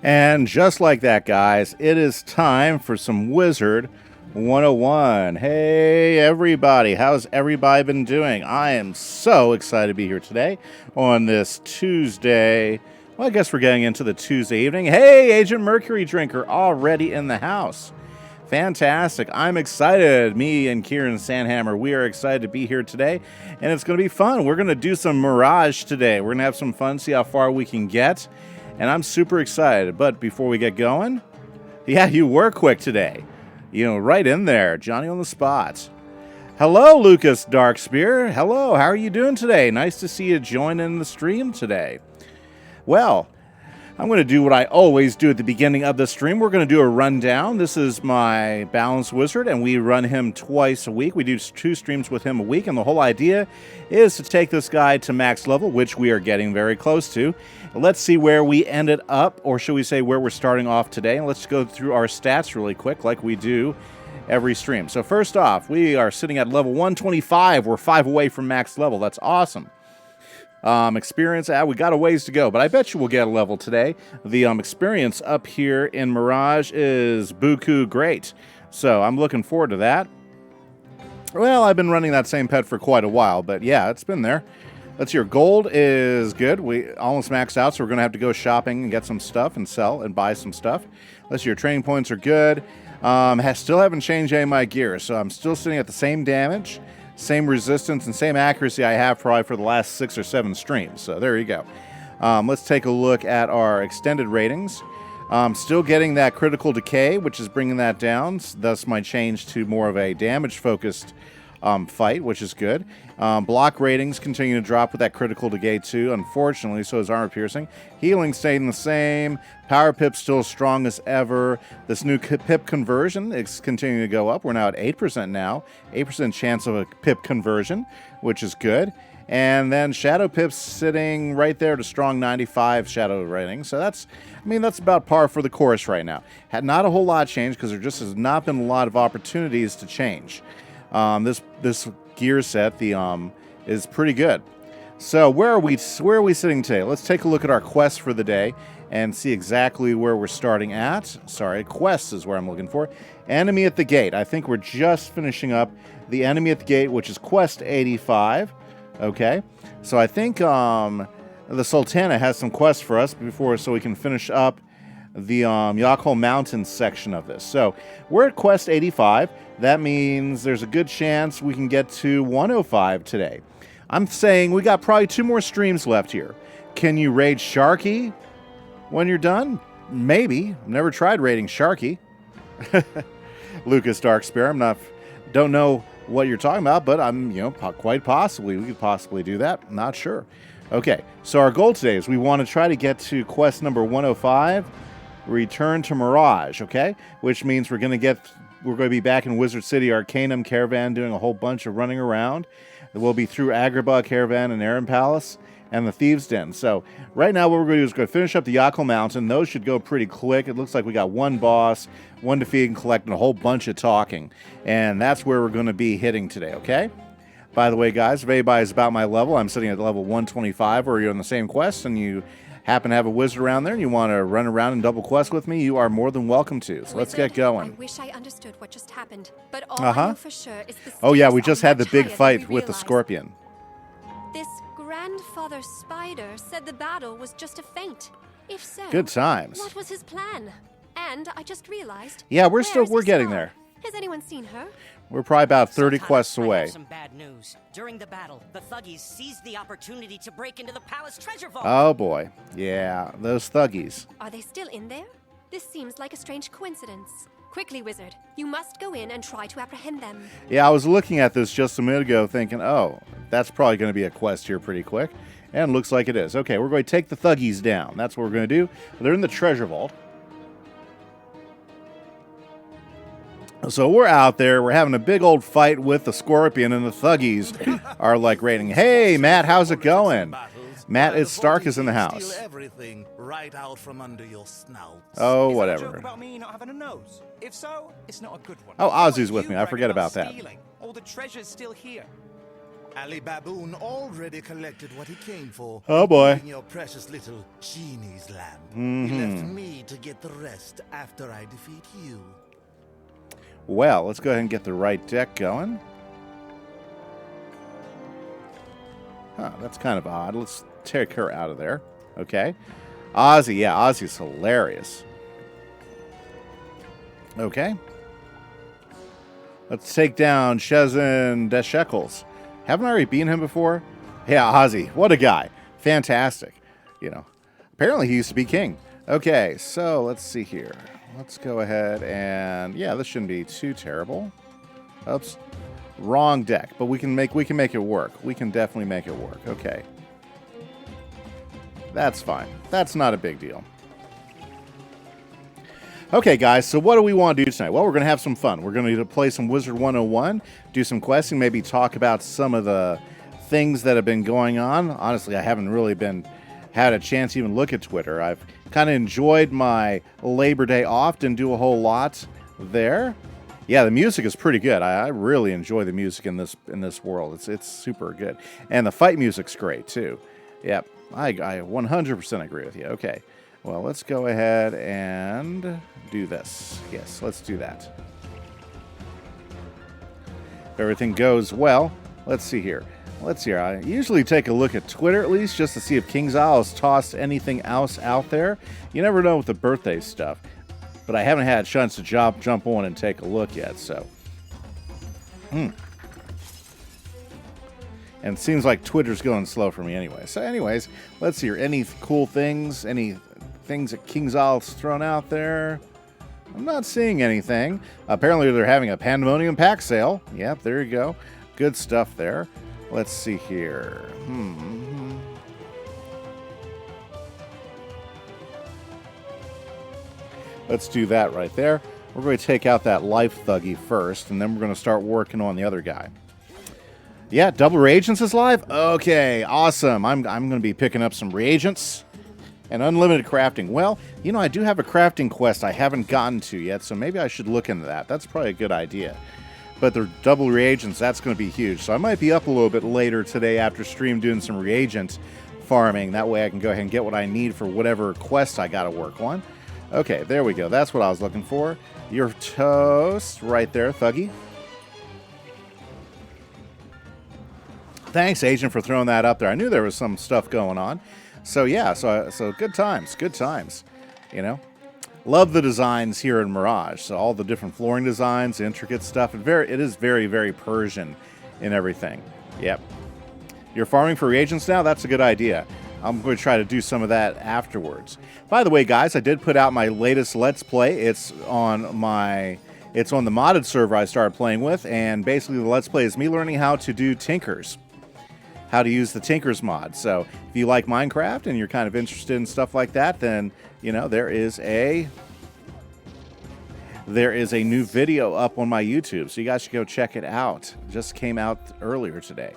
And just like that, guys, it is time for some Wizard 101. Hey, everybody. How's everybody been doing? I am so excited to be here today on this Tuesday. Well, I guess we're getting into the Tuesday evening. Hey, Agent Mercury Drinker already in the house. Fantastic. I'm excited. Me and Kieran Sandhammer, we are excited to be here today, and it's going to be fun. We're going to do some Mirage today. We're going to have some fun, see how far we can get, and I'm super excited. But before we get going, yeah, you were quick today. You know, right in there, Johnny on the spot. Hello, Lucas Darkspear. Hello, how are you doing today? Nice to see you join in the stream today. Well, I'm going to do what I always do at the beginning of the stream. We're going to do a rundown. This is my Balance Wizard, and we run him twice a week. We do 2 streams with him a week, and the whole idea is to take this guy to max level, which we are getting very close to. Let's see where we ended up, or should we say where we're starting off today. And let's go through our stats really quick like we do every stream. So first off, we are sitting at level 125. We're 5 away from max level. That's awesome. Experience, we got a ways to go, but I bet you we'll get a level today. The experience up here in Mirage is buku great, so I'm looking forward to that. Well, I've been running that same pet for quite a while, but yeah, it's been there. Let's see, your gold is good. We almost maxed out, so we're going to have to go shopping and get some stuff and sell and buy some stuff. Let's see, your training points are good. Still haven't changed any of my gear, so I'm still sitting at the same damage, same resistance, and same accuracy I have probably for the last 6 or 7 streams. So there you go. Let's take a look at our extended ratings. Still getting that critical decay, which is bringing that down. Thus my change to more of a damage-focused fight, which is good. Block ratings continue to drop with that critical decay too, unfortunately, so is armor piercing. Healing staying the same. Power pip still as strong as ever. This new pip conversion is continuing to go up. We're now at 8% now. 8% chance of a pip conversion, which is good. And then Shadow Pip's sitting right there to strong 95 Shadow rating. So that's about par for the course right now. Had not a whole lot changed because there just has not been a lot of opportunities to change. This gear set is pretty good. So where are we sitting today? Let's take a look at our quest for the day and see exactly where we're starting at. Sorry, quest is where I'm looking for. Enemy at the Gate. I think we're just finishing up the Enemy at the Gate, which is quest 85. Okay, so I think the Sultana has some quests for us before, so we can finish up the Yakhol Mountains section of this. So we're at quest 85. That means there's a good chance we can get to 105 today. I'm saying we got probably 2 more streams left here. Can you raid Sharky when you're done? Maybe. I've never tried raiding Sharky. Lucas Darkspear, don't know what you're talking about, but quite possibly we could possibly do that. Not sure. Okay, so our goal today is we want to try to get to quest number 105, return to Mirage, okay? Which means we're going to be back in Wizard City Arcanum Caravan doing a whole bunch of running around. We'll be through Agrabah Caravan and Aran Palace and the Thieves' Den. So right now what we're going to do is go finish up the Yakhol Mountain. Those should go pretty quick. It looks like we got 1 boss, 1 defeat, and collecting a whole bunch of talking. And that's where we're going to be hitting today, okay? By the way, guys, if anybody's about my level, I'm sitting at level 125, or you're on the same quest and you happen to have a wizard around there and you want to run around and double quest with me, you are more than welcome to. So let's get going. I wish I understood what just happened, but all I know for sure is the Oh yeah, we just had the big fight with the scorpion. This grandfather spider said the battle was just a feint. If so, good times. What was his plan? And I just realized. Yeah, we're getting there. Has anyone seen her? We're probably about 30 quests away. I have some bad news. During the battle, the Thuggies seized the opportunity to break into the palace treasure vault. Oh boy. Yeah, those Thuggies. Are they still in there? This seems like a strange coincidence. Quickly, Wizard. You must go in and try to apprehend them. Yeah, I was looking at this just a minute ago thinking, oh, that's probably going to be a quest here pretty quick. And looks like it is. Okay, we're going to take the Thuggies down. That's what we're going to do. They're in the treasure vault. So we're out there, we're having a big old fight with the scorpion, and the Thuggies are like raiding. Hey, Matt, how's it going? Matt, it's Stark is in the house. Everything right out from under your snout. Oh, Is whatever. that a joke about me not having a nose? If so, it's not a good one. Oh, Ozzy's What with me. you I forget reckon about that. stealing? All the treasure's still here. Ali Baboon already collected what he came for. Oh, boy. including your precious little Djinni's lamp. He left me to get the rest after I defeat you. Well, let's go ahead and get the right deck going. Huh, that's kind of odd. Let's take her out of there. Okay. Ozzy, yeah, Ozzy's hilarious. Okay. Let's take down Shezin Deshekels. Haven't I already beaten him before? Yeah, Ozzy, what a guy. Fantastic. You know, apparently he used to be king. Okay, so let's see here. Let's go ahead and, yeah, this shouldn't be too terrible. Oops. Wrong deck, but we can make it work. We can definitely make it work. Okay. That's fine. That's not a big deal. Okay, guys, so what do we want to do tonight? Well, we're going to have some fun. We're going to play some Wizard101, do some questing, maybe talk about some of the things that have been going on. Honestly, I haven't really had a chance to even look at Twitter. I've kind of enjoyed my Labor Day off, didn't do a whole lot there. Yeah, the music is pretty good. I really enjoy the music in this world. It's super good. And the fight music's great, too. Yep, I 100% agree with you. Okay. Well, let's go ahead and do this. Yes, let's do that. If everything goes well, let's see here. Let's see here. I usually take a look at Twitter at least just to see if King's Isle has tossed anything else out there. You never know with the birthday stuff. But I haven't had a chance to jump on and take a look yet, so. And it seems like Twitter's going slow for me anyway. So anyways, let's see here. Any cool things? Any things that King's Isle's thrown out there? I'm not seeing anything. Apparently they're having a Pandemonium pack sale. Yep, there you go. Good stuff there. Let's see here. Let's do that right there. We're going to take out that life thuggy first, and then we're going to start working on the other guy. Yeah, double reagents is live? Okay, awesome. I'm going to be picking up some reagents and unlimited crafting. Well, you know, I do have a crafting quest I haven't gotten to yet, so maybe I should look into that. That's probably a good idea. But the double reagents, that's going to be huge. So I might be up a little bit later today after stream doing some reagent farming. That way I can go ahead and get what I need for whatever quest I got to work on. Okay, there we go. That's what I was looking for. Your toast right there, Thuggy. Thanks, Agent, for throwing that up there. I knew there was some stuff going on. So, yeah, so good times, you know. Love the designs here in Mirage. So all the different flooring designs, intricate stuff. It is very, very Persian in everything. Yep. You're farming for reagents now? That's a good idea. I'm going to try to do some of that afterwards. By the way, guys, I did put out my latest Let's Play. It's on the modded server I started playing with, and basically the Let's Play is me learning how to do Tinkers. How to use the Tinkers mod. So if you like Minecraft and you're kind of interested in stuff like that, then, you know, there is a new video up on my YouTube. So you guys should go check it out. It just came out earlier today.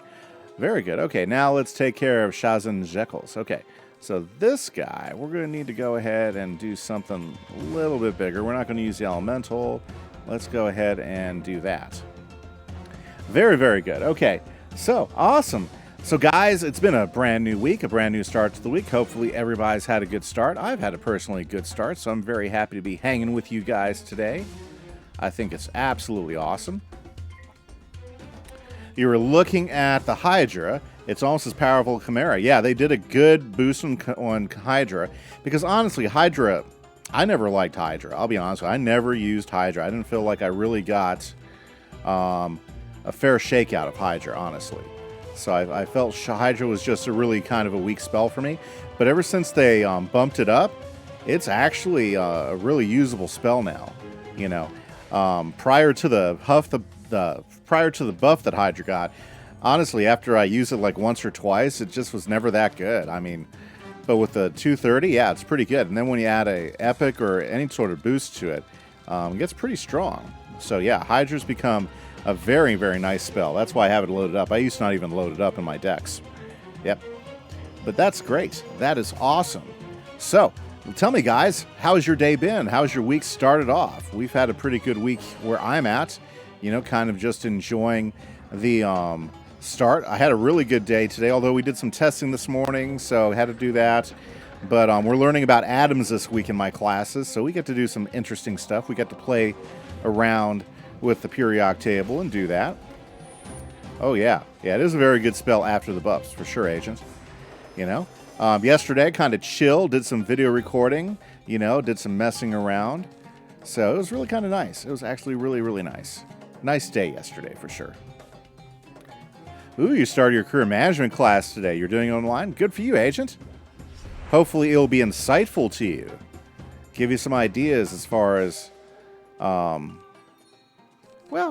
Very good. Okay, now let's take care of Shezin Deshekels. Okay, so this guy, we're going to need to go ahead and do something a little bit bigger. We're not going to use the elemental. Let's go ahead and do that. Very, very good. Okay, so awesome. So guys, it's been a brand new week, a brand new start to the week. Hopefully everybody's had a good start. I've had a personally good start, so I'm very happy to be hanging with you guys today. I think it's absolutely awesome. You were looking at the Hydra. It's almost as powerful as Chimera. Yeah, they did a good boost on Hydra. Because honestly, Hydra, I never liked Hydra. I'll be honest with you. I never used Hydra. I didn't feel like I really got a fair shakeout of Hydra, honestly. So I felt Hydra was just a really kind of a weak spell for me. But ever since they bumped it up, it's actually a really usable spell now. You know, prior to the buff that Hydra got, honestly, after I used it like once or twice, it just was never that good. I mean, but with the 230, yeah, it's pretty good. And then when you add a epic or any sort of boost to it, it gets pretty strong. So yeah, Hydra's become a very, very nice spell. That's why I have it loaded up. I used to not even load it up in my decks. Yep. But that's great. That is awesome. So, tell me, guys, how's your day been? How's your week started off? We've had a pretty good week where I'm at. You know, kind of just enjoying the start. I had a really good day today, although we did some testing this morning, so had to do that. But we're learning about atoms this week in my classes, so we get to do some interesting stuff. We get to play around with the periodic table and do that. Oh, yeah. Yeah, it is a very good spell after the buffs, for sure, Agent. You know? Yesterday, kind of chill, did some video recording, you know, did some messing around. So it was really kind of nice. It was actually really, really nice. Nice day yesterday, for sure. Ooh, you started your career management class today. You're doing it online? Good for you, Agent. Hopefully it'll be insightful to you. Give you some ideas as far as, well,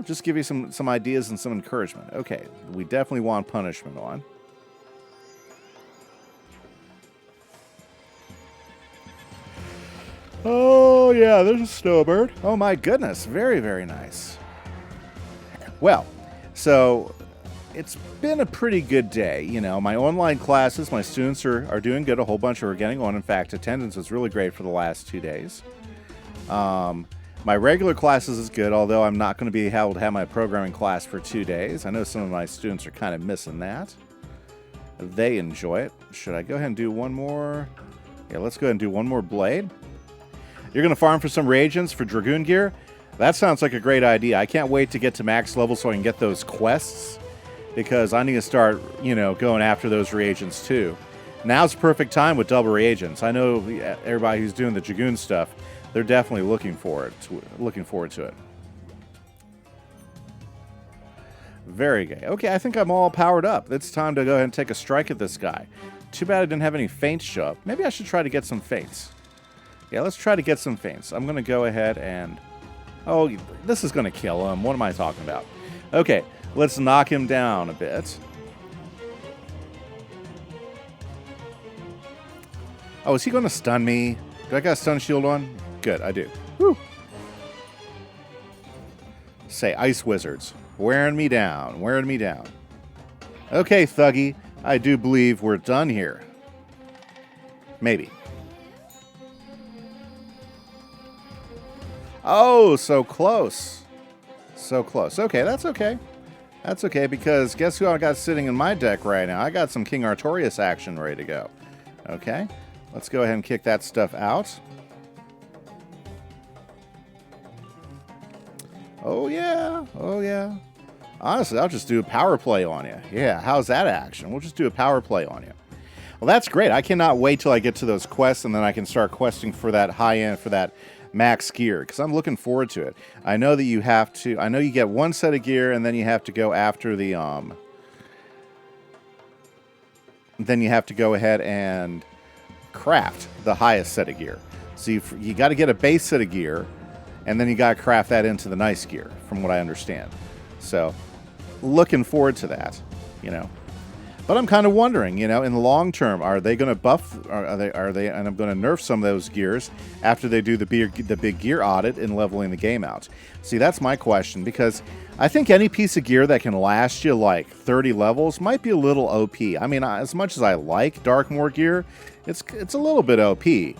just give you some ideas and some encouragement. Okay, we definitely want punishment on. Oh, yeah, there's a snowbird. Oh, my goodness. Very, very nice. Well, so it's been a pretty good day. You know, my online classes, my students are doing good. A whole bunch are getting on. In fact, attendance was really great for the last 2 days. My regular classes is good, although I'm not going to be able to have my programming class for 2 days. I know some of my students are kind of missing that. They enjoy it. Should I go ahead and do one more? Yeah, let's go ahead and do one more blade. You're going to farm for some reagents for Dragoon gear? That sounds like a great idea. I can't wait to get to max level so I can get those quests, because I need to start, you know, going after those reagents too. Now's the perfect time with double reagents. I know everybody who's doing the Dragoon stuff, they're definitely looking forward to it. Very good. Okay, I think I'm all powered up. It's time to go ahead and take a strike at this guy. Too bad I didn't have any feints show up. Maybe I should try to get some feints. Yeah, let's try to get some feints. I'm going to go ahead and... Oh, this is going to kill him. What am I talking about? Okay, let's knock him down a bit. Oh, is he going to stun me? Do I got a stun shield on? Good, I do. Woo. Say, ice wizards. Wearing me down. Wearing me down. Okay, Thuggy. I do believe we're done here. Maybe. Oh, so close. So close. Okay, that's okay. That's okay, because guess who I got sitting in my deck right now? I got some King Artorias action ready to go. Okay, let's go ahead and kick that stuff out. Oh, yeah. Oh, yeah. Honestly, I'll just do a power play on you. Yeah, how's that action? We'll just do a power play on you. Well, that's great. I cannot wait till I get to those quests, and then I can start questing for that high-end, for that max gear, because I'm looking forward to it. I know that you have to, I know you get one set of gear, and then you have to go after the, then you have to go ahead and craft the highest set of gear. So you got to get a base set of gear, and then you got to craft that into the nice gear, from what I understand. So, looking forward to that, you know. But I'm kind of wondering, you know, in the long term, are they going to buff? Are they? And I'm going to nerf some of those gears after they do the big gear audit and leveling the game out. See, that's my question, because I think any piece of gear that can last you like 30 levels might be a little OP. I mean, as much as I like Darkmoor gear, it's a little bit OP. You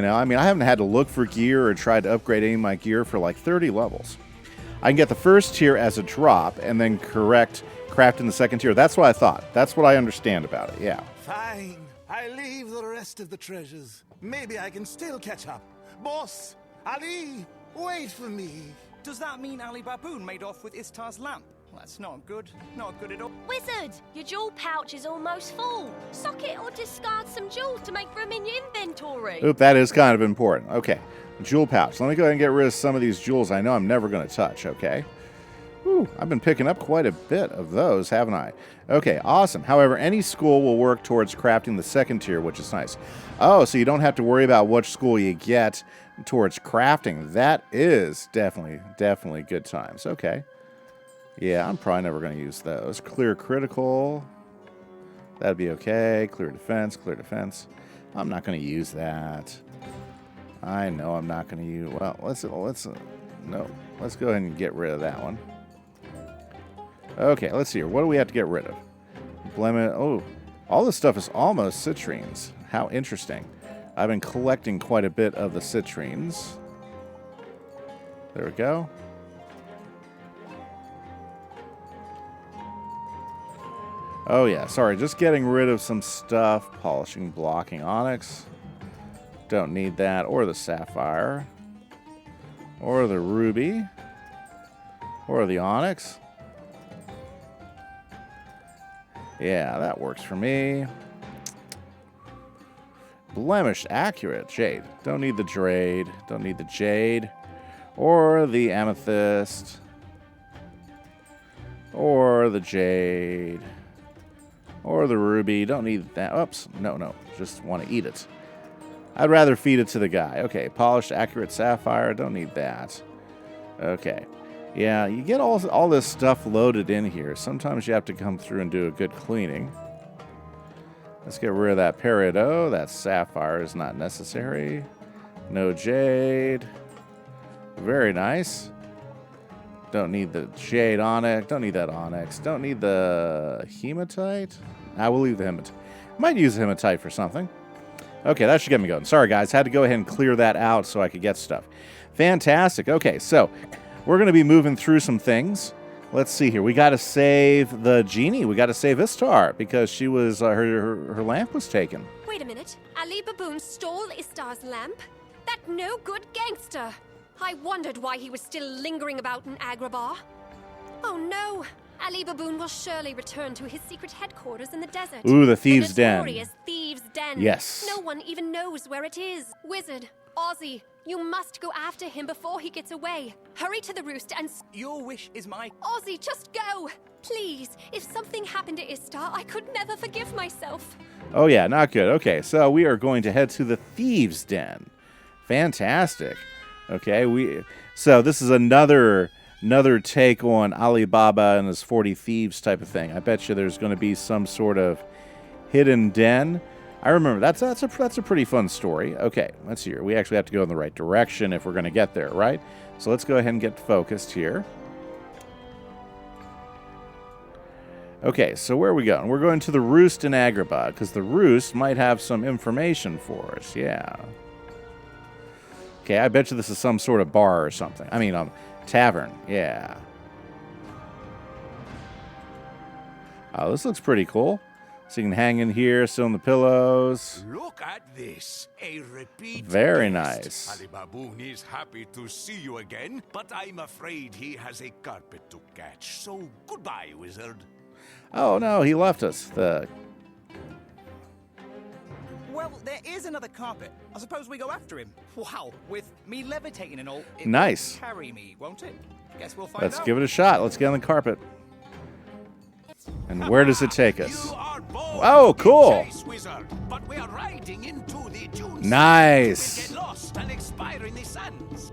know, I mean, I haven't had to look for gear or tried to upgrade any of my gear for like 30 levels. I can get the first tier as a drop and then craft in the second tier. That's what I thought. That's what I understand about it, yeah. Fine. I leave the rest of the treasures. Maybe I can still catch up. Boss, Ali, wait for me. Does that mean Ali Baboon made off with Istar's lamp? Well, that's not good. Not good at all. Wizard, your jewel pouch is almost full. Sock it or discard some jewels to make room in your inventory. Oop, that is kind of important. Okay, jewel pouch. Let me go ahead and get rid of some of these jewels I know I'm never going to touch, okay? Whew, I've been picking up quite a bit of those, haven't I? Okay, awesome. However, any school will work towards crafting the second tier, which is nice. Oh, so you don't have to worry about which school you get towards crafting. That is definitely good times. Okay. Yeah, I'm probably never going to use those. Clear critical. That'd be okay. Clear defense, clear defense. I'm not going to use that. I know I'm not going to use... Well, let's go ahead and get rid of that one. Okay, let's see here. What do we have to get rid of? Oh, all this stuff is almost citrines. How interesting. I've been collecting quite a bit of the citrines. There we go. Oh, yeah. Sorry, just getting rid of some stuff. Polishing, blocking onyx. Don't need that. Or the sapphire. Or the ruby. Or the onyx. Yeah, that works for me. Blemished, accurate. Jade. Don't need the jade. Don't need the jade. Or the amethyst. Or the jade. Or the ruby. Don't need that. Oops. No. Just want to eat it. I'd rather feed it to the guy. Okay. Polished, accurate sapphire. Don't need that. Okay. Yeah, you get all this stuff loaded in here. Sometimes you have to come through and do a good cleaning. Let's get rid of that peridot. That sapphire is not necessary. No jade. Very nice. Don't need the jade onyx. Don't need that onyx. Don't need the hematite. I will leave the hematite. Might use the hematite for something. Okay, that should get me going. Sorry, guys. Had to go ahead and clear that out so I could get stuff. Fantastic. Okay, so we're going to be moving through some things. Let's see here. We got to save the Djinni. We got to save Istar because she was her lamp was taken. Wait a minute. Ali Baboon stole Istar's lamp? That no good gangster. I wondered why he was still lingering about in Agrabah. Oh no. Ali Baboon will surely return to his secret headquarters in the desert. Ooh, the Thieves' Den. Notorious Thieves' Den. Yes. No one even knows where it is. Wizard, Ozzy, you must go after him before he gets away. Hurry to the roost and... Your wish is my... Ozzy, just go! Please, if something happened to Istar, I could never forgive myself. Oh, yeah, not good. Okay, so we are going to head to the Thieves' Den. Fantastic. Okay, so this is another take on Alibaba and his 40 Thieves type of thing. I bet you there's going to be some sort of hidden den. I remember that's a pretty fun story. Okay, let's see here. We actually have to go in the right direction if we're going to get there, right? So let's go ahead and get focused here. Okay, so where are we going? We're going to the Roost in Agrabah because the Roost might have some information for us. Yeah. Okay, I bet you this is some sort of bar or something. I mean, tavern. Yeah. Oh, this looks pretty cool. So you can hang in here, sit on the pillows. Look at this. A repeat. Very guest. nice. Ali Baboon is happy to see you again, but I'm afraid he has a carpet to catch. So goodbye, wizard. Oh, no, he left us. Well, there is another carpet. I suppose we go after him. Wow, with me levitating and all. It Nice. will carry me, won't it? Guess we'll find Let's out. give it a shot. Let's get on the carpet. And where does it take us? You are bold Oh, cool. in chase, wizard, but we are riding into the dunes. Nice. We will get lost and expire in the sands.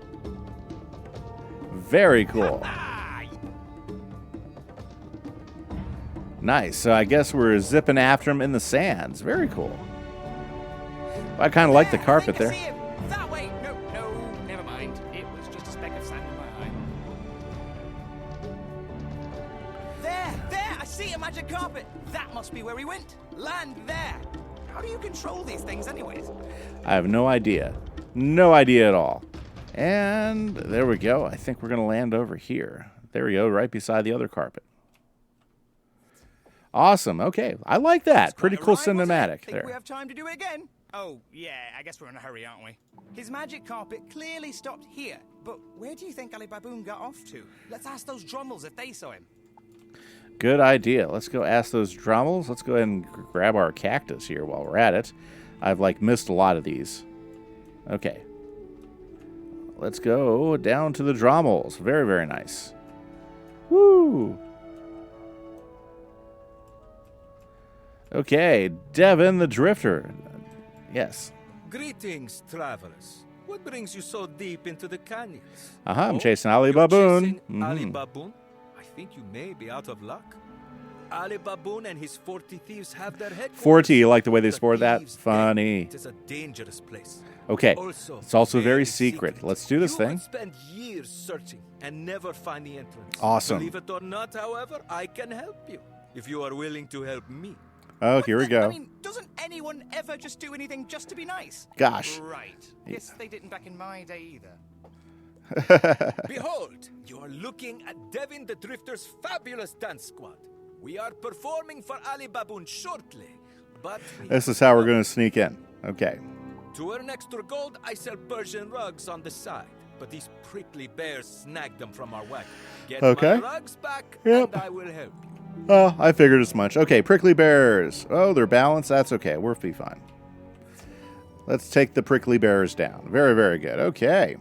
Very cool. Nice. So I guess we're zipping after him in the sands. Very cool. I kind of like the carpet I think I there. see him. That way. No, never mind. It was just a speck of sand in my eye. There, I see a magic carpet. That must be where he went. Land there. How do you control these things anyways? I have no idea. No idea at all. And there we go. I think we're going to land over here. There we go, right beside the other carpet. Awesome. Okay. I like that. Pretty cool cinematic Think we there. have time to do it again? Oh, yeah, I guess we're in a hurry, aren't we? His magic carpet clearly stopped here, but where do you think Ali Baboon got off to? Let's ask those Drummels if they saw him. Good idea. Let's go ask those Drummels. Let's go ahead and grab our cactus here while we're at it. I've missed a lot of these. Okay. Let's go down to the Drummels. Very, very nice. Woo! Okay, Devin the Drifter. Yes. Greetings, travelers. What brings you so deep into the canyons? I'm Oh, chasing Ali you're Baboon. chasing Ali Baboon? I think you may be out of luck. Ali Baboon and his 40 thieves have their headquarters. 40, you like the way they The scored that? Thieves' Den. Funny. It is a dangerous place. Okay, it's also very secret. Let's do this you thing. would spend years searching and never find the entrance. Awesome. Believe it or not, however, I can help you if you are willing to help me. Oh, here we I go. mean, doesn't anyone ever just do anything just to be nice? Gosh. Right. Guess they didn't back in my day either. Behold, you are looking at Devin the Drifter's fabulous dance squad. We are performing for Ali Baboon shortly, but This is how we're going to sneak in. Okay. to earn extra gold, I sell Persian rugs on the side. But these prickly bears snagged them from our wagon. Get Okay. my rugs back, Yep. and I will help you. Oh, I figured as much. Okay, prickly bears. Oh, they're balanced. That's okay. We'll be fine. Let's take the prickly bears down. Very, very good. Okay.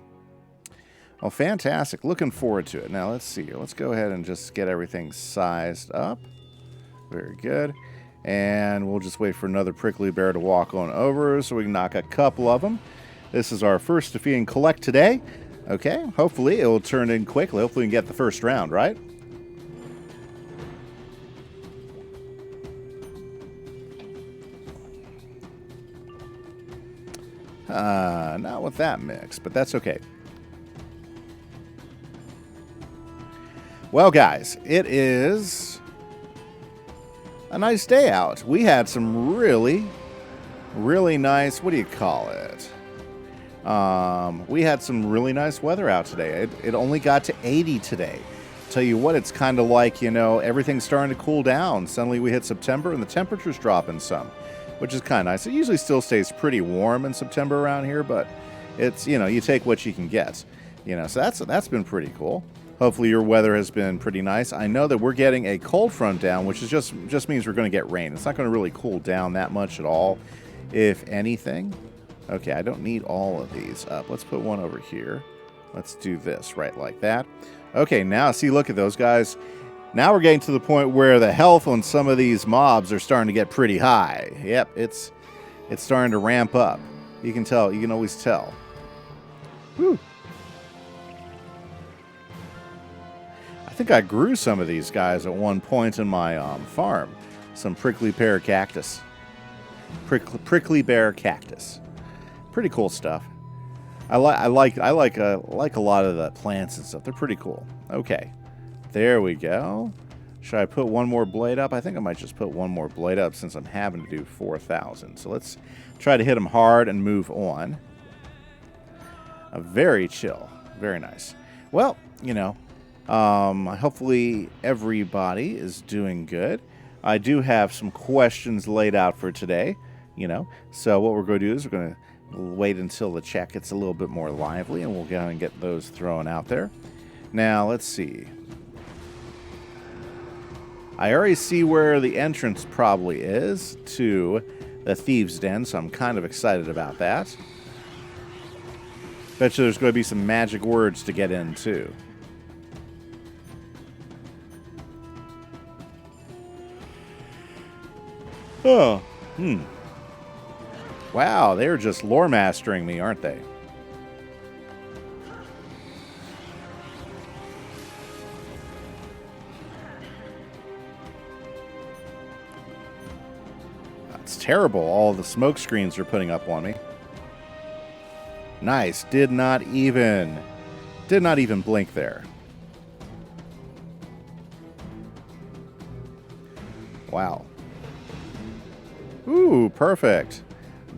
Well, fantastic. Looking forward to it. Now, let's see here. Let's go ahead and just get everything sized up. Very good. And we'll just wait for another prickly bear to walk on over so we can knock a couple of them. This is our first defeat and collect today. Okay, hopefully it will turn in quickly. Hopefully we can get the first round, right? Not with that mix, but that's okay. Well, guys, it is a nice day out. We had some really nice, what do you call it? We had some really nice weather out today. It only got to 80 today. Tell you what, it's kind of like, you know, everything's starting to cool down. Suddenly we hit September and the temperature's dropping some, which is kind of nice. It usually still stays pretty warm in September around here, but it's, you know, you take what you can get. You know, so that's been pretty cool. Hopefully your weather has been pretty nice. I know that we're getting a cold front down, which is just means we're going to get rain. It's not going to really cool down that much at all, if anything. Okay, I don't need all of these up. Let's put one over here. Let's do this right like that. Okay, now see, look at those guys. Now we're getting to the point where the health on some of these mobs are starting to get pretty high. Yep, it's starting to ramp up. You can tell. You can always tell. Whew. I think I grew some of these guys at one point in my farm. Some prickly pear cactus. Prickly bear cactus. Pretty cool stuff. I like a lot of the plants and stuff. They're pretty cool. Okay, there we go. Should I put one more blade up? I think I might just put one more blade up since I'm having to do 4,000. So let's try to hit them hard and move on. Very chill. Very nice. Well, you know, hopefully everybody is doing good. I do have some questions laid out for today, you know. So what we're going to do is we're going to wait until the chat gets a little bit more lively, and we'll go ahead and get those thrown out there. Now, let's see. I already see where the entrance probably is to the Thieves' Den, so I'm kind of excited about that. Bet you there's going to be some magic words to get in, too. Oh, Wow, they're just lore mastering me, aren't they? That's terrible. All the smoke screens are putting up on me. Nice. Did not even blink there. Wow. Ooh, perfect.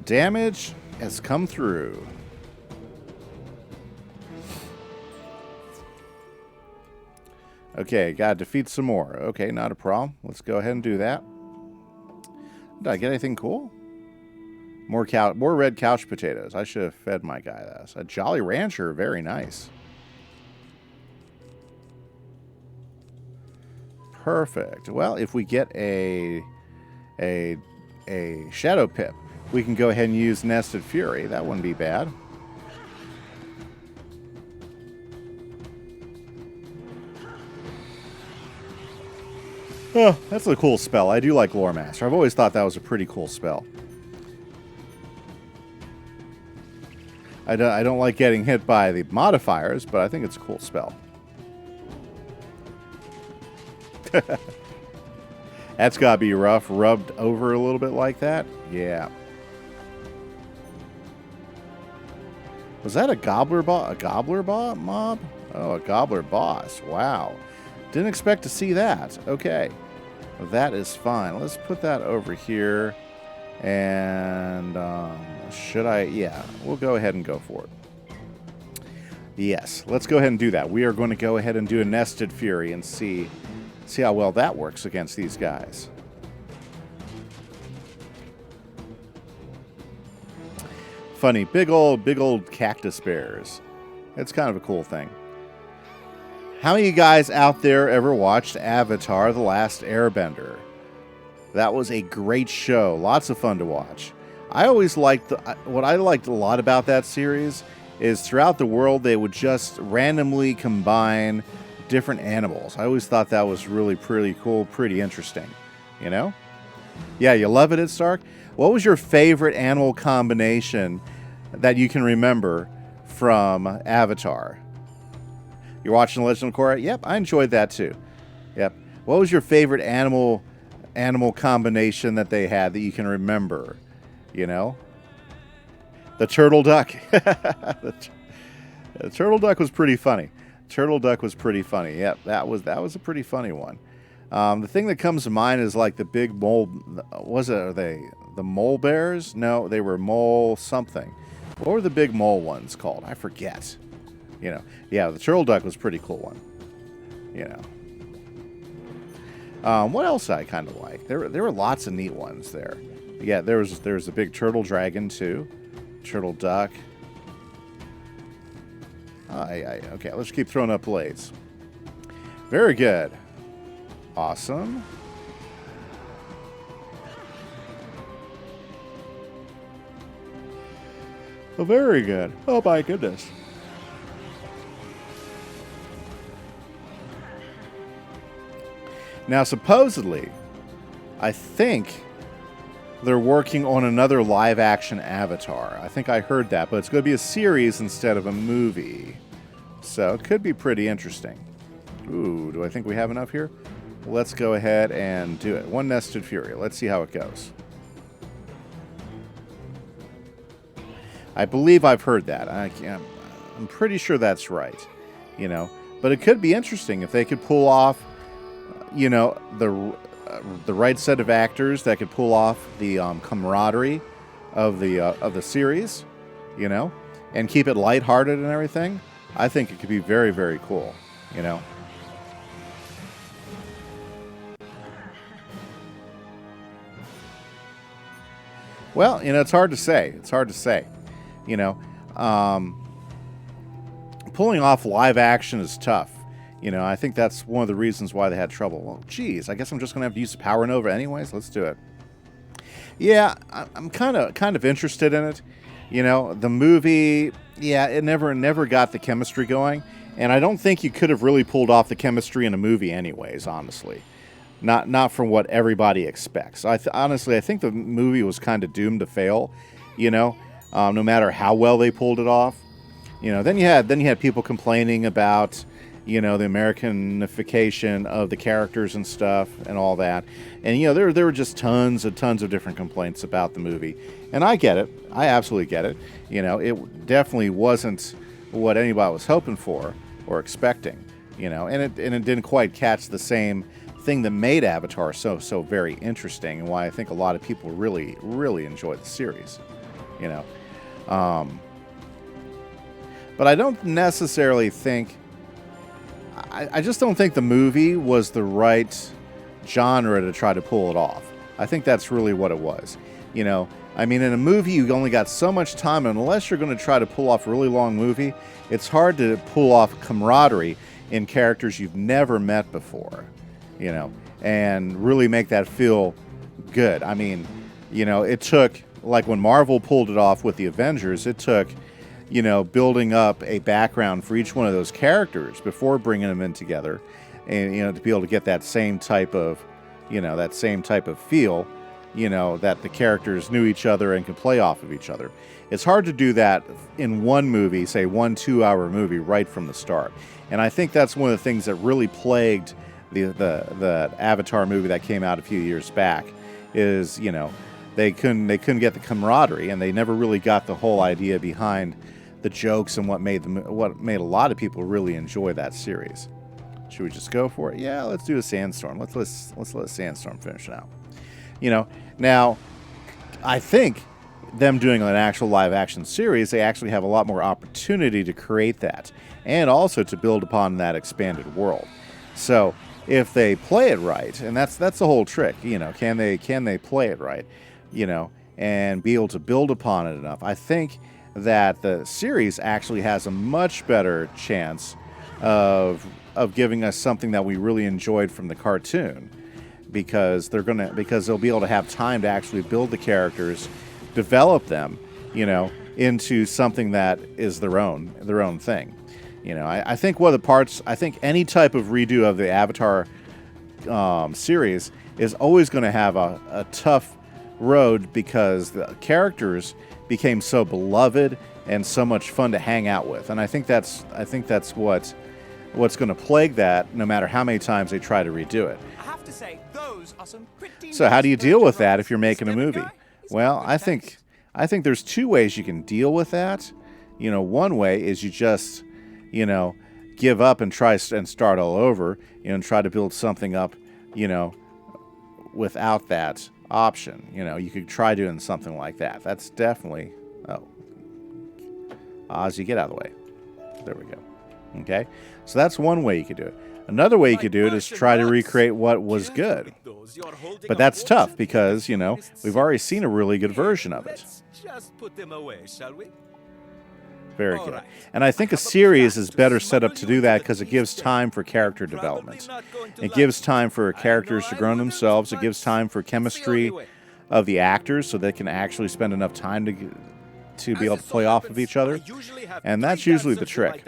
Damage has come through. Okay, gotta defeat some more. Okay, not a problem. Let's go ahead and do that. Did I get anything cool? More red couch potatoes. I should have fed my guy that. A Jolly Rancher, very nice. Perfect. Well, if we get a Shadow Pip, we can go ahead and use Nested Fury. That wouldn't be bad. Oh, that's a cool spell. I do like Lore Master. I've always thought that was a pretty cool spell. I don't like getting hit by the modifiers, but I think it's a cool spell. That's got to be rough, rubbed over a little bit like that. Yeah. Was that a gobbler mob? Oh, a gobbler boss. Wow. Didn't expect to see that. Okay. Well, that is fine. Let's put that over here. And should I? Yeah, we'll go ahead and go for it. Yes, let's go ahead and do that. We are going to go ahead and do a Nested Fury and see See how well that works against these guys. Funny, big old cactus bears. It's kind of a cool thing. How many of you guys out there ever watched Avatar: The Last Airbender? That was a great show. Lots of fun to watch. I always liked what I liked a lot about that series is throughout the world they would just randomly combine different animals. I always thought that was really pretty cool, pretty interesting. You know? Yeah, you love it at Stark? What was your favorite animal combination that you can remember from Avatar? You're watching Legend of Korra? Yep, I enjoyed that too. Yep. What was your favorite animal combination that they had that you can remember? You know? The turtle duck. The turtle duck was pretty funny. Turtle duck was pretty funny. Yep, that was a pretty funny one. The thing that comes to mind is like the big mole. Are they the mole bears? No, they were mole something. What were the big mole ones called? I forget. You know, yeah, the turtle duck was a pretty cool one. You know. What else I kind of like? There were lots of neat ones there. Yeah, there was a big turtle dragon too. Turtle duck. Okay, let's keep throwing up blades. Very good. Awesome. Oh, very good. Oh my goodness. Now, supposedly, I think they're working on another live-action Avatar. I think I heard that, but it's going to be a series instead of a movie. So it could be pretty interesting. Ooh, do I think we have enough here? Let's go ahead and do it. One Nested Fury. Let's see how it goes. I believe I've heard that. I'm pretty sure that's right. You know, but it could be interesting if they could pull off, you know, the right set of actors that could pull off the camaraderie of the series, you know, and keep it lighthearted and everything. I think it could be very, very cool, you know. Well, you know, it's hard to say. It's hard to say. You know, pulling off live action is tough. You know, I think that's one of the reasons why they had trouble. Well, geez, I guess I'm just going to have to use the Power Nova anyways. Let's do it. Yeah, I'm kind of interested in it. You know, the movie, yeah, it never got the chemistry going. And I don't think you could have really pulled off the chemistry in a movie anyways, honestly. Not from what everybody expects. Honestly, I think the movie was kind of doomed to fail, you know, no matter how well they pulled it off. You know, then you had people complaining about, you know, the Americanification of the characters and stuff and all that. And, you know, there were just tons of different complaints about the movie. And I get it. I absolutely get it. You know, it definitely wasn't what anybody was hoping for or expecting, you know, and it didn't quite catch the same thing that made Avatar so very interesting and why I think a lot of people really, really enjoy the series, you know. But I don't necessarily think... I just don't think the movie was the right genre to try to pull it off. I think that's really what it was. You know, I mean, in a movie, you only got so much time, and unless you're going to try to pull off a really long movie, it's hard to pull off camaraderie in characters you've never met before, you know, and really make that feel good. I mean, you know, it took, like when Marvel pulled it off with the Avengers, it took, you know, building up a background for each one of those characters before bringing them in together, and, you know, to be able to get that same type of, you know, that same type of feel, you know, that the characters knew each other and could play off of each other. It's hard to do that in one movie, say 1 2-hour movie, right from the start. And I think that's one of the things that really plagued the Avatar movie that came out a few years back, is, you know, they couldn't get the camaraderie, and they never really got the whole idea behind the jokes and what made a lot of people really enjoy that series. Should we just go for it? Yeah, let's do a Sandstorm. Let's let Sandstorm finish it out. You know, now I think them doing an actual live action series, they actually have a lot more opportunity to create that and also to build upon that expanded world. So if they play it right, and that's the whole trick, you know, can they play it right, you know, and be able to build upon it enough. I think that the series actually has a much better chance of giving us something that we really enjoyed from the cartoon, because they'll be able to have time to actually build the characters, develop them, you know, into something that is their own thing. You know, I think one of the parts, I think any type of redo of the Avatar series is always going to have a tough road, because the characters became so beloved and so much fun to hang out with, and I think that's what's going to plague that, no matter how many times they try to redo it. I have to say, those are some pretty. So how do you nice deal with virgin that rights. if you're making a This movie? guy, he's Well, got good I think there's two ways you can deal with that. You know, one way is you just, you know, give up and try and start all over, you know, and try to build something up, you know, without that option. You know, you could try doing something like that. That's definitely, Ozzy, get out of the way. There we go. Okay, so that's one way you could do it. Another way you could do it is try to recreate what was good. But that's tough, because, you know, we've already seen a really good version of it. Let's just put them away, shall we? Very good. And I think a series is better set up to do that, because it gives time for character development. It gives time for characters to grow themselves. It gives time for chemistry of the actors, so they can actually spend enough time to be able to play off of each other. And that's usually the trick.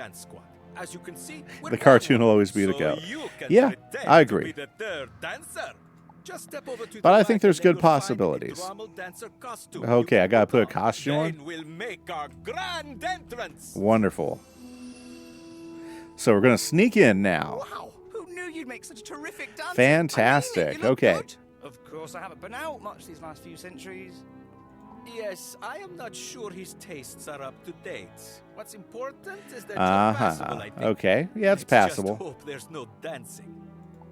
As you can see, The cartoon will always be the goat. Yeah, I agree. But I think there's good possibilities. Okay, I gotta put a costume on. Then we'll make our grand entrance. Wonderful. So we're gonna sneak in now. Wow, who knew you'd make such a terrific dancer? Fantastic. I mean, you look Okay. good. Of course, I haven't been out much these last few centuries. Yes, I am not sure his tastes are up to date. What's important is that you're passable, I think. Okay. Yeah, it's Let's passable. Just hope there's no dancing.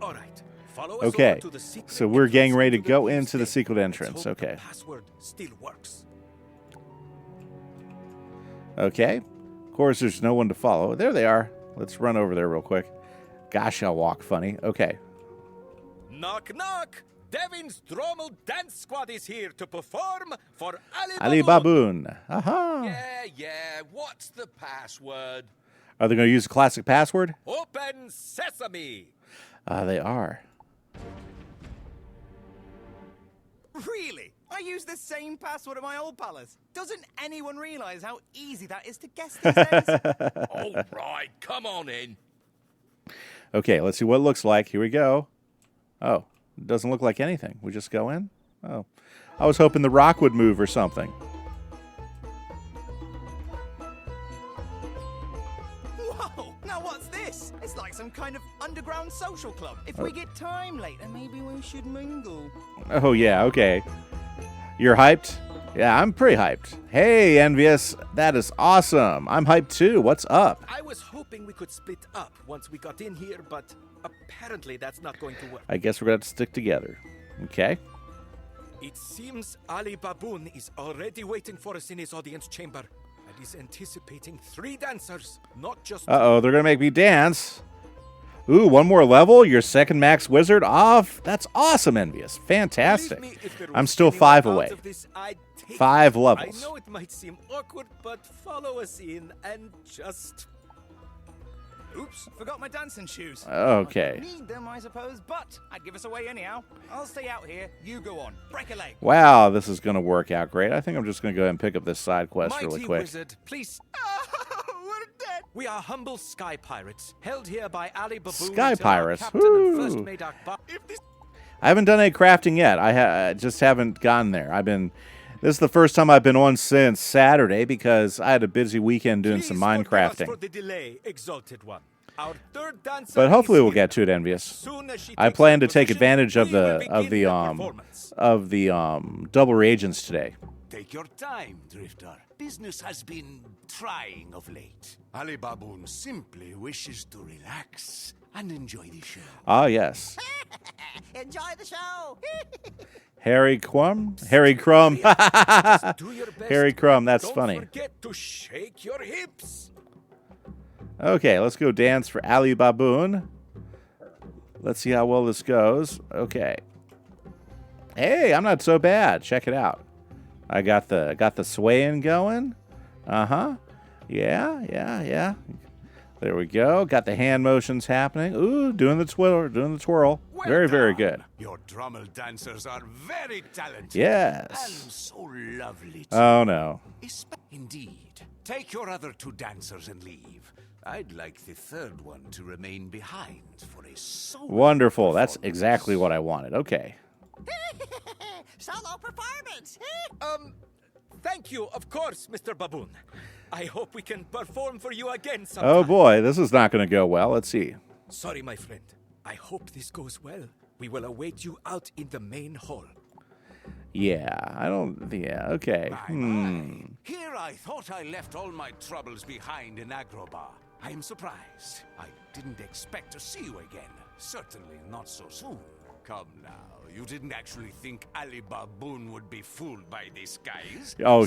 All right. Follow us Okay. over to the secret So we're getting entrance ready to into go the into the state. secret Let's entrance. hope the Okay. password still works. Okay. Of course, there's no one to follow. There they are. Let's run over there real quick. Gosh, I'll walk funny. Okay. Knock, knock. Devin's Drommel Dance Squad is here to perform for Ali Baboon. Baboon. Aha. Yeah, what's the password? Are they going to use a classic password? Open sesame. They are. Really? I use the same password at my old palace. Doesn't anyone realize how easy that is to guess these days? All right, come on in. Okay, let's see what it looks like. Here we go. Oh, it doesn't look like anything. We just go in? Oh. I was hoping the rock would move or something. Whoa! Now what's this? It's like some kind of underground social club. If we get time later, maybe we should mingle. Oh, yeah, okay. You're hyped? Yeah, I'm pretty hyped. Hey, Envious. That is awesome. I'm hyped too. What's up? I was hoping we could split up once we got in here, but apparently that's not going to work. I guess we're going to stick together. Okay. It seems Ali Baboon is already waiting for us in his audience chamber and is anticipating 3 dancers, not just Uh-oh, they're going to make me dance. Ooh, one more level? Your second max wizard off? That's awesome, Envious. Fantastic. Believe me, if there I'm was still anyone 5 out away. of this, I'd take 5 it. levels. I know it might seem awkward, but follow us in and just... Oops, forgot my dancing shoes. Okay. I need them, I suppose, but I'd give us away anyhow. I'll stay out here. You go on. Break a leg. Wow, this is going to work out great. I think I'm just going to go ahead and pick up this side quest Mighty really quick. Wizard, please. We're dead. We are humble sky pirates, held here by Ali Baboon. Sky until our pirates, captain and first woo. made our If this I haven't done any crafting yet. I just haven't gotten there. This is the first time I've been on since Saturday because I had a busy weekend doing some Please forgive us Minecrafting. for the delay, exalted one. Our third dancer But hopefully is we'll here. get to it, Envious. Soon as she I takes plan her to take position, advantage of we will the begin the performance. double reagents today. Take your time, Drifter. Business has been trying of late. Ali Baboon simply wishes to relax and enjoy the show. Ah, yes. Enjoy the show! Harry Crumb? Harry Crumb. Just do your best. Harry Crumb, that's Don't funny. forget to shake your hips. Okay, let's go dance for Ali Baboon. Let's see how well this goes. Okay. Hey, I'm not so bad. Check it out. I got the swaying going. Uh-huh. Yeah. There we go. Got the hand motions happening. Ooh, doing the twirl. Very, very good. Your drummel dancers are very talented. Yes. And so lovely too. Oh, no. Indeed. Take your other 2 dancers and leave. I'd like the 3rd one to remain behind for a solo Wonderful. That's performance. exactly what I wanted. Okay. Solo performance! Thank you, of course, Mr. Baboon. I hope we can perform for you again sometime. Oh, boy. This is not going to go well. Let's see. Sorry, my friend. I hope this goes well. We will await you out in the main hall. Yeah, okay. My. Here I thought I left all my troubles behind in Agrabah. I'm surprised. I didn't expect to see you again. Certainly not so soon. Come now. You didn't actually think Ali Baboon would be fooled by these guys? Oh,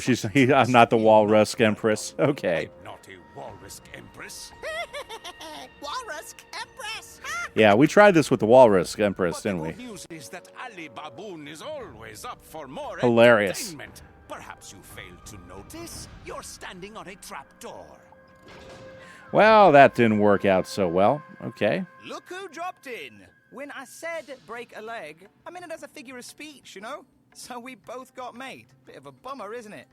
I'm not the Walrus Empress. Okay. I'm not a Walrus Empress. Walrus Empress! Yeah, we tried this with the Walrus Empress, But didn't the we? good news is that Ali Baboon is always up for more Hilarious. entertainment. Perhaps you failed to notice you're standing on a trapdoor. Well, that didn't work out so well. Okay. Look who dropped in. When I said break a leg, I meant it as a figure of speech, you know? So we both got made. Bit of a bummer, isn't it?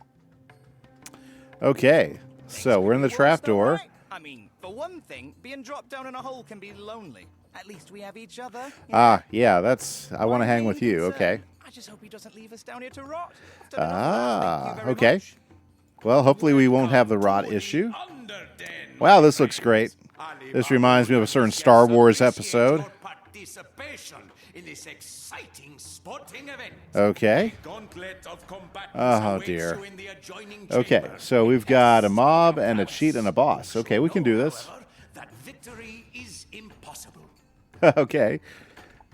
Okay. So we're in the Worse, though, trapdoor. right? I mean, for one thing, being dropped down in a hole can be lonely. At least we have each other. You know? Ah, yeah, I want to hang with you. It's, Okay. I just hope he doesn't leave us down here to rot. I've done enough of that, thank you very Okay. much. Well, hopefully we won't have the rot issue. Wow, this looks great. This reminds me of a certain Star Wars episode. Participation in this exciting sporting event. Okay. Gauntlet of combatants Oh, awaits dear. you in the adjoining Okay, chamber. so we've got a mob and a cheat and a boss. Okay, we can do this. However, that victory is impossible. Okay.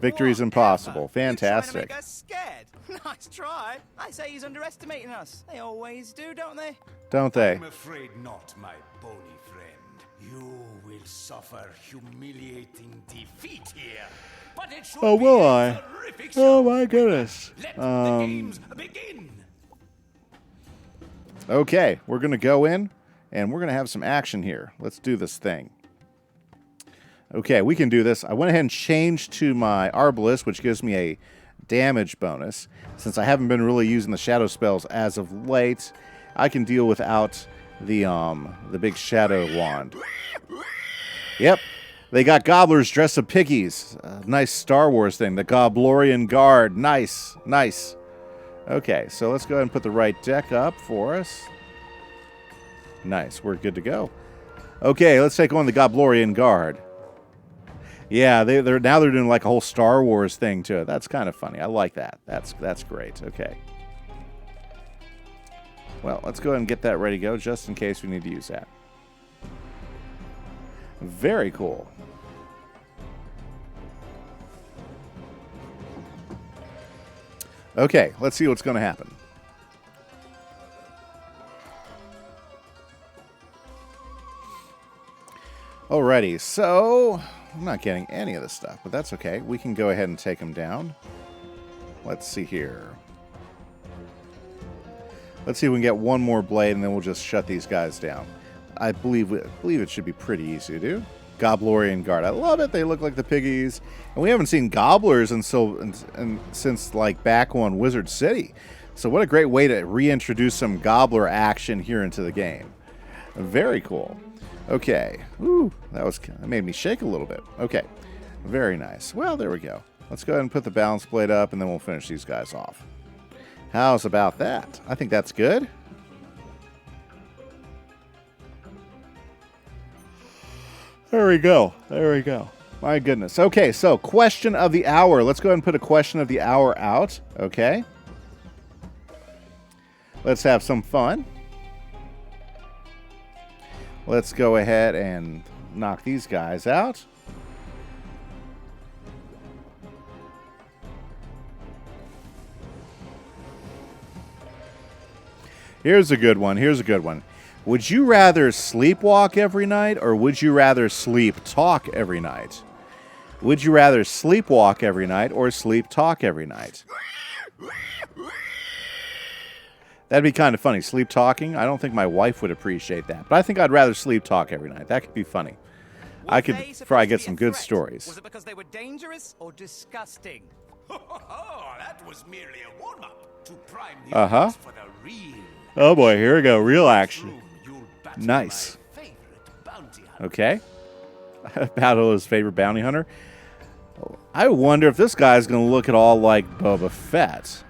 Victory's impossible. Whatever. You Fantastic. trying to make us scared? Nice try. I say he's underestimating us. They always do, don't they? Don't they? I'm afraid not, my bony friend. You will suffer humiliating defeat here. But it should Oh, will be a I? terrific Oh, show. my goodness. Let the games begin. Okay, we're going to go in, and we're going to have some action here. Let's do this thing. Okay, we can do this. I went ahead and changed to my Arbalist, which gives me a damage bonus. Since I haven't been really using the shadow spells as of late, I can deal without the big shadow wand. Yep, they got gobblers dressed as piggies. Nice Star Wars thing. The Goblorian Guard. Nice, nice. Okay, so let's go ahead and put the right deck up for us. Nice, we're good to go. Okay, let's take on the Goblorian Guard. Yeah, they're now they're doing like a whole Star Wars thing to it. That's kind of funny. I like that. That's great. Okay. Well, let's go ahead and get that ready to go just in case we need to use that. Very cool. Okay, let's see what's going to happen. Alrighty, so I'm not getting any of this stuff, but that's okay. We can go ahead and take them down. Let's see here. Let's see if we can get one more blade, and then we'll just shut these guys down. I believe it should be pretty easy to do. Goblorian Guard. I love it. They look like the piggies. And we haven't seen gobblers since like back on Wizard City. So what a great way to reintroduce some gobbler action here into the game. Very cool. Okay. Ooh, that made me shake a little bit. Okay. Very nice. Well, there we go. Let's go ahead and put the balance blade up, and then we'll finish these guys off. How's about that? I think that's good. There we go. There we go. My goodness. Okay, so question of the hour. Let's go ahead and put a question of the hour out. Okay. Let's have some fun. Let's go ahead and knock these guys out. Here's a good one. Here's a good one. Would you rather sleepwalk every night, or would you rather sleep talk every night? Would you rather sleepwalk every night or sleep talk every night? That'd be kind of funny. Sleep talking? I don't think my wife would appreciate that. But I think I'd rather sleep talk every night. That could be funny. I could probably get some good stories. Was it because they were dangerous or disgusting? Oh, that was merely a warm-up to prime the audience for the real. Oh boy, here we go. Real action. Room, you'll battle Nice. my favorite bounty hunter. Okay. Battle his favorite bounty hunter. I wonder if this guy's going to look at all like Boba Fett.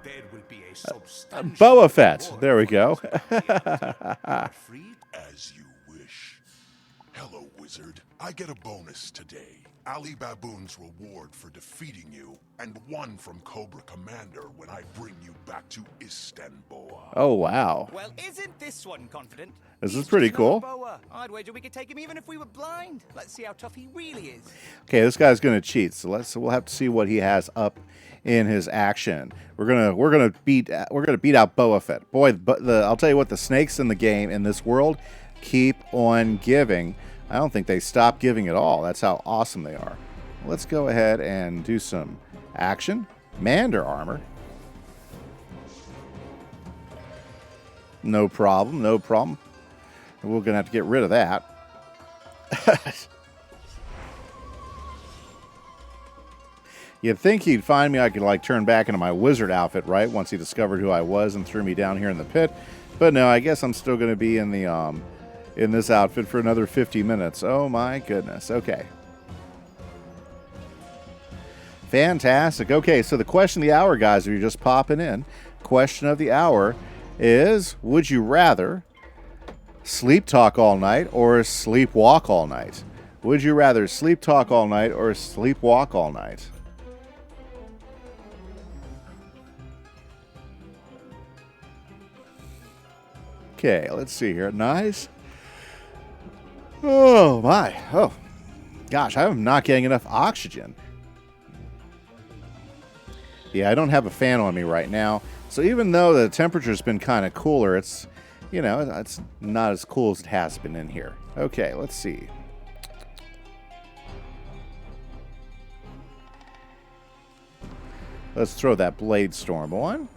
There will be a substantial Boba Fett. reward There we go. freed. As you wish. Hello, Wizard. I get a bonus today. Ali Baboon's reward for defeating you, and one from Cobra Commander when I bring you back to Istanbul. Oh, wow. Well, isn't this one confident? This is He's pretty just another cool. boa. I'd wager we could take him even if we were blind. Let's see how tough he really is. Okay, this guy's going to cheat. So we'll have to see what he has up in his action. We're gonna beat out Boba Fett. Boy, I'll tell you what, the snakes in the game in this world keep on giving. I don't think they stop giving at all. That's how awesome they are. Let's go ahead and do some action. Mander armor. No problem, no problem. We're going to have to get rid of that. You'd think he'd find me, I could like turn back into my wizard outfit, right? Once he discovered who I was and threw me down here in the pit. But no, I guess I'm still going to be in the in this outfit for another 50 minutes. Oh my goodness. Okay. Fantastic. Okay, so the question of the hour, guys, if you're just popping in, question of the hour is, would you rather sleep talk all night or sleepwalk all night? Would you rather sleep talk all night or sleepwalk all night? Okay, let's see here. Nice. Oh, my. Oh, gosh, I'm not getting enough oxygen. Yeah, I don't have a fan on me right now. So even though the temperature's been kind of cooler, it's, you know, it's not as cool as it has been in here. Okay, let's see. Let's throw that Blade Storm on.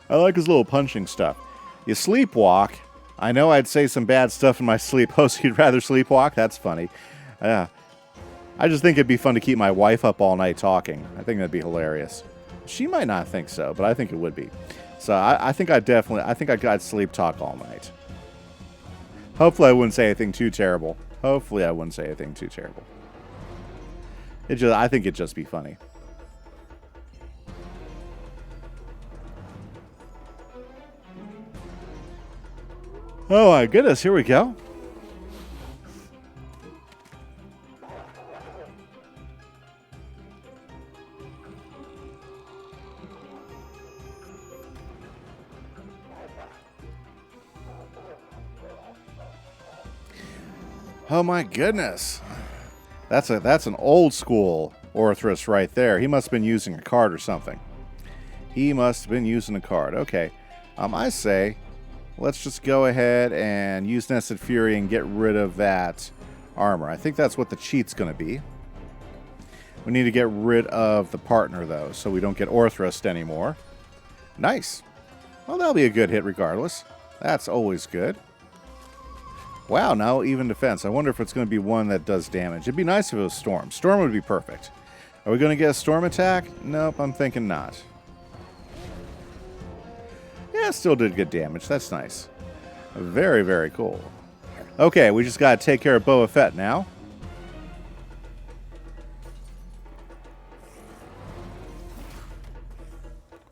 I like his little punching stuff. You sleepwalk. I know I'd say some bad stuff in my sleep. Oh, so you'd rather sleepwalk? That's funny. Yeah. I just think it'd be fun to keep my wife up all night talking. I think that'd be hilarious. She might not think so, but I think it would be. So I think I'd sleep talk all night. Hopefully I wouldn't say anything too terrible. I think it'd just be funny. Oh my goodness, here we go. Oh my goodness. That's an old school Orthrus right there. He must have been using a card or something. Okay. I say let's just go ahead and use Nested Fury and get rid of that armor. I think that's what the cheat's going to be. We need to get rid of the partner, though, so we don't get Orthrust anymore. Nice. Well, that'll be a good hit regardless. That's always good. Wow, now even defense. I wonder if it's going to be one that does damage. It'd be nice if it was Storm. Storm would be perfect. Are we going to get a Storm attack? Nope, I'm thinking not. Yeah, still did good damage. That's nice. Very, very cool. Okay, we just got to take care of Boba Fett now.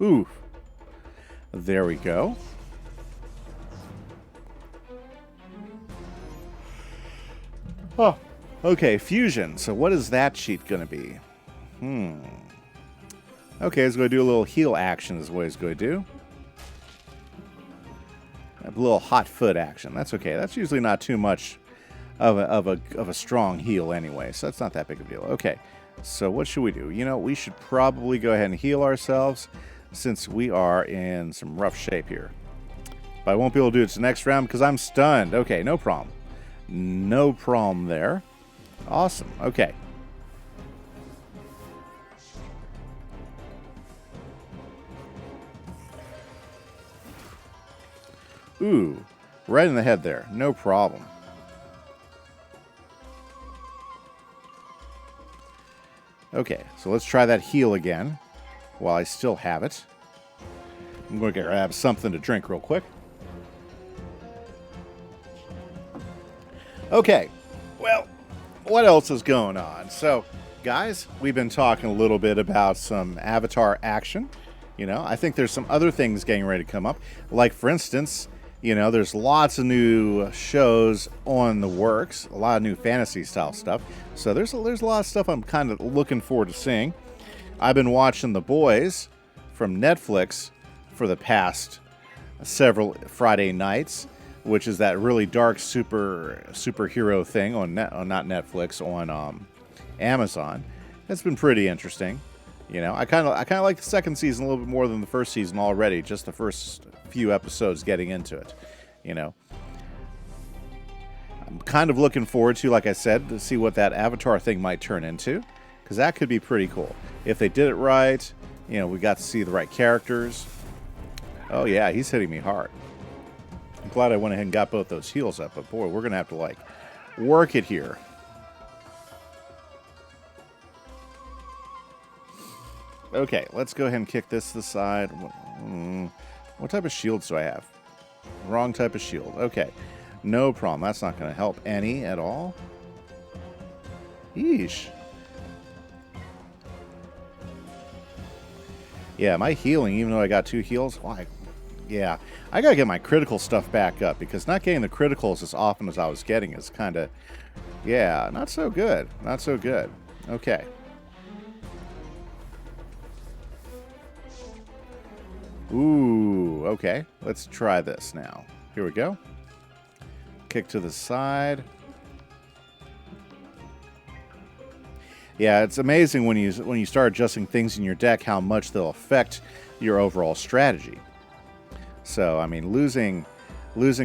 Ooh. There we go. Oh, okay, fusion. So what is that cheat going to be? Okay, it's going to do a little heal action is what it's going to do. A little hot foot action. That's okay. That's usually not too much of a strong heal anyway, so that's not that big of a deal. Okay, so what should we do? You know, we should probably go ahead and heal ourselves. since we are in some rough shape here. But I won't be able to do it to the next round because I'm stunned. Okay, no problem. No problem there. Awesome. Okay. Ooh, right in the head there. No problem. Okay, so let's try that heal again while I still have it. I'm going to grab something to drink real quick. Okay, well, what else is going on? So, guys, we've been talking a little bit about some Avatar action. You know, I think there's some other things getting ready to come up. Like, for instance, you know, there's lots of new shows on the works, a lot of new fantasy-style stuff. So there's a lot of stuff I'm kind of looking forward to seeing. I've been watching The Boys from Netflix for the past several Friday nights, which is that really dark superhero thing on not Netflix, on Amazon. It's been pretty interesting. You know, I kind of like the second season a little bit more than the first season already. Just the first few episodes getting into it. You know, I'm kind of looking forward to, like I said, to see what that Avatar thing might turn into, because that could be pretty cool if they did it right. You know, we got to see the right characters. Oh yeah, he's hitting me hard. I'm glad I went ahead and got both those heals up, but boy, we're going to have to, like, work it here. Okay, let's go ahead and kick this to the side. What type of shields do I have? Wrong type of shield. Okay, no problem. That's not going to help any at all. Yeesh. Yeah, my healing, even though I got 2 heals, why? Yeah, I gotta get my critical stuff back up, because not getting the criticals as often as I was getting is kind of, yeah, not so good. Not so good. Okay. Ooh, okay. Let's try this now. Here we go. Kick to the side. Yeah, it's amazing when you start adjusting things in your deck how much they'll affect your overall strategy. So, I mean, losing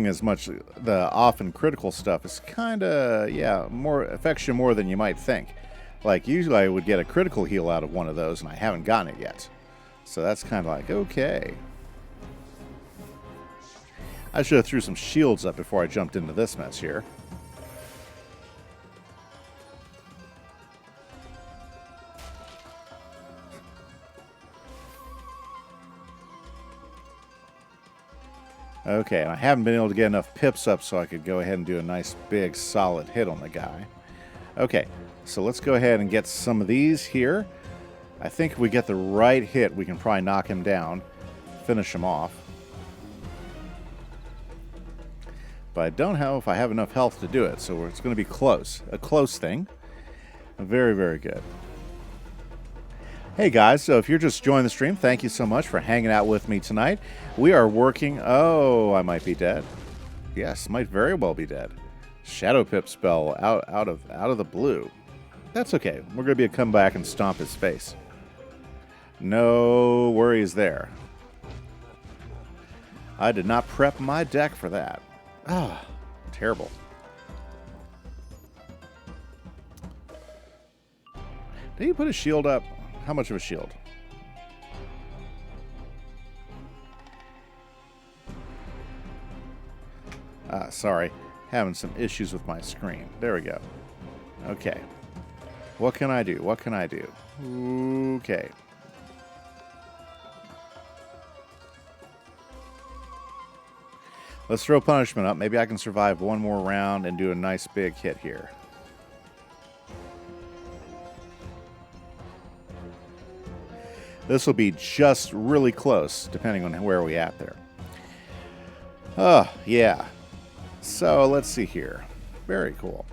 as much the often critical stuff is kind of, yeah, affects you more than you might think. Like, usually I would get a critical heal out of one of those, and I haven't gotten it yet. So that's kind of like, okay. I should have threw some shields up before I jumped into this mess here. Okay, and I haven't been able to get enough pips up so I could go ahead and do a nice big solid hit on the guy. Okay, so let's go ahead and get some of these here. I think if we get the right hit, we can probably knock him down, finish him off. But I don't know if I have enough health to do it, so it's going to be close. A close thing. Very, very good. Hey guys, so if you're just joining the stream, thank you so much for hanging out with me tonight. We are working... Oh, I might be dead. Yes, might very well be dead. Shadow Pip spell out of the blue. That's okay. We're going to be able to come back and stomp his face. No worries there. I did not prep my deck for that. Ah, terrible. Did he put a shield up? How much of a shield? Sorry. Having some issues with my screen. There we go. Okay. What can I do? What can I do? Okay. Let's throw punishment up. Maybe I can survive one more round and do a nice big hit here. This will be just really close, depending on where we at there. Oh, yeah. So, let's see here. Very cool.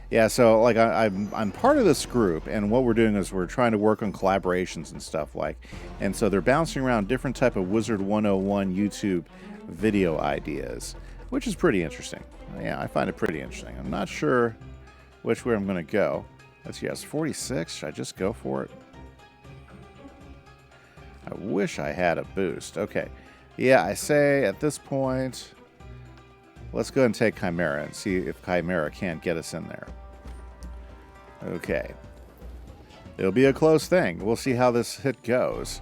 Yeah, so, like, I'm part of this group, and what we're doing is we're trying to work on collaborations and stuff, like. And so they're bouncing around different type of Wizard101 YouTube video ideas, which is pretty interesting. Yeah, I find it pretty interesting. I'm not sure which way I'm going to go. Let's see, yes, 46. Should I just go for it? I wish I had a boost. Okay. Yeah, I say at this point, let's go ahead and take Chimera and see if Chimera can't get us in there. Okay. It'll be a close thing. We'll see how this hit goes.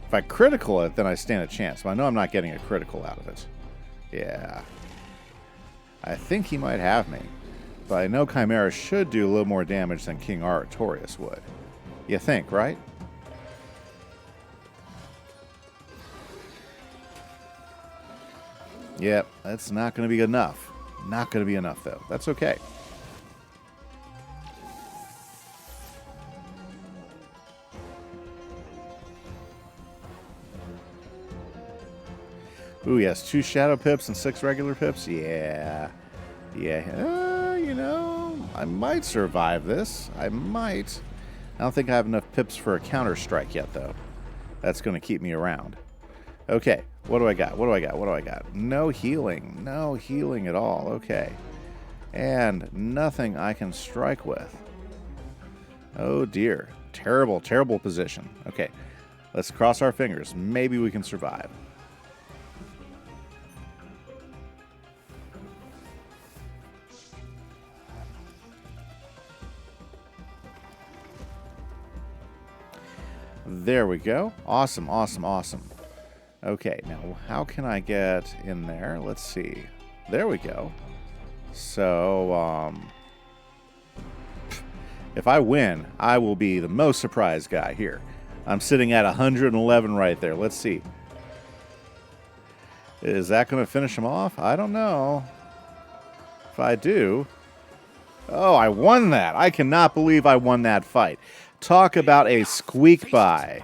If I critical it, then I stand a chance. But I know I'm not getting a critical out of it. Yeah. I think he might have me. But I know Chimera should do a little more damage than King Artorias would. You think, right? Yep, that's not going to be enough. Not going to be enough, though. That's okay. Ooh, yes, 2 Shadow Pips and 6 regular Pips. Yeah. Yeah. You know, I might survive this. I might. I don't think I have enough Pips for a counter-strike yet, though. That's going to keep me around. Okay, what do I got? What do I got? What do I got? No healing. No healing at all. Okay. And nothing I can strike with. Oh, dear. Terrible, terrible position. Okay, let's cross our fingers. Maybe we can survive. There we go. Awesome, awesome, awesome. Okay, now how can I get in there? Let's see. There we go. So, if I win, I will be the most surprised guy here. I'm sitting at 111 right there. Let's see. Is that going to finish him off? I don't know. If I do... Oh, I won that. I cannot believe I won that fight. Talk about a squeak by.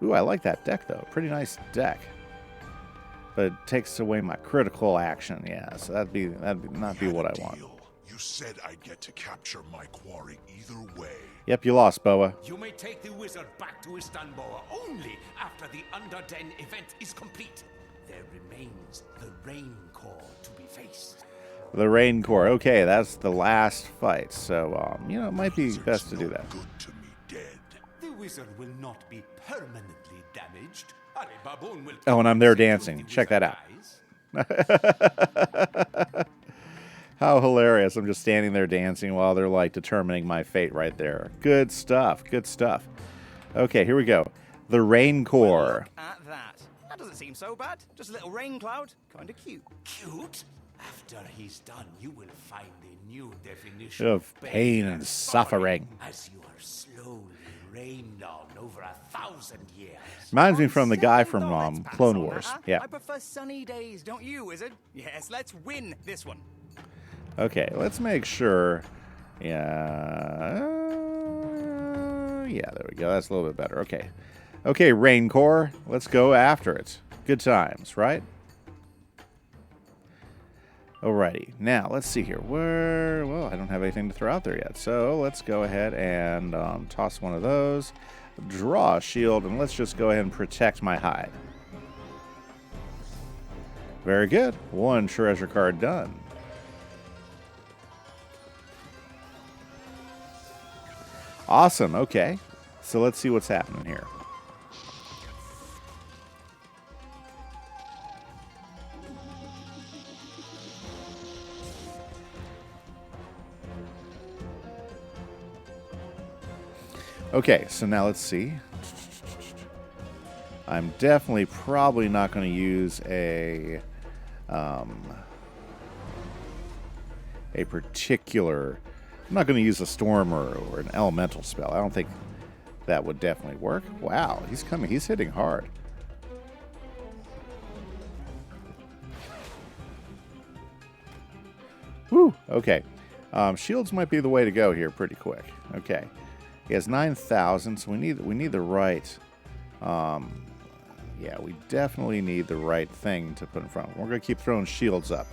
Ooh, I like that deck, though. Pretty nice deck. But it takes away my critical action. Yeah, so that'd not be what I want. You said I'd get to capture my quarry either way. Yep, you lost, Boa. You may take the wizard back to Istanbul only after the Underden event is complete. There remains the Rain Core to be faced. The Rain Core. Okay, that's the last fight. So, you know, it might be best to do that. Good to me dead. The wizard will not be permanently damaged. Ali Baboon will Oh, and I'm there dancing. Check that out. How hilarious. I'm just standing there dancing while they're, like, determining my fate right there. Good stuff. Good stuff. Okay, here we go. The Rain Core. Look at that. That doesn't seem so bad. Just a little rain cloud. Kind of cute. Cute? After he's done, you will find a new definition Of pain and suffering. as you are slowly rained on over 1,000 years. Reminds me from the guy from Let's pass Clone on Wars. that, huh? Yeah. I prefer sunny days, don't you, Wizard? Yes, let's win this one. Okay, let's make sure. Yeah. Yeah, there we go. That's a little bit better. Okay. Okay, Rain Core. Let's go after it. Good times, right? Alrighty. Now, let's see here. Well, I don't have anything to throw out there yet. So, let's go ahead and toss one of those. Draw a shield, and let's just go ahead and protect my hide. Very good. 1 treasure card done. Awesome. Okay. So let's see what's happening here. Okay, so now let's see. I'm definitely probably not going to use a particular... I'm not going to use a storm or an elemental spell. I don't think that would definitely work. Wow, he's coming. He's hitting hard. Whew, okay. Shields might be the way to go here pretty quick. Okay. He has 9,000, so we need the right... yeah, we definitely need the right thing to put in front of him. We're going to keep throwing shields up.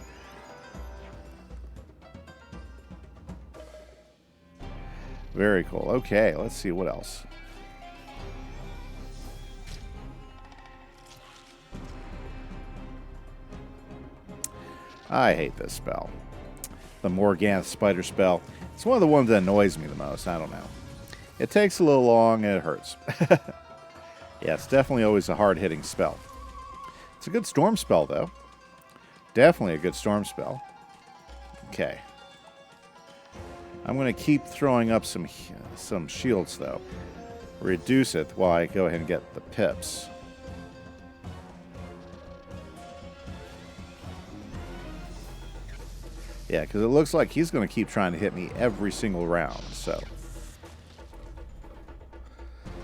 Very cool. Okay, let's see what else. I hate this spell. The Morganth Spider spell. It's one of the ones that annoys me the most. I don't know. It takes a little long and it hurts. Yeah, it's definitely always a hard-hitting spell. It's a good storm spell, though. Definitely a good storm spell. Okay. I'm going to keep throwing up some shields, though. Reduce it while I go ahead and get the pips. Yeah, because it looks like he's going to keep trying to hit me every single round, so...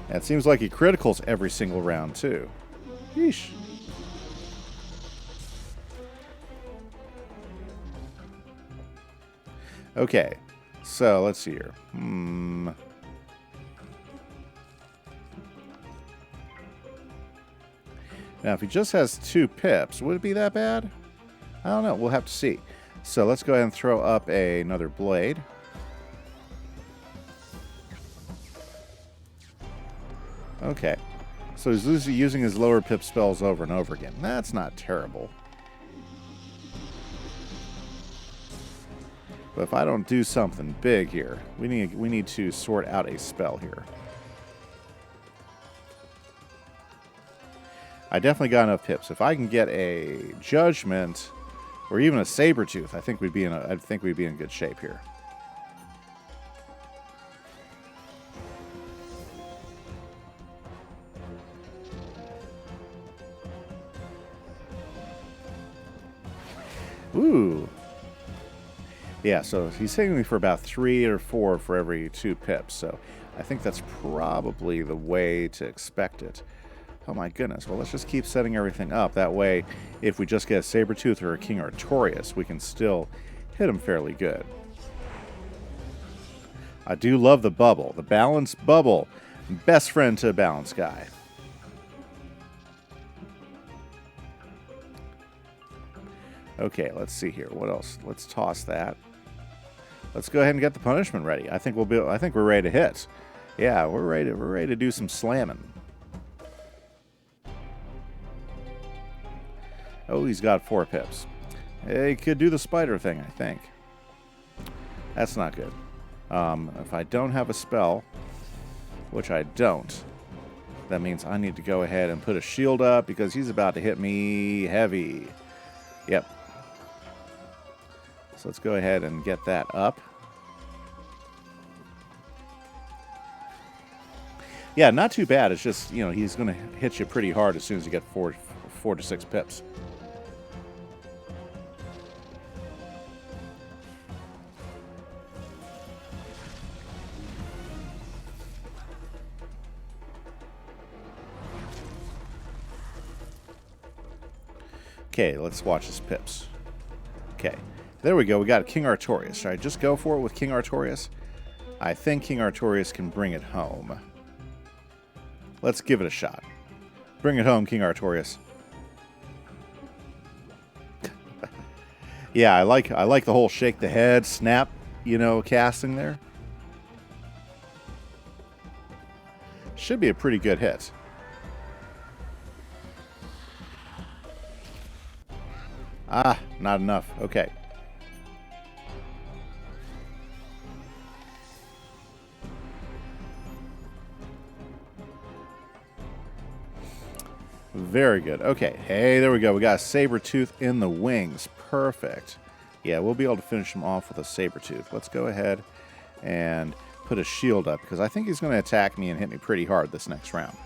And it seems like he criticals every single round, too. Yeesh. Okay, so let's see here. Now, if he just has 2 pips, would it be that bad? I don't know. We'll have to see. So let's go ahead and throw up another blade. Okay. So he's using his lower pip spells over and over again. That's not terrible. But if I don't do something big here, we need to sort out a spell here. I definitely got enough pips. If I can get a Judgment or even a Sabertooth, I think we'd be in good shape here. Ooh. Yeah, so he's taking me for about 3 or 4 for every 2 pips, so I think that's probably the way to expect it. Oh my goodness. Well, let's just keep setting everything up. That way, if we just get a Sabertooth or a King Artorias, we can still hit him fairly good. I do love the bubble. The balance bubble. Best friend to a balance guy. Okay, let's see here. What else? Let's toss that. Let's go ahead and get the punishment ready. I think we're ready to hit. Yeah, we're ready to do some slamming. Oh, he's got 4 pips. He could do the spider thing, I think. That's not good. If I don't have a spell, which I don't, that means I need to go ahead and put a shield up because he's about to hit me heavy. Yep. So let's go ahead and get that up. Yeah, not too bad. It's just, you know, he's going to hit you pretty hard as soon as you get 4 to 6 pips. Okay, let's watch his pips. Okay, there we go. We got King Artorias. Should I just go for it with King Artorias? I think King Artorias can bring it home. Let's give it a shot. Bring it home, King Artorias. Yeah, I like the whole shake the head, snap, you know, casting there. Should be a pretty good hit. Ah, not enough. Okay. Very good. Okay. Hey, there we go. We got a Sabertooth in the wings. Perfect. Yeah, we'll be able to finish him off with a Sabertooth. Let's go ahead and put a shield up because I think he's going to attack me and hit me pretty hard this next round.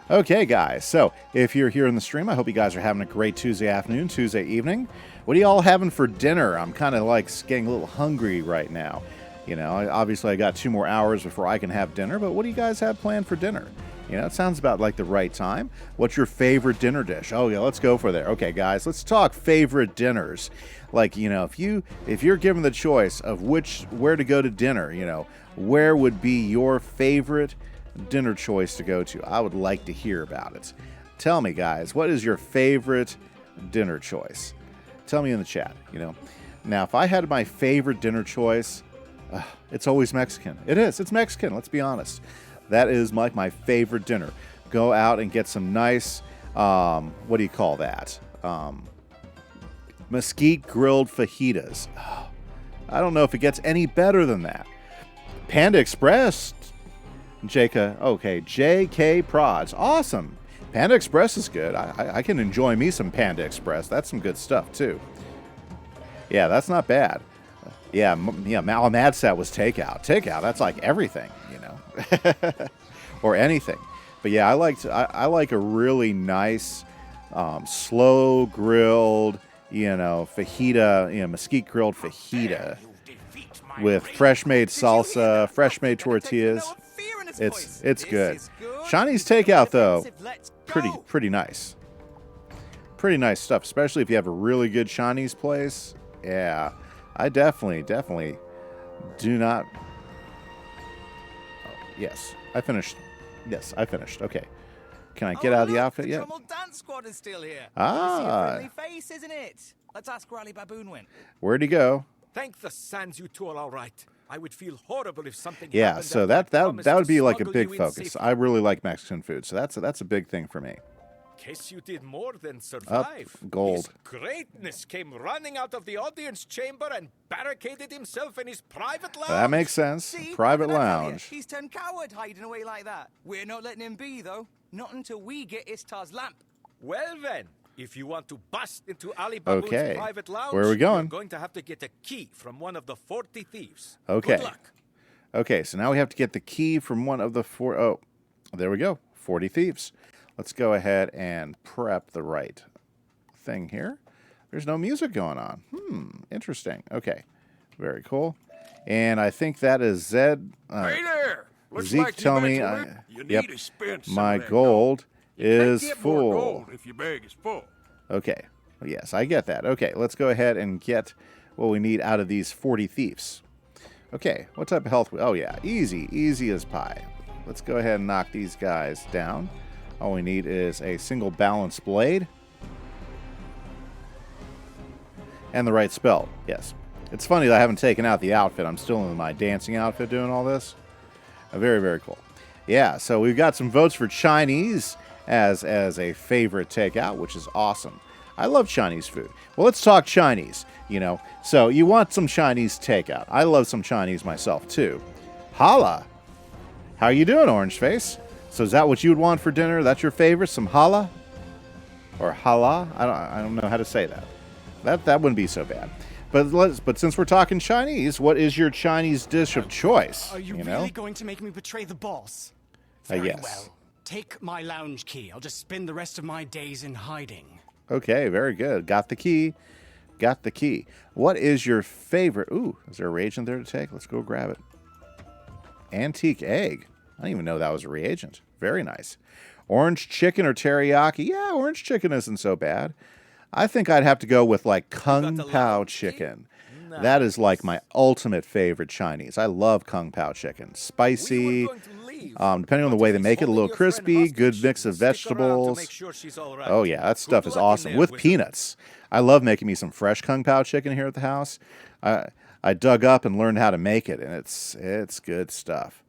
Okay, guys, so if you're here in the stream, I hope you guys are having a great Tuesday afternoon, Tuesday evening. What are you all having for dinner? I'm kind of like getting a little hungry right now. You know, obviously I got 2 more hours before I can have dinner, but what do you guys have planned for dinner? You know, it sounds about like the right time. What's your favorite dinner dish? Oh, yeah, let's go for there. Okay, guys, let's talk favorite dinners. Like, you know, if you're given the choice of where to go to dinner, you know, where would be your favorite dinner choice to go to? I would like to hear about it. Tell me, guys, what is your favorite dinner choice? Tell me in the chat, you know. Now, if I had my favorite dinner choice, it's always Mexican. It is. It's Mexican. Let's be honest. That is like my favorite dinner. Go out and get some nice, what do you call that? Mesquite grilled fajitas. I don't know if it gets any better than that. Panda Express, JK Prods. Awesome. Panda Express is good. I can enjoy me some Panda Express. That's some good stuff, too. Yeah, that's not bad. Yeah, Mad Sat was takeout. Takeout, that's like everything, you know. Or anything. But yeah, I like a really nice, slow grilled, you know, fajita, you know, mesquite grilled fajita with fresh made salsa, fresh made tortillas. It's good. Chinese takeout though, pretty nice. Pretty nice stuff, especially if you have a really good Chinese place. Yeah, I definitely do not. Oh, yes, I finished. Yes, I finished. Okay. Can I get out of the outfit yet? The dance squad is still here. Ah. It's a friendly face, isn't it? Let's ask where Ali Baboon went. Where'd he go? Thank the sands you two are all right. I would feel horrible if something Yeah, happened. so that would be like a big focus. I really like Mexican food, so that's a big thing for me. Case you did more than survive. Gold. His greatness came running out of the audience chamber and barricaded himself in his private lounge. That makes sense. See? Private What did I tell you? lounge. He's turned coward hiding away like that. We're not letting him be, though. Not until we get Istar's lamp. Well then, if you want to bust into Ali Baboon's Okay. private lounge, Where are we going? You're going to have to get a key from one of the 40 thieves. Okay. Good luck. Okay, so now we have to get the key from one of the four. Oh, there we go. 40 thieves. Let's go ahead and prep the right thing here. There's no music going on. Interesting. Okay, very cool. And I think that is Zed. Hey there! Looks Zeke like tell you me, mentioned it. You yep, need to spend some my of that gold You can't is get more full. gold if your bag is full. Okay. Yes, I get that. Okay, let's go ahead and get what we need out of these 40 thieves. Okay, what type of health? Oh, yeah, easy as pie. Let's go ahead and knock these guys down. All we need is a single balanced blade. And the right spell, yes. It's funny that I haven't taken out the outfit. I'm still in my dancing outfit doing all this. Very, very cool. Yeah, so we've got some votes for Chinese as a favorite takeout, which is awesome. I love Chinese food. Well, let's talk Chinese, you know. So you want some Chinese takeout. I love some Chinese myself, too. Holla. How you doing, Orange Face? So is that what you would want for dinner? That's your favorite? Some holla? Or hala? I don't know how to say that. That wouldn't be so bad. But since we're talking Chinese, what is your Chinese dish of choice? Are you know? really going to make me betray the boss? Very yes. well. Take my lounge key. I'll just spend the rest of my days in hiding. Okay, very good. Got the key. Got the key. What is your favorite? Ooh, is there a reagent there to take? Let's go grab it. Antique egg. I didn't even know that was a reagent. Very nice. Orange chicken or teriyaki? Yeah, orange chicken isn't so bad. I think I'd have to go with like Kung Pao chicken. Nice. That is like my ultimate favorite Chinese. I love Kung Pao chicken. Spicy, depending on the way they make it, a little crispy, good mix of vegetables. Oh yeah, that stuff is awesome. With peanuts. I love making me some fresh Kung Pao chicken here at the house. I dug up and learned how to make it, and it's good stuff.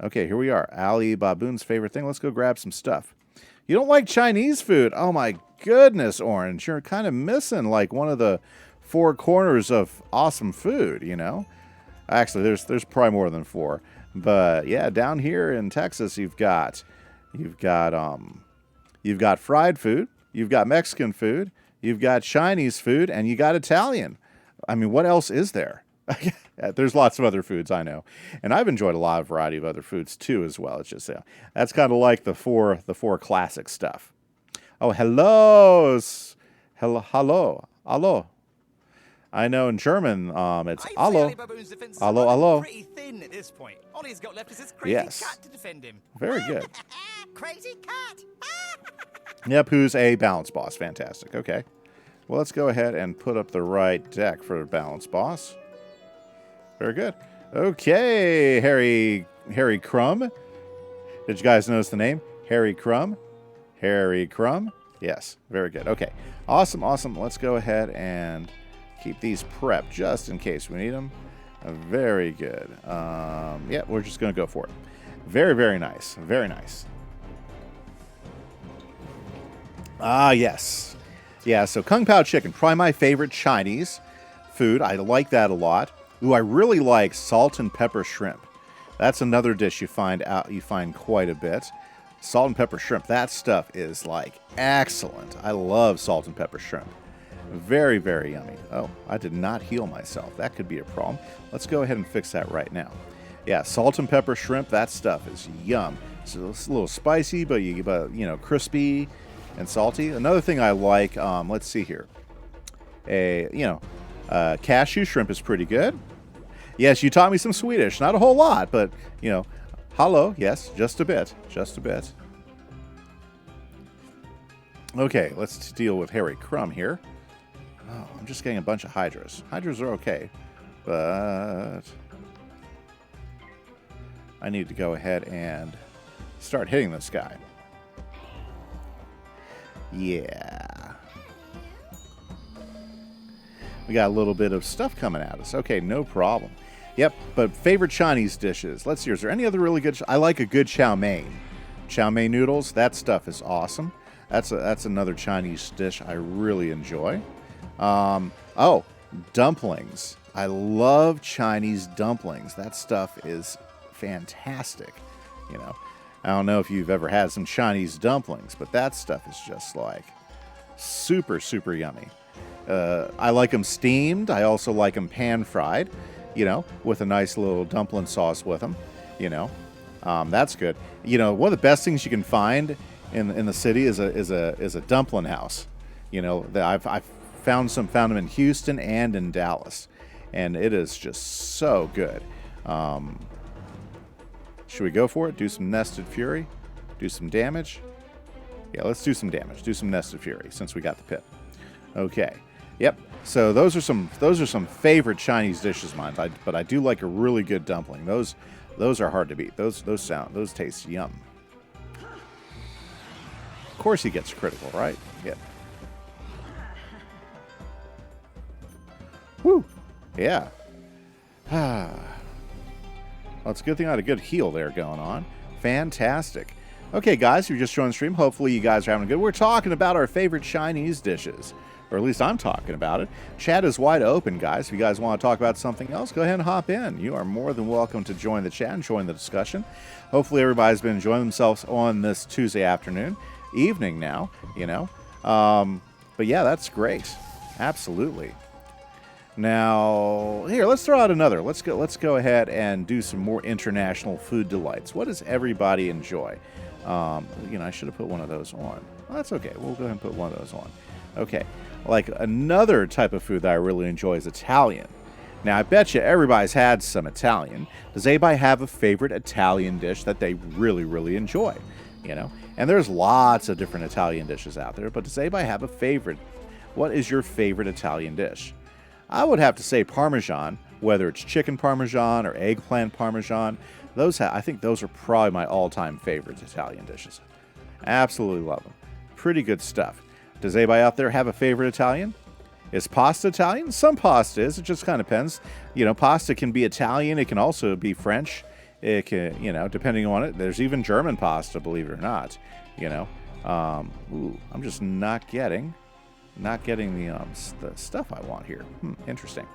Okay, here we are. Ali Baboon's favorite thing. Let's go grab some stuff. You don't like Chinese food? Oh my goodness, Orange. You're kind of missing like one of the four corners of awesome food, you know? Actually, there's probably more than four. But yeah, down here in Texas, you've got fried food, you've got Mexican food, you've got Chinese food, and you got Italian. I mean, what else is there? There's lots of other foods, I know, and I've enjoyed a lot of variety of other foods too, as well. It's just that's kind of like the four classic stuff. Oh, hello, hello. I know in German, it's hallo, hallo. Pretty thin at this point. All he's got left is his crazy cat to defend him. Very good. Crazy cat. Yep, who's a balance boss? Fantastic. Okay. Well, let's go ahead and put up the right deck for balance boss. Very good. Okay, Harry Crumb. Did you guys notice the name? Harry Crumb. Harry Crumb. Yes, very good. Okay, awesome. Let's go ahead and keep these prepped just in case we need them. Very good. Yeah, we're just going to go for it. Very, very nice. Very nice. Ah, yes. Yeah, so Kung Pao chicken, probably my favorite Chinese food. I like that a lot. Ooh, I really like salt and pepper shrimp. That's another dish you find quite a bit. Salt and pepper shrimp. That stuff is like excellent. I love salt and pepper shrimp. Very, very yummy. Oh, I did not heal myself. That could be a problem. Let's go ahead and fix that right now. Yeah, salt and pepper shrimp. That stuff is yum. It's a little spicy, but you know, crispy and salty. Another thing I like. Let's see here. Cashew shrimp is pretty good. Yes, you taught me some Swedish. Not a whole lot, but you know, hello. Yes, just a bit. Just a bit. Okay, let's deal with Harry Crumb here. Oh, I'm just getting a bunch of Hydras. Hydras are okay, but I need to go ahead and start hitting this guy. Yeah. We got a little bit of stuff coming at us. Okay, no problem. Yep, but favorite Chinese dishes. Let's see, is there any other really good... I like a good chow mein. Chow mein noodles, that stuff is awesome. That's another Chinese dish I really enjoy. Oh, dumplings. I love Chinese dumplings. That stuff is fantastic. You know, I don't know if you've ever had some Chinese dumplings, but that stuff is just like super, super yummy. I like them steamed. I also like them pan-fried, you know, with a nice little dumpling sauce with them, you know. That's good. You know, one of the best things you can find in the city is a dumpling house. You know, I've found them in Houston and in Dallas, and it is just so good. Should we go for it? Do some Nested Fury? Do some damage? Yeah, let's do some damage. Do some Nested Fury since we got the pip. Okay. Yep. So those are some favorite Chinese dishes of mine. But I do like a really good dumpling. Those are hard to beat. Those taste yum. Of course he gets critical, right? Yep. Woo. Yeah. Well, it's a good thing I had a good heal there going on. Fantastic. Okay, guys, if you're just joining the stream, hopefully you guys are having a good... We're talking about our favorite Chinese dishes. Or at least I'm talking about it. Chat is wide open, guys. If you guys want to talk about something else, go ahead and hop in. You are more than welcome to join the chat and join the discussion. Hopefully everybody's been enjoying themselves on this Tuesday afternoon. Evening now, you know. But yeah, that's great. Absolutely. Now, here, let's throw out another. Let's go ahead and do some more international food delights. What does everybody enjoy? You know, I should have put one of those on. Well, that's okay. We'll go ahead and put one of those on. Okay. Like another type of food that I really enjoy is Italian. Now, I bet you everybody's had some Italian. Does anybody have a favorite Italian dish that they really, really enjoy? You know, and there's lots of different Italian dishes out there, but does anybody have a favorite? What is your favorite Italian dish? I would have to say Parmesan, whether it's chicken Parmesan or eggplant Parmesan. I think those are probably my all-time favorite Italian dishes. Absolutely love them. Pretty good stuff. Does anybody out there have a favorite Italian? Is pasta Italian? Some pasta is. It just kind of depends. You know, pasta can be Italian. It can also be French. It can, you know, depending on it. There's even German pasta, believe it or not. You know. I'm just not getting the stuff I want here. Interesting.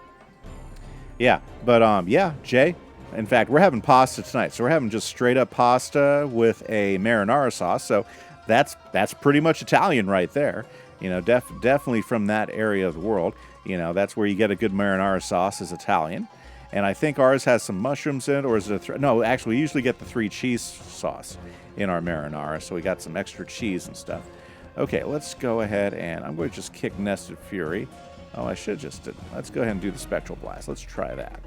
Yeah, but yeah, Jay. In fact, we're having pasta tonight. So we're having just straight up pasta with a marinara sauce. So that's pretty much Italian right there. You know, definitely from that area of the world. You know, that's where you get a good marinara sauce is Italian. And I think ours has some mushrooms in it, or is it no, actually, we usually get the 3 cheese sauce in our marinara. So we got some extra cheese and stuff. Okay, let's go ahead and I'm going to just kick Nested Fury. Oh, I should just did. Let's go ahead and do the Spectral Blast. Let's try that.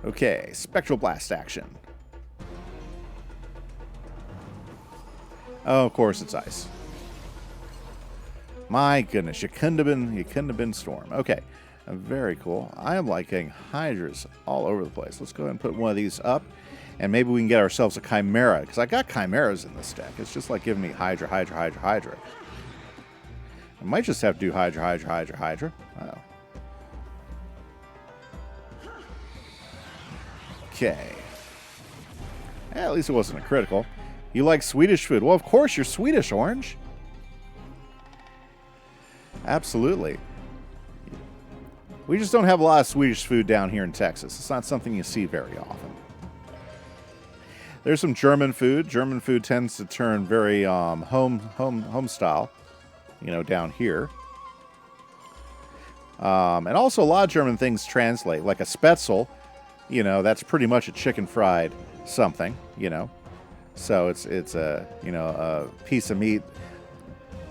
Okay, Spectral Blast action. Oh, of course it's ice. My goodness, you couldn't have been Storm. Okay, very cool. I am liking Hydras all over the place. Let's go ahead and put one of these up. And maybe we can get ourselves a Chimera, because I got Chimeras in this deck. It's just like giving me Hydra, Hydra, Hydra, Hydra. I might just have to do Hydra, Hydra, Hydra, Hydra. Oh. Okay. At least it wasn't a critical. You like Swedish food? Well, of course you're Swedish, Orange. We just don't have a lot of Swedish food down here in Texas. It's not something you see very often. There's some German food. German food tends to turn very home style, you know, down here. And also a lot of German things translate, like a Spätzle, you know, that's pretty much a chicken fried something, you know. So it's a, you know, a piece of meat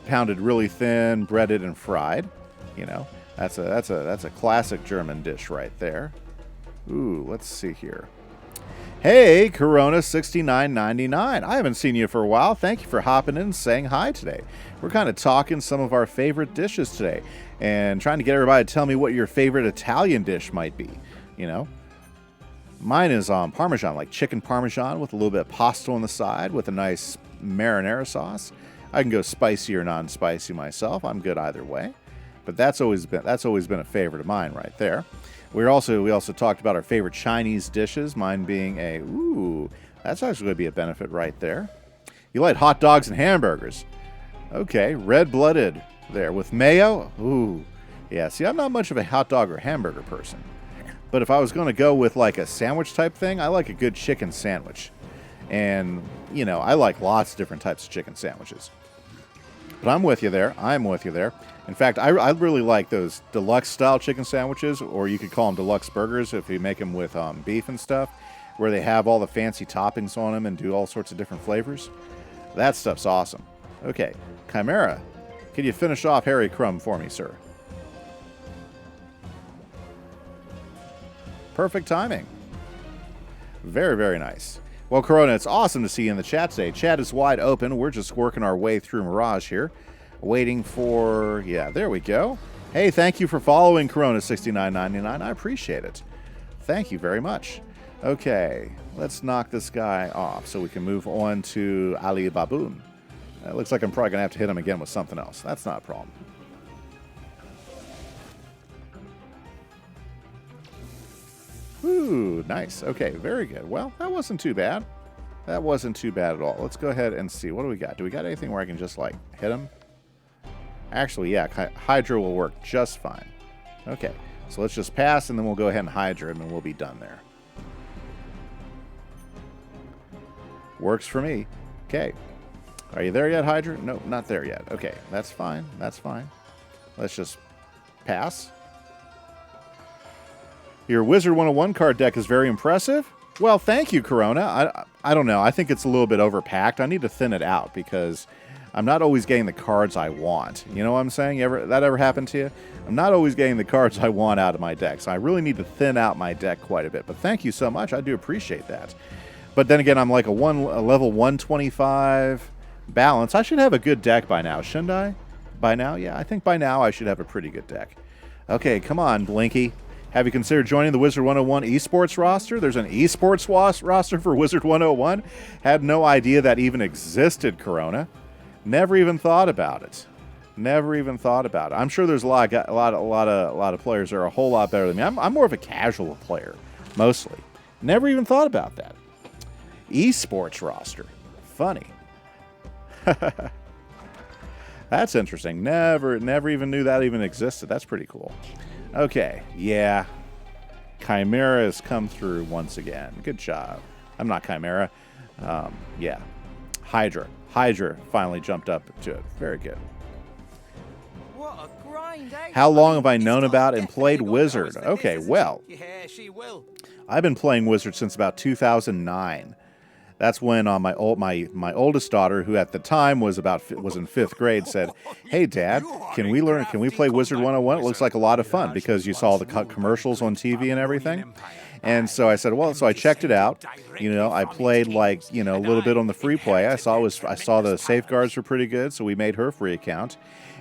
pounded really thin, breaded and fried, you know. That's a classic German dish right there. Ooh, let's see here. Hey, Corona 69.99. I haven't seen you for a while. Thank you for hopping in and saying hi today. We're kind of talking some of our favorite dishes today and trying to get everybody to tell me what your favorite Italian dish might be, you know. Mine is Parmesan, like chicken Parmesan with a little bit of pasta on the side with a nice marinara sauce. I can go spicy or non-spicy myself. I'm good either way. But that's always been a favorite of mine right there. We also talked about our favorite Chinese dishes, mine being that's actually going to be a benefit right there. You like hot dogs and hamburgers. Okay, red-blooded there with mayo. Ooh, yeah, see, I'm not much of a hot dog or hamburger person. But if I was going to go with like a sandwich type thing, I like a good chicken sandwich. And, you know, I like lots of different types of chicken sandwiches. But I'm with you there. In fact, I really like those deluxe-style chicken sandwiches, or you could call them deluxe burgers if you make them with beef and stuff, where they have all the fancy toppings on them and do all sorts of different flavors. That stuff's awesome. Okay, Chimera, can you finish off Harry Crumb for me, sir? Perfect timing. Very, very nice. Well, Corona, it's awesome to see you in the chat today. Chat is wide open. We're just working our way through Mirage here. Waiting for... Yeah, there we go. Hey, thank you for following Corona 69.99. I appreciate it. Thank you very much. Okay, let's knock this guy off so we can move on to Ali Baboon. It looks like I'm probably going to have to hit him again with something else. That's not a problem. Ooh, nice. Okay, very good. Well, that wasn't too bad. That wasn't too bad at all. Let's go ahead and see. What do we got? Do we got anything where I can just, like, hit him? Actually, yeah, Hydra will work just fine. Okay, so let's just pass, and then we'll go ahead and Hydra, and then we'll be done there. Works for me. Okay. Are you there yet, Hydra? No, not there yet. Okay, that's fine. That's fine. Let's just pass. Your Wizard101 card deck is very impressive. Well, thank you, Corona. I don't know. I think it's a little bit overpacked. I need to thin it out because I'm not always getting the cards I want. You know what I'm saying? That ever happened to you? I'm not always getting the cards I want out of my deck, so I really need to thin out my deck quite a bit. But thank you so much. I do appreciate that. But then again, I'm like a level 125 balance. I should have a good deck by now, shouldn't I? By now? Yeah, I think by now I should have a pretty good deck. Okay, come on, Blinky. Have you considered joining the Wizard101 esports roster? There's an esports roster for Wizard101. Had no idea that even existed, Corona. Never even thought about it. Never even thought about it. I'm sure there's a lot of players that are a whole lot better than me. I'm more of a casual player, mostly. Never even thought about that. Esports roster. Funny. That's interesting. Never even knew that even existed. That's pretty cool. Okay, yeah. Chimera has come through once again. Good job. I'm not Chimera. Yeah. Hydra. Hydra finally jumped up to it. Very good. What a grind, eh? How long have I known about and played Wizard? Okay, well. Yeah, she will. I've been playing Wizard since about 2009. That's when my oldest daughter, who at the time was in 5th grade, said, "Hey, Dad, can we play Wizard101? It looks like a lot of fun because you saw the commercials on TV and everything." And so I said, well, so I checked it out. You know, I played like, you know, a little bit on the free play. I saw the safeguards were pretty good, so we made her a free account.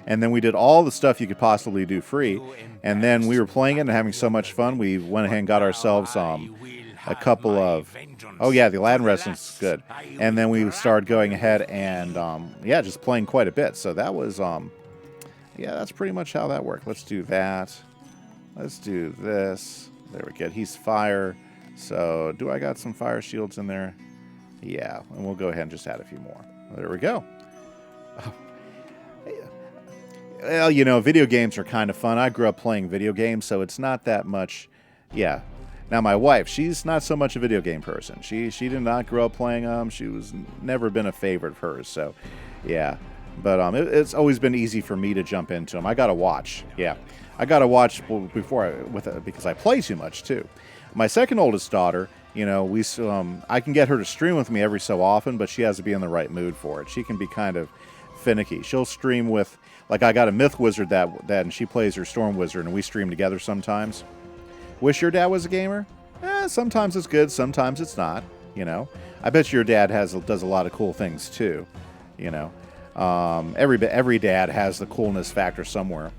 And then we did all the stuff you could possibly do free. And then we were playing it and having so much fun, we went ahead and got ourselves a couple of... Oh, yeah, the Aladdin Residence is good. And then we started going ahead and, yeah, just playing quite a bit. So that was, yeah, that's pretty much how that worked. Let's do that. Let's do this. There we go. He's fire. So do I got some fire shields in there? Yeah, and we'll go ahead and just add a few more. There we go. Well, you know, video games are kind of fun. I grew up playing video games, so it's not that much. Yeah. Now, my wife, she's not so much a video game person. She did not grow up playing them. She was never been a favorite of hers, so yeah. But it's always been easy for me to jump into them. I got to watch. Yeah. I got to watch before because I play too much, too. My second oldest daughter, you know, I can get her to stream with me every so often, but she has to be in the right mood for it. She can be kind of finicky. She'll stream with, like, I got a Myth Wizard that and she plays her Storm Wizard, and we stream together sometimes. Wish your dad was a gamer? Sometimes it's good, sometimes it's not, you know. I bet your dad does a lot of cool things, too, you know. Every dad has the coolness factor somewhere,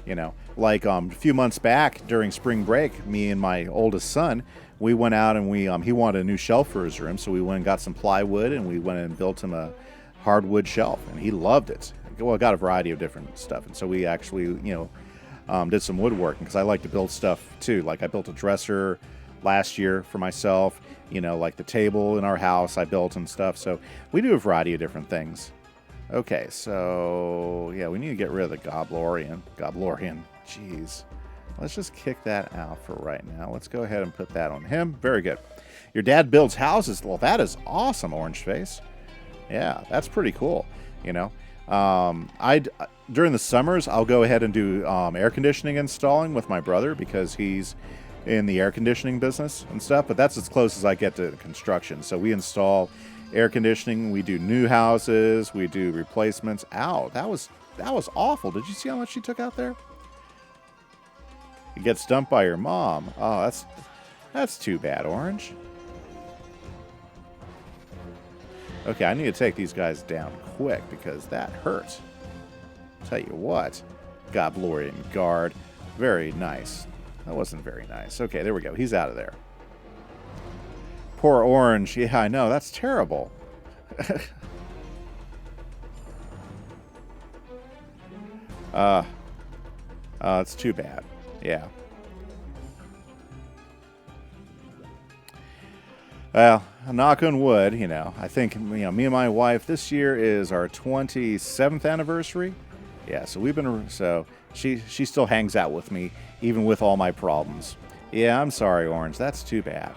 you know. Like, a few months back during spring break, me and my oldest son, we went out and he wanted a new shelf for his room, so we went and got some plywood, and we went and built him a hardwood shelf, and he loved it. Well, got a variety of different stuff, and so we actually, you know, did some woodworking, because I like to build stuff too. Like, I built a dresser last year for myself, you know, like the table in our house I built and stuff. So we do a variety of different things. Okay, so yeah, we need to get rid of the Goblorian. Jeez. Let's just kick that out for right now. Let's go ahead and put that on him. Very good. Your dad builds houses. Well, that is awesome, Orange Face. Yeah, that's pretty cool, you know. During the summers, I'll go ahead and do air conditioning installing with my brother, because he's in the air conditioning business and stuff, but that's as close as I get to construction. So we install air conditioning, we do new houses, we do replacements. Ow, that was awful. Did you see how much she took out there? You get stumped by your mom. Oh, that's too bad, Orange. Okay, I need to take these guys down quick, because that hurts. Tell you what, Goblorian Guard, very nice. That wasn't very nice. Okay, there we go. He's out of there. Poor Orange. Yeah, I know. That's terrible. It's too bad. Yeah. Well, knock on wood, you know. I think, you know, me and my wife, this year is our 27th anniversary. Yeah, so she still hangs out with me, even with all my problems. Yeah, I'm sorry, Orange. That's too bad.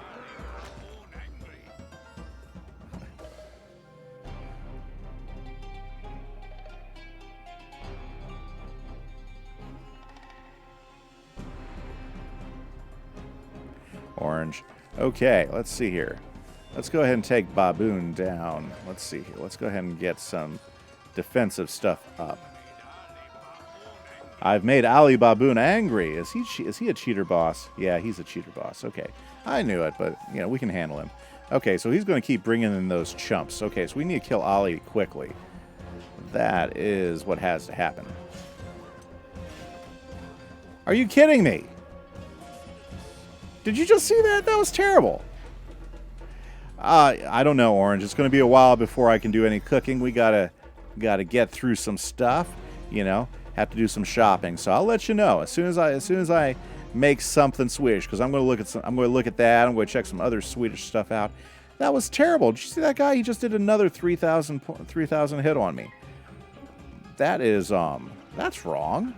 Orange. Okay, let's see here. Let's go ahead and take Baboon down. Let's see here. Let's go ahead and get some defensive stuff up. I've made Ali Baboon angry. Is he a cheater boss? Yeah, he's a cheater boss. Okay. I knew it, but, you know, we can handle him. Okay, so he's going to keep bringing in those chumps. Okay, so we need to kill Ali quickly. That is what has to happen. Are you kidding me? Did you just see that? That was terrible. I don't know, Orange. It's going to be a while before I can do any cooking. We gotta get through some stuff, you know. Have to do some shopping. So I'll let you know as soon as I make something Swedish, because I'm going to look at that. I'm going to check some other Swedish stuff out. That was terrible. Did you see that guy? He just did another 3,000 hit on me. That is that's wrong.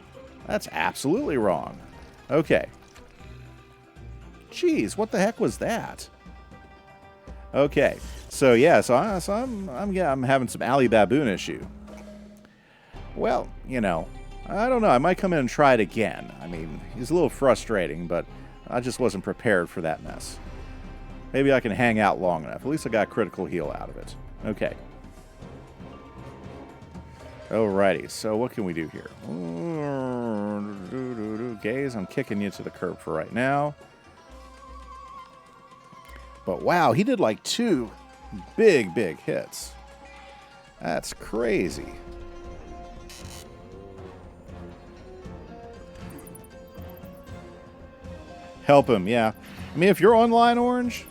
That's absolutely wrong. Okay. Jeez, what the heck was that? Okay, so yeah, I'm having some Ali Baboon issue. Well, you know, I don't know. I might come in and try it again. I mean, he's a little frustrating, but I just wasn't prepared for that mess. Maybe I can hang out long enough. At least I got a critical heal out of it. Okay. Alrighty, so what can we do here? Gaze, I'm kicking you to the curb for right now. But wow, he did like 2 big hits. That's crazy. Help him, yeah. I mean, if you're online, Orange,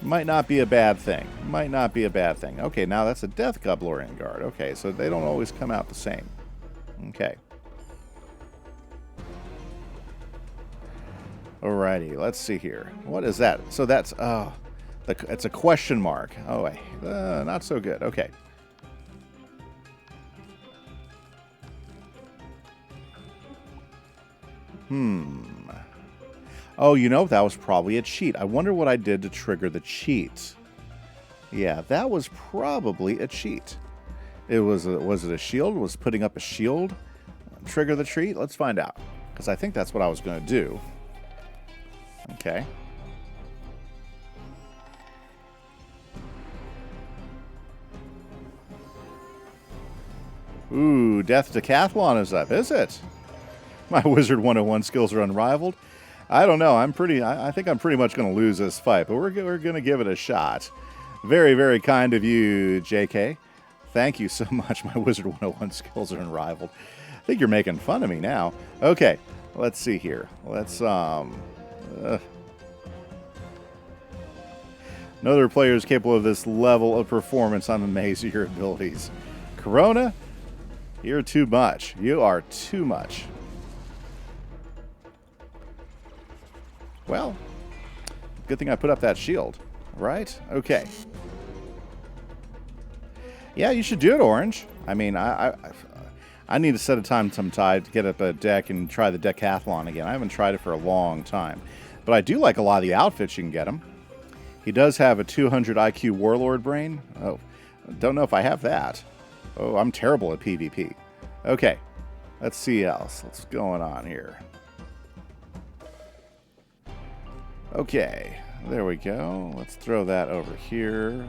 might not be a bad thing. Might not be a bad thing. Okay, now that's a Death Goblorian Guard. Okay, so they don't always come out the same. Okay. Alrighty, let's see here. What is that? So that's, it's a question mark. Oh, not so good. Okay. Oh, you know, that was probably a cheat. I wonder what I did to trigger the cheat. Yeah, that was probably a cheat. Was it a shield? Was putting up a shield trigger the cheat? Let's find out. Because I think that's what I was going to do. Okay. Ooh, Death Decathlon is up, is it? My Wizard 101 skills are unrivaled. I don't know. I think I'm pretty much going to lose this fight, but we're going to give it a shot. Very, very kind of you, JK. Thank you so much. My Wizard 101 skills are unrivaled. I think you're making fun of me now. Okay, let's see here. Let's, no other player is capable of this level of performance. I'm amazed at your abilities. Corona, you're too much. You are too much. Well, good thing I put up that shield, right? Okay. Yeah, you should do it, Orange. I mean, I need to set a time sometime to get up a deck and try the Decathlon again. I haven't tried it for a long time. But I do like a lot of the outfits you can get him. He does have a 200 IQ Warlord brain. Oh, don't know if I have that. Oh, I'm terrible at PvP. Okay, let's see else. What's going on here? Okay, there we go. Let's throw that over here.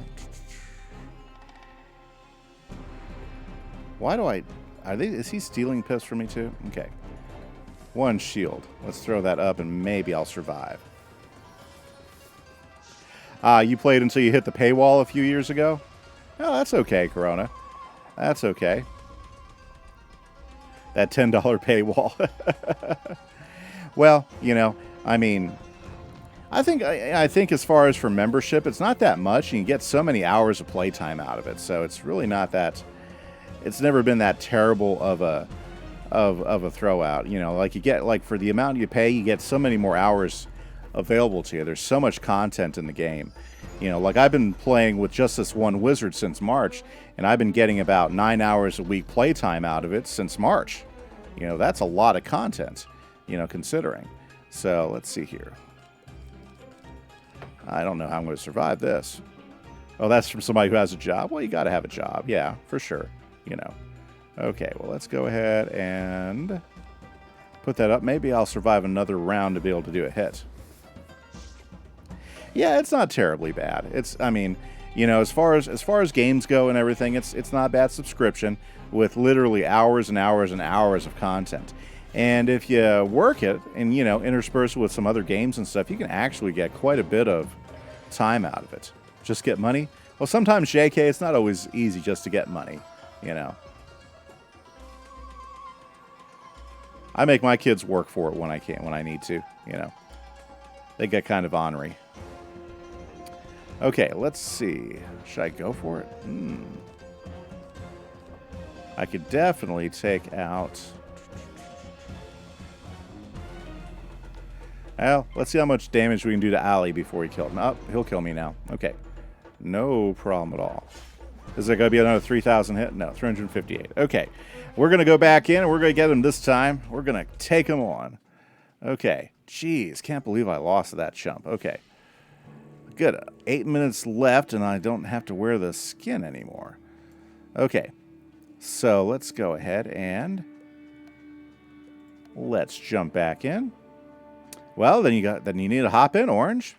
Why do is he stealing pips from me too? Okay. One shield. Let's throw that up and maybe I'll survive. You played until you hit the paywall a few years ago? Oh, that's okay, Corona. That's okay. That $10 paywall. Well, you know, I mean, I think as far as for membership, it's not that much. You can get so many hours of playtime out of it, so it's really not that. It's never been that terrible of a throw out. You know, like you get for the amount you pay, you get so many more hours available to you. There's so much content in the game. You know, like I've been playing with just this one wizard since March, and I've been getting about 9 hours a week playtime out of it since March. You know, that's a lot of content, you know, considering. So let's see here. I don't know how I'm going to survive this. Oh, that's from somebody who has a job? Well, you got to have a job. Yeah, for sure. You know. Okay, well, let's go ahead and put that up. Maybe I'll survive another round to be able to do a hit. Yeah, it's not terribly bad. It's, I mean, you know, as far as games go and everything, it's not a bad subscription with literally hours and hours and hours of content. And if you work it and, you know, intersperse it with some other games and stuff, you can actually get quite a bit of time out of it. Just get money? Well, sometimes, JK, it's not always easy just to get money, you know. I make my kids work for it when I can, when I need to, you know. They get kind of ornery. Okay, let's see. Should I go for it? I could definitely take out... Well, let's see how much damage we can do to Ali before he kills him. Oh, he'll kill me now. Okay. No problem at all. Is there going to be another 3,000 hit? No, 358. Okay. We're going to go back in, and we're going to get him this time. We're going to take him on. Okay. Jeez, can't believe I lost to that chump. Okay. Good. 8 minutes left, and I don't have to wear the skin anymore. Okay. So let's go ahead and let's jump back in. Well, then you need to hop in, Orange.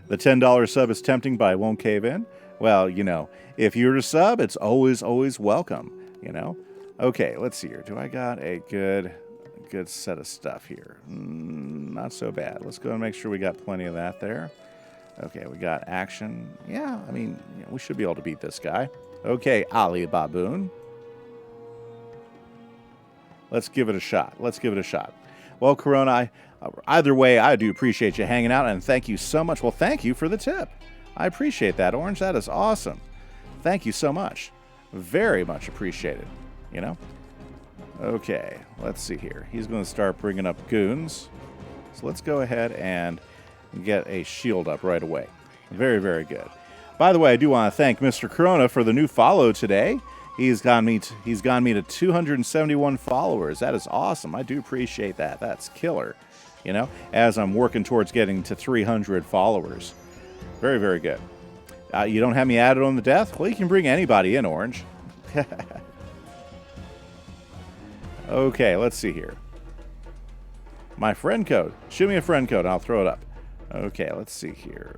The $10 sub is tempting, but I won't cave in. Well, you know, if you're to sub, it's always, always welcome, you know. Okay, let's see here. Do I got a good set of stuff here? Not so bad. Let's go and make sure we got plenty of that there. Okay, we got action. Yeah, I mean, you know, we should be able to beat this guy. Okay, Ali Baboon. Let's give it a shot. Let's give it a shot. Well, Corona, either way, I do appreciate you hanging out, and thank you so much. Well, thank you for the tip. I appreciate that, Orange. That is awesome. Thank you so much. Very much appreciated, you know? Okay, let's see here. He's going to start bringing up goons. So let's go ahead and get a shield up right away. Very, very good. By the way, I do want to thank Mr. Corona for the new follow today. He's gotten me to 271 followers. That is awesome. I do appreciate that. That's killer. You know, as I'm working towards getting to 300 followers. Very, very good. You don't have me added on the death? Well, you can bring anybody in, Orange. Okay, let's see here. My friend code. Shoot me a friend code. I'll throw it up. Okay, let's see here.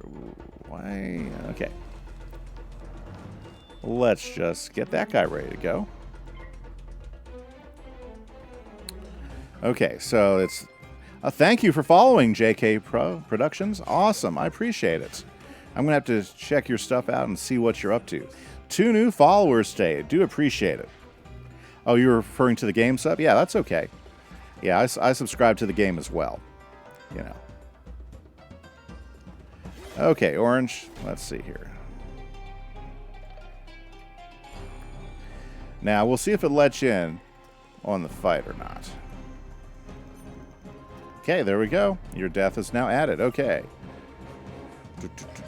Why? Okay. Let's just get that guy ready to go. Okay, so it's thank you for following JK Productions. Awesome. I appreciate it. I'm going to have to check your stuff out and see what you're up to. 2 new followers today. Do appreciate it. Oh, you're referring to the game sub? Yeah, that's okay. Yeah, I subscribe to the game as well. You know. Okay, Orange. Let's see here. Now, we'll see if it lets you in on the fight or not. Okay, there we go. Your death is now added. Okay.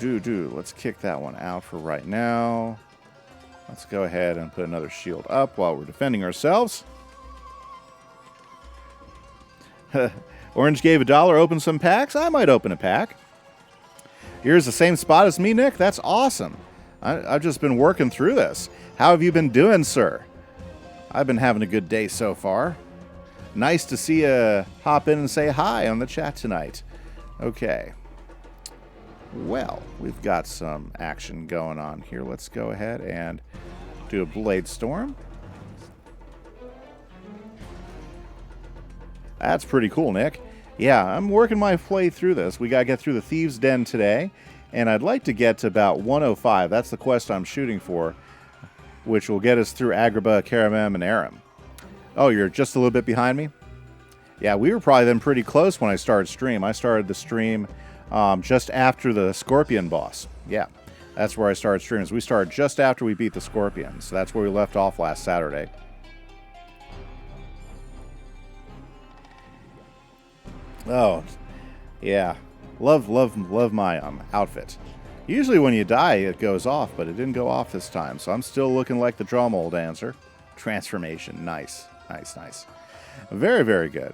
Let's kick that one out for right now. Let's go ahead and put another shield up while we're defending ourselves. Orange gave $1, open some packs. I might open a pack. Here's the same spot as me, Nick. That's awesome. I've just been working through this. How have you been doing, sir? I've been having a good day so far. Nice to see you hop in and say hi on the chat tonight. Okay. Well, we've got some action going on here. Let's go ahead and do a Blade Storm. That's pretty cool, Nick. Yeah, I'm working my way through this. We got to get through the Thieves' Den today, and I'd like to get to about 105. That's the quest I'm shooting for, which will get us through Agrabah, Karamem, and Aram. Oh, you're just a little bit behind me? Yeah, we were probably then pretty close when I started stream. I started the stream just after the Scorpion boss. Yeah, that's where I started streaming. We started just after we beat the Scorpion. So that's where we left off last Saturday. Oh, yeah. Love my outfit. Usually when you die, it goes off, but it didn't go off this time. So I'm still looking like the drum hole dancer. Transformation. Nice. Nice, nice. Very, very good.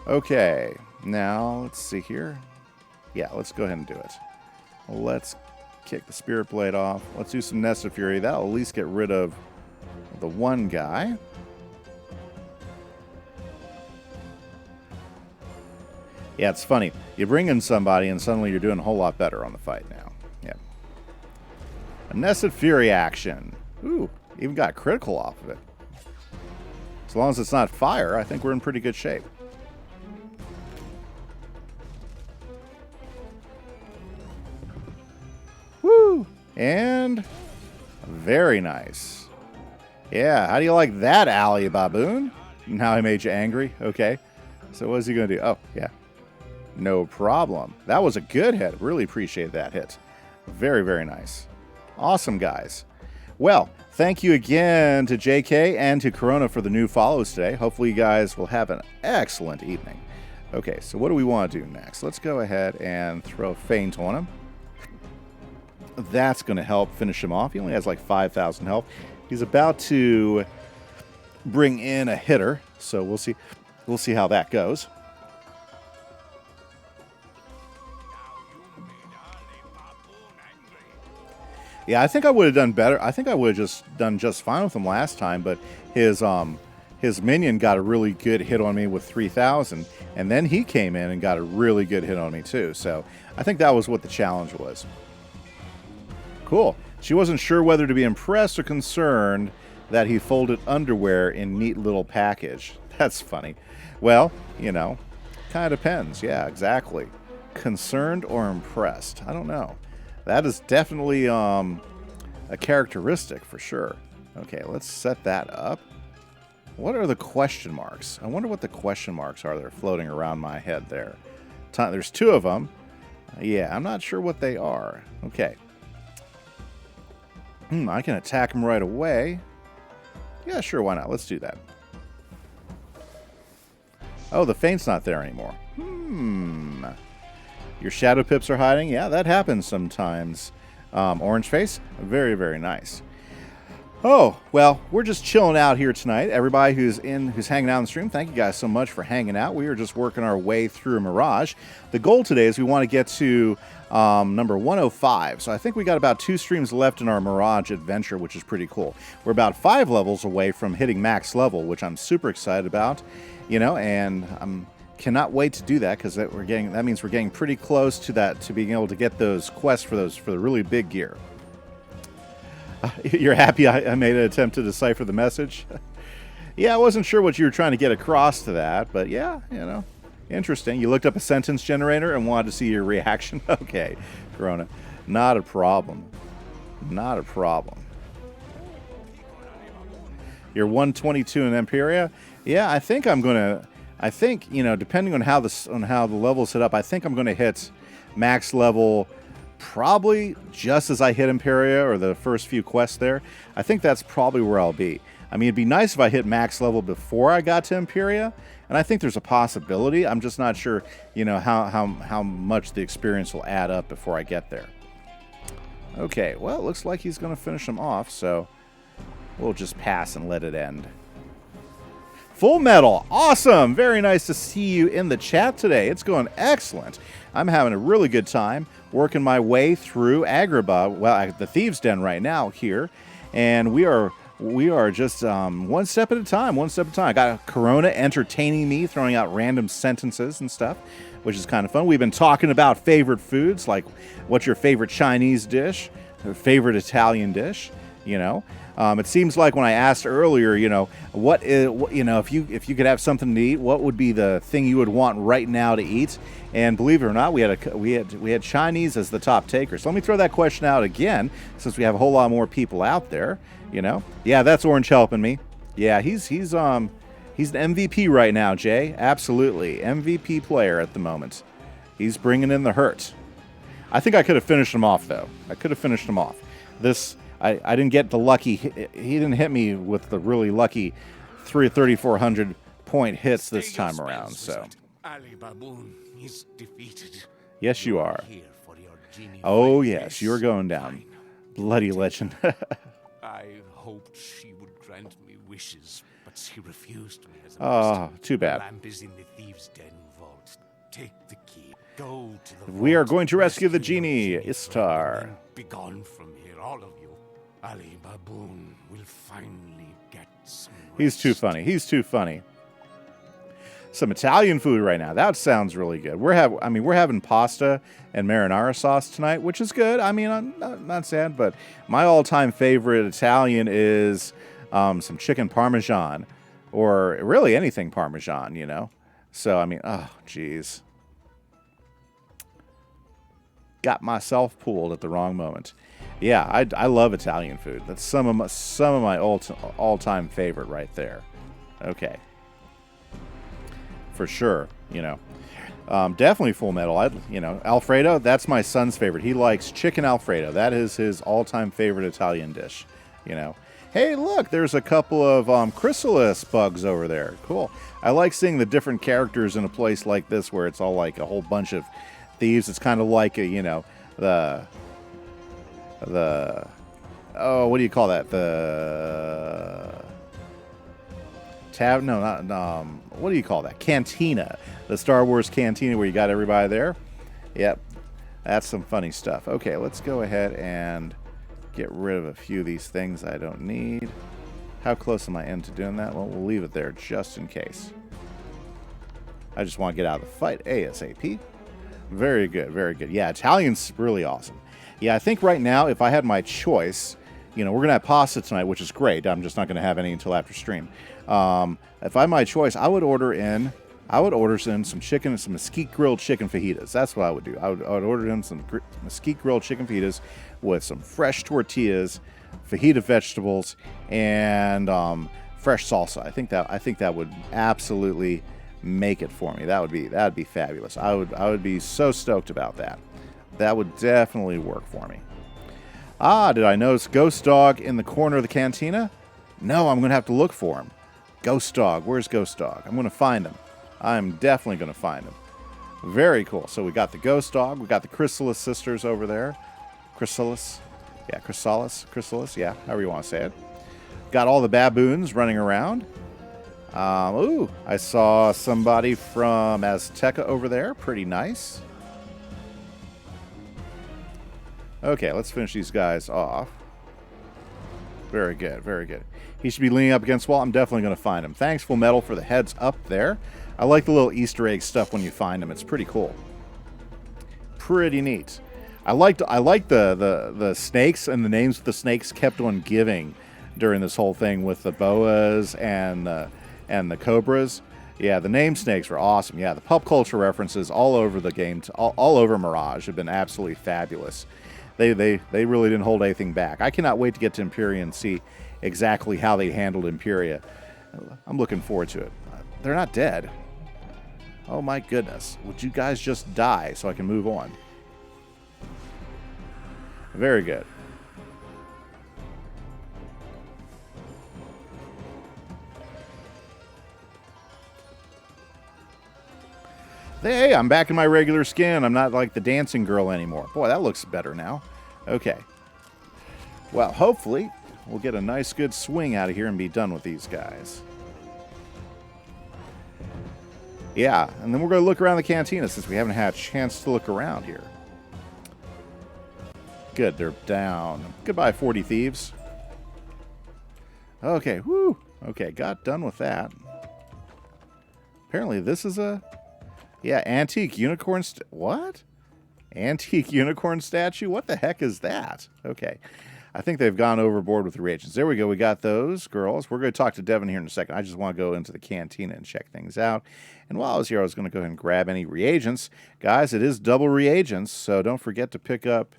Okay. Now, let's see here. Yeah, let's go ahead and do it. Let's kick the Spirit Blade off. Let's do some Nest of Fury. That'll at least get rid of the one guy. Yeah, it's funny. You bring in somebody and suddenly you're doing a whole lot better on the fight now. Yep. A Nested Fury action. Ooh, even got critical off of it. As long as it's not fire, I think we're in pretty good shape. Woo! And very nice. Yeah, how do you like that, Ali Baboon? Now I made you angry. Okay. So what is he going to do? Oh, yeah. No problem. That was a good hit. Really appreciate that hit. Very, very nice. Awesome, guys. Well, thank you again to JK and to Corona for the new follows today. Hopefully you guys will have an excellent evening. Okay, so what do we want to do next? Let's go ahead and throw Feint on him. That's going to help finish him off. He only has like 5,000 health. He's about to bring in a hitter, so we'll see. We'll see how that goes. Yeah, I think I would have done better. I think I would have just done just fine with him last time, but his minion got a really good hit on me with 3,000, and then he came in and got a really good hit on me too. So I think that was what the challenge was. Cool. She wasn't sure whether to be impressed or concerned that he folded underwear in neat little package. That's funny. Well, you know, kind of depends. Yeah, exactly. Concerned or impressed? I don't know. That is definitely a characteristic for sure. Okay, let's set that up. What are the question marks? I wonder what the question marks are that are floating around my head there. There's 2 of them. Yeah, I'm not sure what they are. Okay. I can attack him right away. Yeah, sure, why not? Let's do that. Oh, the feint's not there anymore. Your shadow pips are hiding? Yeah, that happens sometimes. Orange face? Very, very nice. Oh, well, we're just chilling out here tonight. Everybody who's hanging out on the stream, thank you guys so much for hanging out. We are just working our way through Mirage. The goal today is we want to get to number 105. So I think we got about 2 streams left in our Mirage adventure, which is pretty cool. We're about 5 levels away from hitting max level, which I'm super excited about, you know, and cannot wait to do that because that means we're getting pretty close to that, to being able to get those quests for the really big gear. You're happy I made an attempt to decipher the message? Yeah, I wasn't sure what you were trying to get across to that, but yeah, you know, interesting. You looked up a sentence generator and wanted to see your reaction? Okay, Corona. Not a problem. Not a problem. You're 122 in Imperia? Yeah, I think I'm going to... I think, you know, depending on how the level's set up, I think I'm going to hit max level probably just as I hit Imperia or the first few quests there. I think that's probably where I'll be. I mean, it'd be nice if I hit max level before I got to Imperia, and I think there's a possibility. I'm just not sure, you know, how much the experience will add up before I get there. Okay, well, it looks like he's going to finish them off, so we'll just pass and let it end. Full Metal, awesome! Very nice to see you in the chat today. It's going excellent. I'm having a really good time working my way through Agrabah, well, the Thieves' Den right now here, and we are just one step at a time, one step at a time. I got Corona entertaining me, throwing out random sentences and stuff, which is kind of fun. We've been talking about favorite foods, like what's your favorite Chinese dish, or favorite Italian dish, you know. It seems like when I asked earlier, you know, if you could have something to eat, what would be the thing you would want right now to eat? And believe it or not, we had Chinese as the top taker. So let me throw that question out again, since we have a whole lot more people out there. You know, yeah, that's Orange helping me. Yeah, he's an MVP right now, Jay. Absolutely, MVP player at the moment. He's bringing in the hurt. I think I could have finished him off though. I could have finished him off. I didn't get the lucky... He didn't hit me with the really lucky 3,400 point hits this time around, so... Ali Baboon is defeated. Yes, you are. Oh, yes, you're going down. Bloody legend. I hoped she would grant me wishes, but she refused me as a Oh, too bad. The lamp is in the Thieves' Den vault. Take the key. Go to the We are vault, going to rescue the Djinni Djinni, Istar. Be gone from here, all of you. Ali Baboon will finally get some rest. He's too funny. He's too funny. Some Italian food right now. That sounds really good. We're having pasta and marinara sauce tonight, which is good. I mean, I'm not sad, but my all-time favorite Italian is some chicken parmesan, or really anything parmesan, you know. So I mean, oh, geez, got myself pulled at the wrong moment. Yeah, I love Italian food. That's some of my all-time favorite right there. Okay. For sure, you know. Definitely Full Metal. Alfredo, that's my son's favorite. He likes chicken Alfredo. That is his all-time favorite Italian dish, you know. Hey, look, there's a couple of chrysalis bugs over there. Cool. I like seeing the different characters in a place like this where it's all like a whole bunch of thieves. It's kind of like a, you know, oh, what do you call that? What do you call that? Cantina. The Star Wars Cantina where you got everybody there. Yep. That's some funny stuff. Okay, let's go ahead and get rid of a few of these things I don't need. How close am I into doing that? Well, we'll leave it there just in case. I just want to get out of the fight ASAP. Very good, very good. Yeah, Italian's really awesome. Yeah, I think right now, if I had my choice, you know, we're going to have pasta tonight, which is great. I'm just not going to have any until after stream. If I had my choice, I would order in some chicken, some mesquite grilled chicken fajitas. That's what I would do. I would order in some mesquite grilled chicken fajitas with some fresh tortillas, fajita vegetables, and fresh salsa. I think that would absolutely make it for me. That'd be fabulous. I would be so stoked about that. That would definitely work for me. Ah, did I notice Ghost Dog in the corner of the cantina? No, I'm going to have to look for him. Ghost Dog. Where's Ghost Dog? I'm going to find him. I'm definitely going to find him. Very cool. So we got the Ghost Dog. We got the Chrysalis sisters over there. Chrysalis. Yeah, Chrysalis. Yeah, however you want to say it. Got all the baboons running around. Ooh, I saw somebody from Azteca over there. Pretty nice. Okay, let's finish these guys off. Very good, very good. He should be leaning up against the wall. I'm definitely going to find him. Thanks, Full Metal, for the heads up there. I like the little Easter egg stuff when you find them. It's pretty cool. Pretty neat. I liked the snakes and the names the snakes kept on giving during this whole thing with the boas and the cobras. Yeah, the name snakes were awesome. Yeah, the pop culture references all over the game, all over Mirage, have been absolutely fabulous. They really didn't hold anything back. I cannot wait to get to Imperia and see exactly how they handled Imperia. I'm looking forward to it. They're not dead. Oh my goodness. Would you guys just die so I can move on? Very good. Hey, I'm back in my regular skin. I'm not like the dancing girl anymore. Boy, that looks better now. Okay. Well, hopefully, we'll get a nice good swing out of here and be done with these guys. Yeah, and then we're going to look around the cantina since we haven't had a chance to look around here. Good, they're down. Goodbye, 40 thieves. Okay, whoo. Okay, got done with that. Apparently this is a... Yeah, antique unicorn... What? Antique unicorn statue? What the heck is that? Okay. I think they've gone overboard with the reagents. There we go. We got those girls. We're going to talk to Devin here in a second. I just want to go into the cantina and check things out. And while I was here, I was going to go ahead and grab any reagents. Guys, it is double reagents, so don't forget to pick up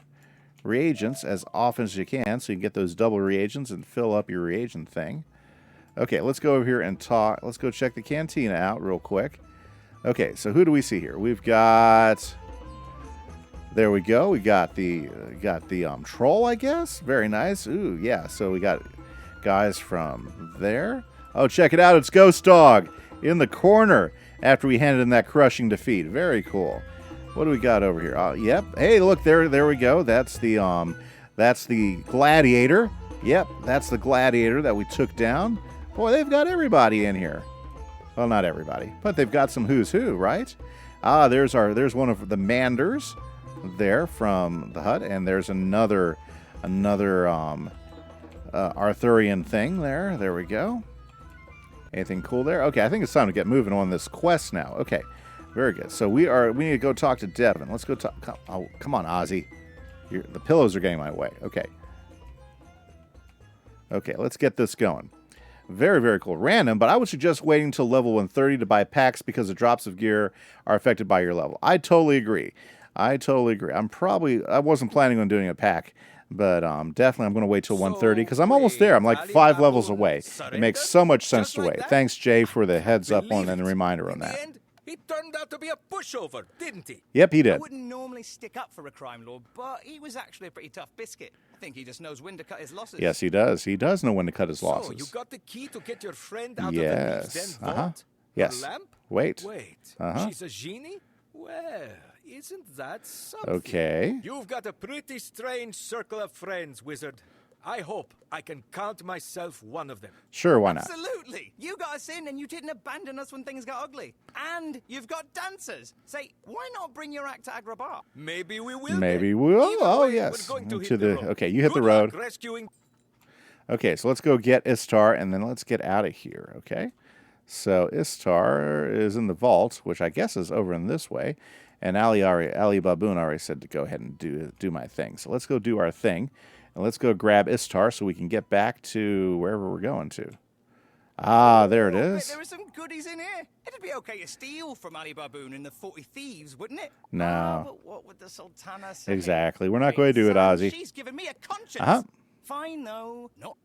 reagents as often as you can so you can get those double reagents and fill up your reagent thing. Okay, let's go over here and talk. Let's go check the cantina out real quick. Okay, so who do we see here? We've got... There we go. We got the troll, I guess. Very nice. Ooh, yeah. So we got guys from there. Oh, check it out. It's Ghost Dog in the corner after we handed him that crushing defeat. Very cool. What do we got over here? Yep. Hey, look there we go. That's the gladiator. Yep, that's the gladiator that we took down. Boy, they've got everybody in here. Well, not everybody, but they've got some who's who, right? There's one of the Manders there from the hut, and there's another Arthurian thing there. There we go. Anything cool there? Okay, I think it's time to get moving on this quest now. Okay, very good. So we need to go talk to Devin. Let's go talk. Oh, come on, Ozzy. The pillows are getting my way. Okay. Okay, let's get this going. Very, very cool. Random, but I would suggest waiting until level 130 to buy packs because the drops of gear are affected by your level. I totally agree. I wasn't planning on doing a pack, but definitely I'm going to wait till 130 because I'm almost there. I'm like 5 levels away. It makes so much sense to wait. Thanks, Jay, for the heads up on and the reminder on that. He turned out to be a pushover, didn't he? Yep, he did. I wouldn't normally stick up for a crime lord, but he was actually a pretty tough biscuit. I think he just knows when to cut his losses. Yes, he does. He does know when to cut his losses. So, you got the key to get your friend out of the Leaf's Den vault? Yes. Her lamp? Wait. She's a genie? Well, isn't that something? Okay. You've got a pretty strange circle of friends, Wizard. I hope I can count myself one of them. Sure, why not? Absolutely. You got us in and you didn't abandon us when things got ugly. And you've got dancers. Say, why not bring your act to Agrabah? Maybe we will. Maybe we will. Oh, yes. Okay, you hit the road. Okay, so let's go get Istar and then let's get out of here, okay? So Istar is in the vault, which I guess is over in this way. And Ali Baboon already said to go ahead and do my thing. So let's go do our thing. And let's go grab Istar so we can get back to wherever we're going to. There it is. There are some goodies in here. It'd be okay to steal from Ali Baboon and the 40 Thieves, wouldn't it? No. But what would the Sultana say? Exactly. We're not going to do it, Ozzy. She's given me a conscience. Fine, though. No.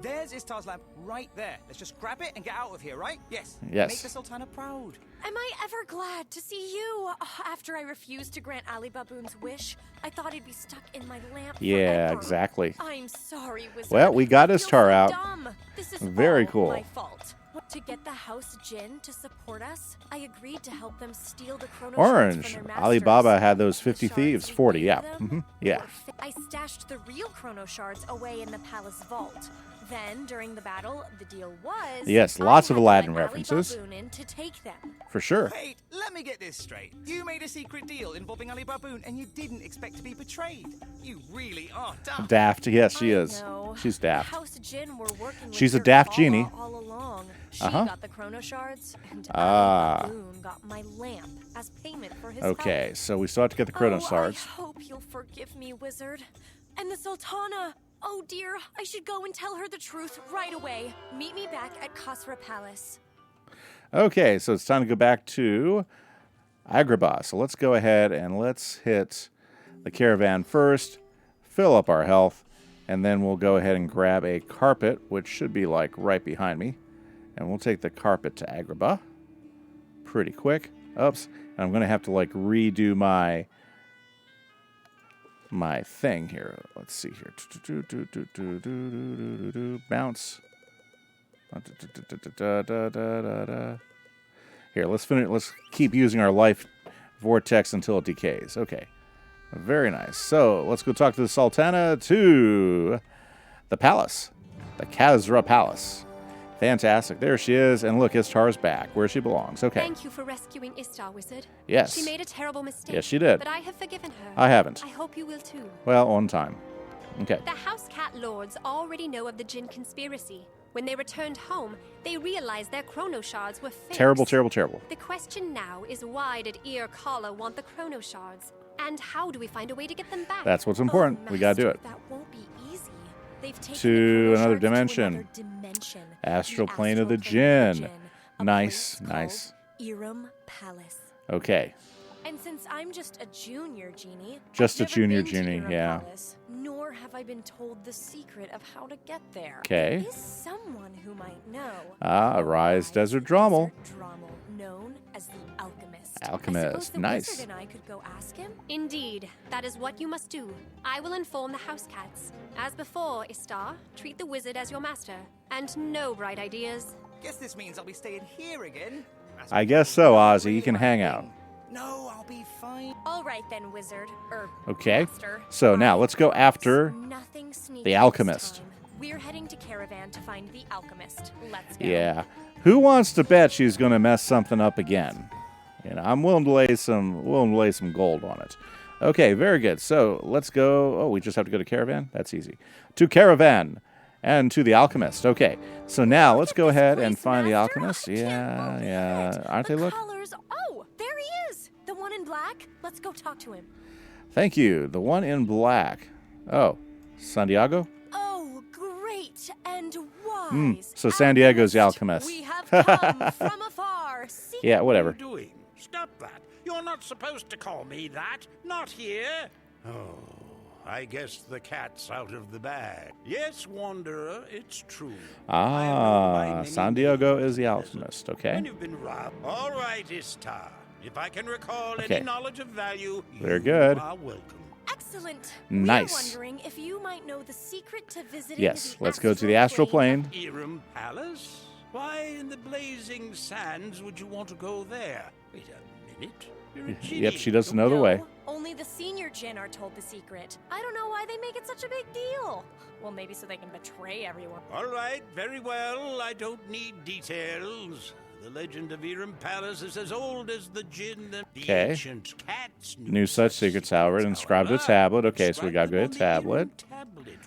There's Istar's lamp right there. Let's just grab it and get out of here, right? Yes. Yes. Make the Sultana proud. Am I ever glad to see you? After I refused to grant Ali Baboon's wish, I thought he'd be stuck in my lamp Yeah, forever. exactly. I'm sorry, Wizard. Well, we got Istar so out. Dumb. This is Very all cool. my fault. To get the House Djinn to support us, I agreed to help them steal the chrono Orange. shards from their masters. Alibaba had those 50 thieves. 40, yeah. Yeah. I stashed the real chrono shards away in the palace vault. Then, during the battle, the deal was... Yes, I lots of had to Aladdin let Ali references. Baboon in to take them. For sure. Wait, let me get this straight. You made a secret deal involving Ali Baboon and you didn't expect to be betrayed. You really are daft. Daft. Yes, she I is. know. She's daft. House Djinn were working with She's a Sir daft Kala genie. all along. She Uh-huh. got the chrono shards, and Ah. Ali Baboon got my lamp as payment for his Okay, help. so we still have to get the chrono shards. I hope you'll forgive me, Wizard. And the Sultana. Oh dear, I should go and tell her the truth right away. Meet me back at Khosra Palace. Okay, so it's time to go back to Agrabah. So let's go ahead and let's hit the caravan first, fill up our health, and then we'll go ahead and grab a carpet, which should be like right behind me. And we'll take the carpet to Agrabah pretty quick. Oops. And I'm going to have to like redo my thing here. Let's see here. Bounce. Here, let's finish. Let's keep using our life vortex until it decays. Okay. Very nice. So, let's go talk to the Sultana to the palace. The Khosra Palace. Fantastic. There she is. And look, Istar's back where she belongs. Okay. Thank you for rescuing Istar, Wizard. Yes. She made a terrible mistake. Yes, she did. But I have forgiven her. I haven't. I hope you will too. Well, on time. Okay. The House Cat Lords already know of the Djinn conspiracy. When they returned home, they realized their chrono shards were fakes. Terrible, terrible, terrible. The question now is why did Ear Kala want the chrono shards? And how do we find a way to get them back? That's what's important. Oh, We gotta do Master, it. That won't be easy. They've taken To the chrono another shards dimension. To another dimension. Astral The plane of the astral plane of the Djinn. a Nice, place nice. called Iram Palace. Okay. And since I'm just a junior genie, Just I've a never junior been to genie, Iram yeah. Palace, nor have I been told the secret of how to get there. 'Kay. There is someone who might know. Ah, Rise Desert Drommel. Drommel, known as the Alchemist. Alchemist, I suppose the nice. Wizard and I could go ask him. Indeed, that is what you must do. I will inform the House Cats. As before, Istar, treat the wizard as your master. And no bright ideas. Guess this means I'll be staying here again. That's I guess so, Ozzy. You really can my hang thing. out. No, I'll be fine. All right then, Wizard. Okay. Master. So now I let's go promise after nothing sneaky the this Alchemist. time. We're heading to Caravan to find the Alchemist. Let's go. Yeah. Who wants to bet she's going to mess something up again? You know, I'm willing to lay some gold on it. Okay, very good. So let's go. Oh, we just have to go to Caravan? That's easy. To Caravan and to the Alchemist. Okay. So now let's go ahead and find the Alchemist. Yeah. Aren't they look? Colors. Oh, there he is. The one in black. Let's go talk to him. Thank you. The one in black. Oh, Santiago? Oh, great and wise. So San Diego's the Alchemist. We have come from afar. See Yeah, whatever. Doing? Stop that. You're not supposed to call me that. Not here. Oh, I guess the cat's out of the bag. Yes, Wanderer, it's true. I am known by many San Diego names is the in Alchemist. desert. Okay. When you've been robbed. All right, Istar. If I can recall Okay. any knowledge of value, Very you good. are welcome. Excellent. Nice. We're wondering if you might know the secret to visiting Yes, the let's go to the astral plane. Iram Palace? Why in the blazing sands would you want to go there? Wait a minute. You're a Yep, genie. she doesn't know the way. Only the senior Djinn are told the secret. I don't know why they make it such a big deal. Well, maybe so they can betray everyone. All right, very well. I don't need details. The legend of Iram Palace is as old as the Djinn and the Okay. ancient cats Knew such secrets, however, inscribed to a tablet. Okay, so we got good tablet.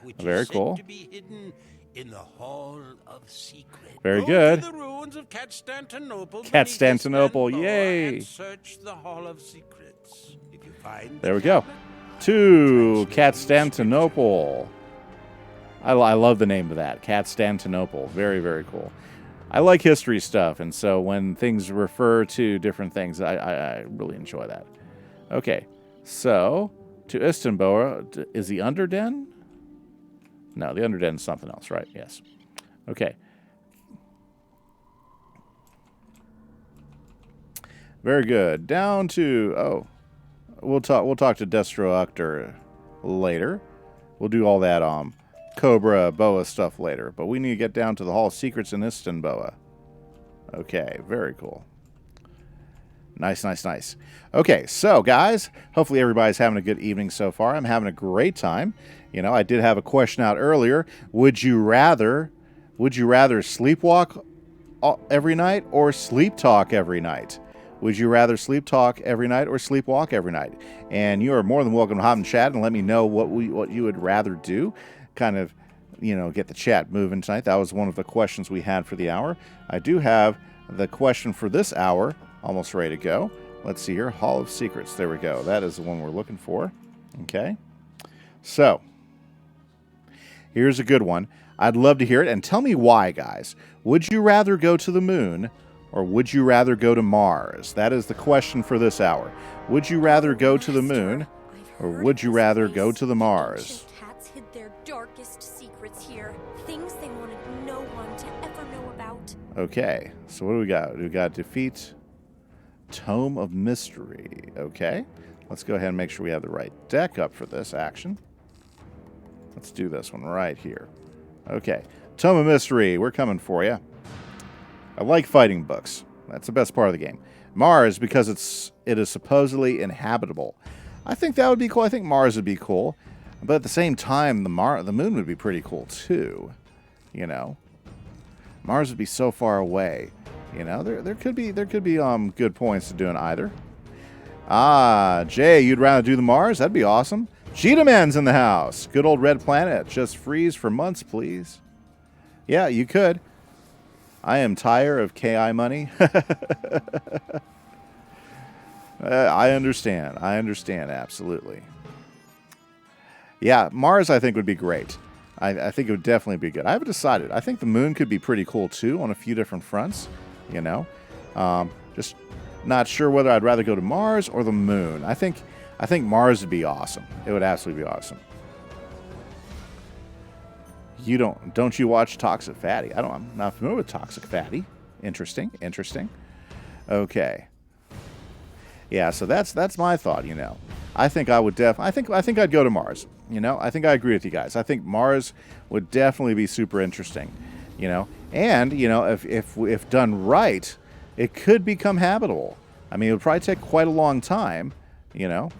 which Very is said cool. to be hidden in the Hall of Secrets. Very Go good. To the ruins of Constantinople. Constantinople, beneath yay. And search the Hall of Secrets. If you find There the we go. tablet, To Constantinople. I love the name of that. Constantinople. Very, very cool. I like history stuff, and so when things refer to different things, I really enjoy that. Okay, so to Istanbul, is the Underden? No, the Underden's something else, right? Yes. Okay. Very good. Down to we'll talk to Destructor later. We'll do all that Cobra, Boa stuff later. But we need to get down to the Hall of Secrets in Istanbul. Okay, very cool. Nice, nice, nice. Okay, so guys, hopefully everybody's having a good evening so far. I'm having a great time. You know, I did have a question out earlier. Would you rather sleepwalk every night or sleep talk every night? Would you rather sleep talk every night or sleepwalk every night? And you are more than welcome to hop in chat and let me know what you would rather do. Kind of, you know, get the chat moving tonight. That was one of the questions we had for the hour. I do have the question for this hour almost ready to go. Let's see here. Hall of Secrets. There we go. That is the one we're looking for. Okay. So, here's a good one. I'd love to hear it. And tell me why, guys. Would you rather go to the moon or would you rather go to Mars? That is the question for this hour. Would you rather go to the moon or would you rather go to the Mars? Cats hid their darkest secrets here. Things they wanted no one to ever know about. Okay. So what do we got? We got defeat Tome of Mystery. Okay. Let's go ahead and make sure we have the right deck up for this action. Let's do this one right here. Okay. Tome of Mystery. We're coming for you. I like fighting books. That's the best part of the game. Mars, because it is supposedly inhabitable. I think that would be cool. I think Mars would be cool. But at the same time, the moon would be pretty cool too. You know. Mars would be so far away. You know, there could be good points to doing either. Ah, Jay, you'd rather do the Mars? That'd be awesome. Djinni Mansion's in the house. Good old red planet. Just freeze for months, please. Yeah, you could. I am tired of KI money. I understand. I understand, absolutely. Yeah, Mars I think would be great. I think it would definitely be good. I haven't decided. I think the moon could be pretty cool too on a few different fronts. You know, just not sure whether I'd rather go to Mars or the moon. I think Mars would be awesome. It would absolutely be awesome. You don't you watch Toxic Fatty? I'm not familiar with Toxic Fatty. Interesting. Okay. Yeah, so that's my thought. You know, I think I would I think I'd go to Mars. You know, I think I agree with you guys. I think Mars would definitely be super interesting. You know, and you know, if done right, it could become habitable. I mean, it would probably take quite a long time. You know.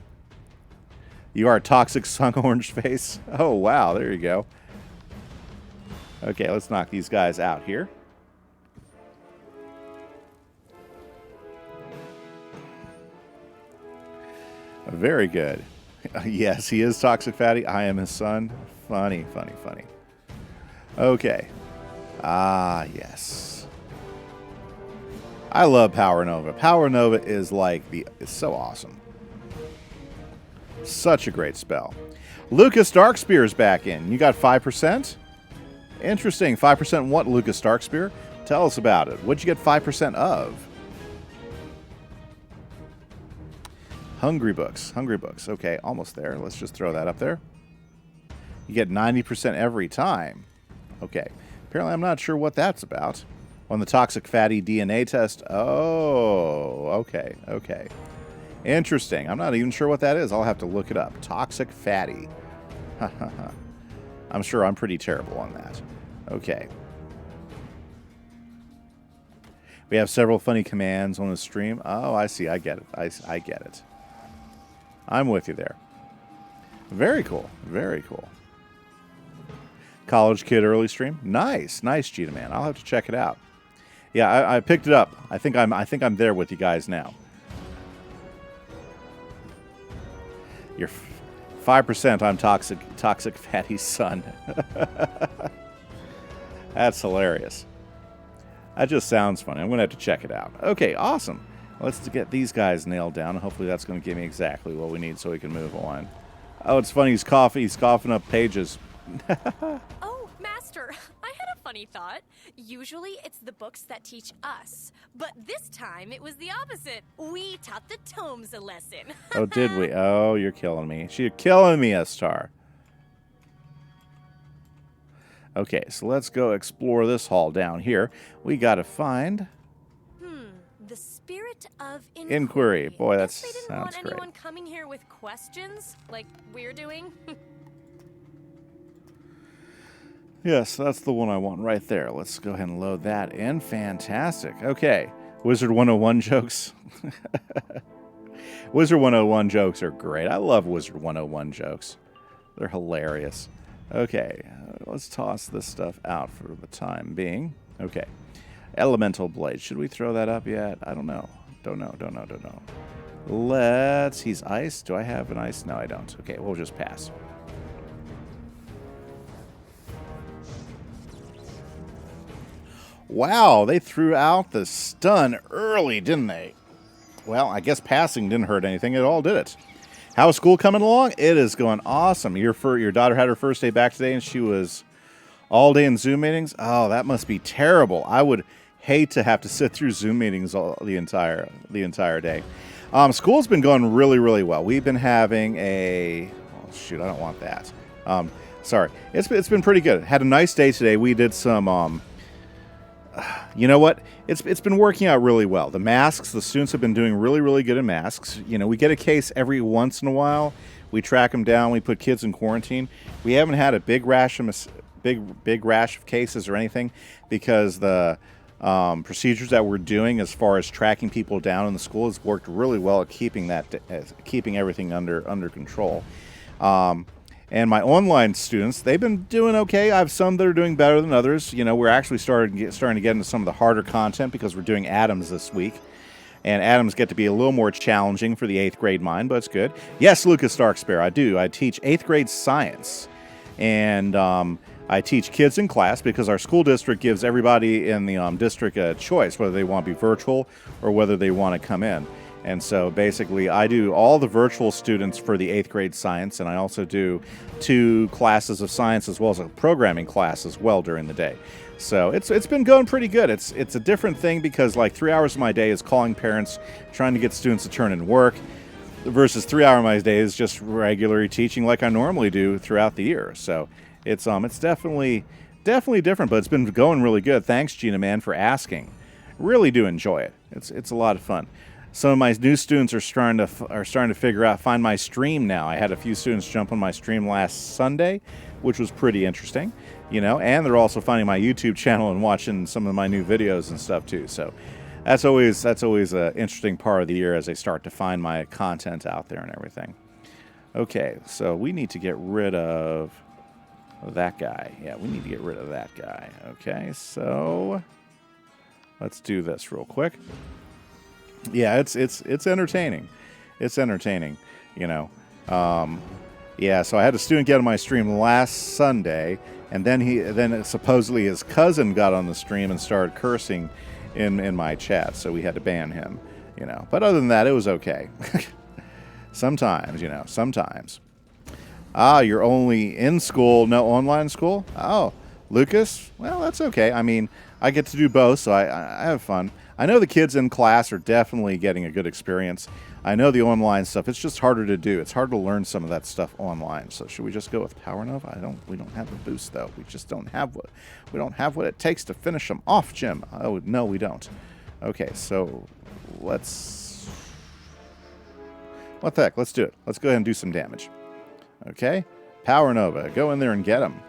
You are a toxic sun orange face. Oh wow, there you go. Okay, let's knock these guys out here. Very good. Yes, he is Toxic Fatty. I am his son. Funny. Okay. Ah, yes. I love Power Nova. Power Nova is like it's so awesome. Such a great spell. Lucas Darkspear's back in. You got 5%? Interesting. 5% what, Lucas Darkspear? Tell us about it. What'd you get 5% of? Hungry Books. Okay, almost there. Let's just throw that up there. You get 90% every time. Okay. Apparently I'm not sure what that's about. On the Toxic Fatty DNA test. Oh, okay. Interesting. I'm not even sure what that is. I'll have to look it up. Toxic Fatty. I'm sure I'm pretty terrible on that. Okay. We have several funny commands on the stream. Oh, I see. I get it. I get it. I'm with you there. Very cool. College Kid early stream. Nice, Djinni Man. I'll have to check it out. Yeah, I picked it up. I think I'm there with you guys now. You're 5%. I'm toxic Fatty's son. That's hilarious. That just sounds funny. I'm gonna have to check it out. Okay, awesome. Let's get these guys nailed down. Hopefully that's going to give me exactly what we need so we can move on. Oh, it's funny. He's coughing up pages. Oh, Master, I had a funny thought. Usually it's the books that teach us, but this time it was the opposite. We taught the tomes a lesson. Oh, did we? Oh, you're killing me. You're killing me, Estar. Okay, so let's go explore this hall down here. We got to find... The spirit of inquiry. Boy, that they didn't sounds want great. anyone coming here with questions like we're doing. Yes, that's the one I want right there. Let's go ahead and load that in. Fantastic. Okay, Wizard 101 jokes. Wizard 101 jokes are great. I love Wizard 101 jokes. They're hilarious. Okay, let's toss this stuff out for the time being. Okay. Elemental Blade. Should we throw that up yet? I don't know. Don't know. Let's... He's ice. Do I have an ice? No, I don't. Okay, we'll just pass. Wow, they threw out the stun early, didn't they? Well, I guess passing didn't hurt anything at all, did it? How is school coming along? It is going awesome. Your daughter had her first day back today, and she was all day in Zoom meetings. Oh, that must be terrible. I would hate to have to sit through Zoom meetings the entire day. School's been going really, really well. We've been having a... Oh, shoot, I don't want that. Sorry. It's been pretty good. Had a nice day today. We did some... you know what? It's been working out really well. The masks, the students have been doing really, really good in masks. You know, we get a case every once in a while. We track them down. We put kids in quarantine. We haven't had a big rash of cases or anything because the procedures that we're doing as far as tracking people down in the school has worked really well at keeping everything under control. And my online students, they've been doing okay. I have some that are doing better than others. You know, we're actually starting to get into some of the harder content because we're doing atoms this week. And atoms get to be a little more challenging for the 8th grade mind, but it's good. Yes, Lucas Darksparrow, I do. I teach 8th grade science. And I teach kids in class because our school district gives everybody in the district a choice, whether they want to be virtual or whether they want to come in. And so basically I do all the virtual students for the 8th grade science, and I also do 2 classes of science as well as a programming class as well during the day. So it's been going pretty good. It's a different thing because like 3 hours of my day is calling parents, trying to get students to turn in work, versus 3 hours of my day is just regularly teaching like I normally do throughout the year. So it's definitely different, but it's been going really good. Thanks, Djinni Man, for asking. Really do enjoy it. It's a lot of fun. Some of my new students are starting to find my stream now. I had a few students jump on my stream last Sunday, which was pretty interesting, you know, and they're also finding my YouTube channel and watching some of my new videos and stuff too. So that's always an interesting part of the year as they start to find my content out there and everything. Okay, so we need to get rid of that guy. Yeah, we need to get rid of that guy. Okay, so let's do this real quick. Yeah, it's entertaining. It's entertaining, you know. Yeah, so I had a student get on my stream last Sunday, and then supposedly his cousin got on the stream and started cursing in my chat, so we had to ban him, you know. But other than that, it was okay. Sometimes, you know, sometimes. Ah, you're only in school, no online school? Oh, Lucas? Well, that's okay. I mean, I get to do both, so I have fun. I know the kids in class are definitely getting a good experience. I know the online stuff, it's just harder to do. It's hard to learn some of that stuff online. So should we just go with Power Nova? We don't have the boost though. We just don't have what it takes to finish them off, Jim. Oh, no, we don't. Okay, so what the heck? Let's do it. Let's go ahead and do some damage. Okay, Power Nova, go in there and get them.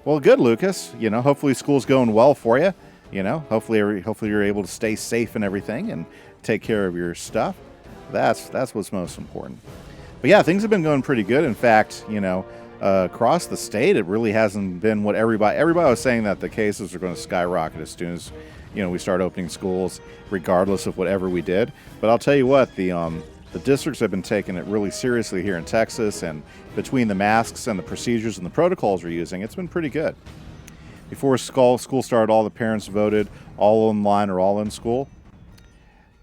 Well, good, Lucas. You know, hopefully school's going well for you. You know, hopefully you're able to stay safe and everything and take care of your stuff. That's what's most important. But yeah, things have been going pretty good. In fact, you know, across the state, it really hasn't been what everybody was saying, that the cases are going to skyrocket as soon as, you know, we start opening schools, regardless of whatever we did. But I'll tell you what, the districts have been taking it really seriously here in Texas, and between the masks and the procedures and the protocols we're using, it's been pretty good. Before school started, all the parents voted all online or all in school.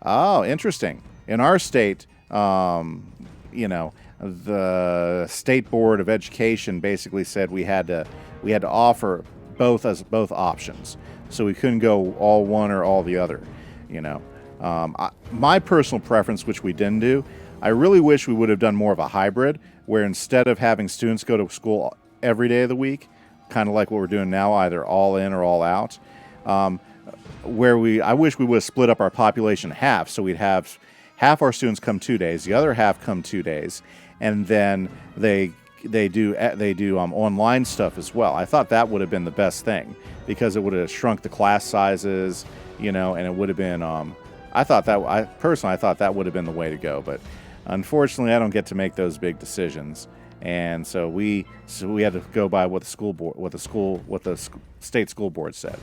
Oh, interesting. In our state, you know, the State Board of Education basically said we had to offer both options, so we couldn't go all one or all the other. You know, my personal preference, which we didn't do, I really wish we would have done more of a hybrid, where instead of having students go to school every day of the week, kind of like what we're doing now, either all in or all out, I wish we would have split up our population half, so we'd have half our students come 2 days, the other half come 2 days, and then they do online stuff as well. I thought that would have been the best thing, because it would have shrunk the class sizes, you know, and it would have been I personally thought that would have been the way to go, but unfortunately, I don't get to make those big decisions, and so we had to go by what the state school board said.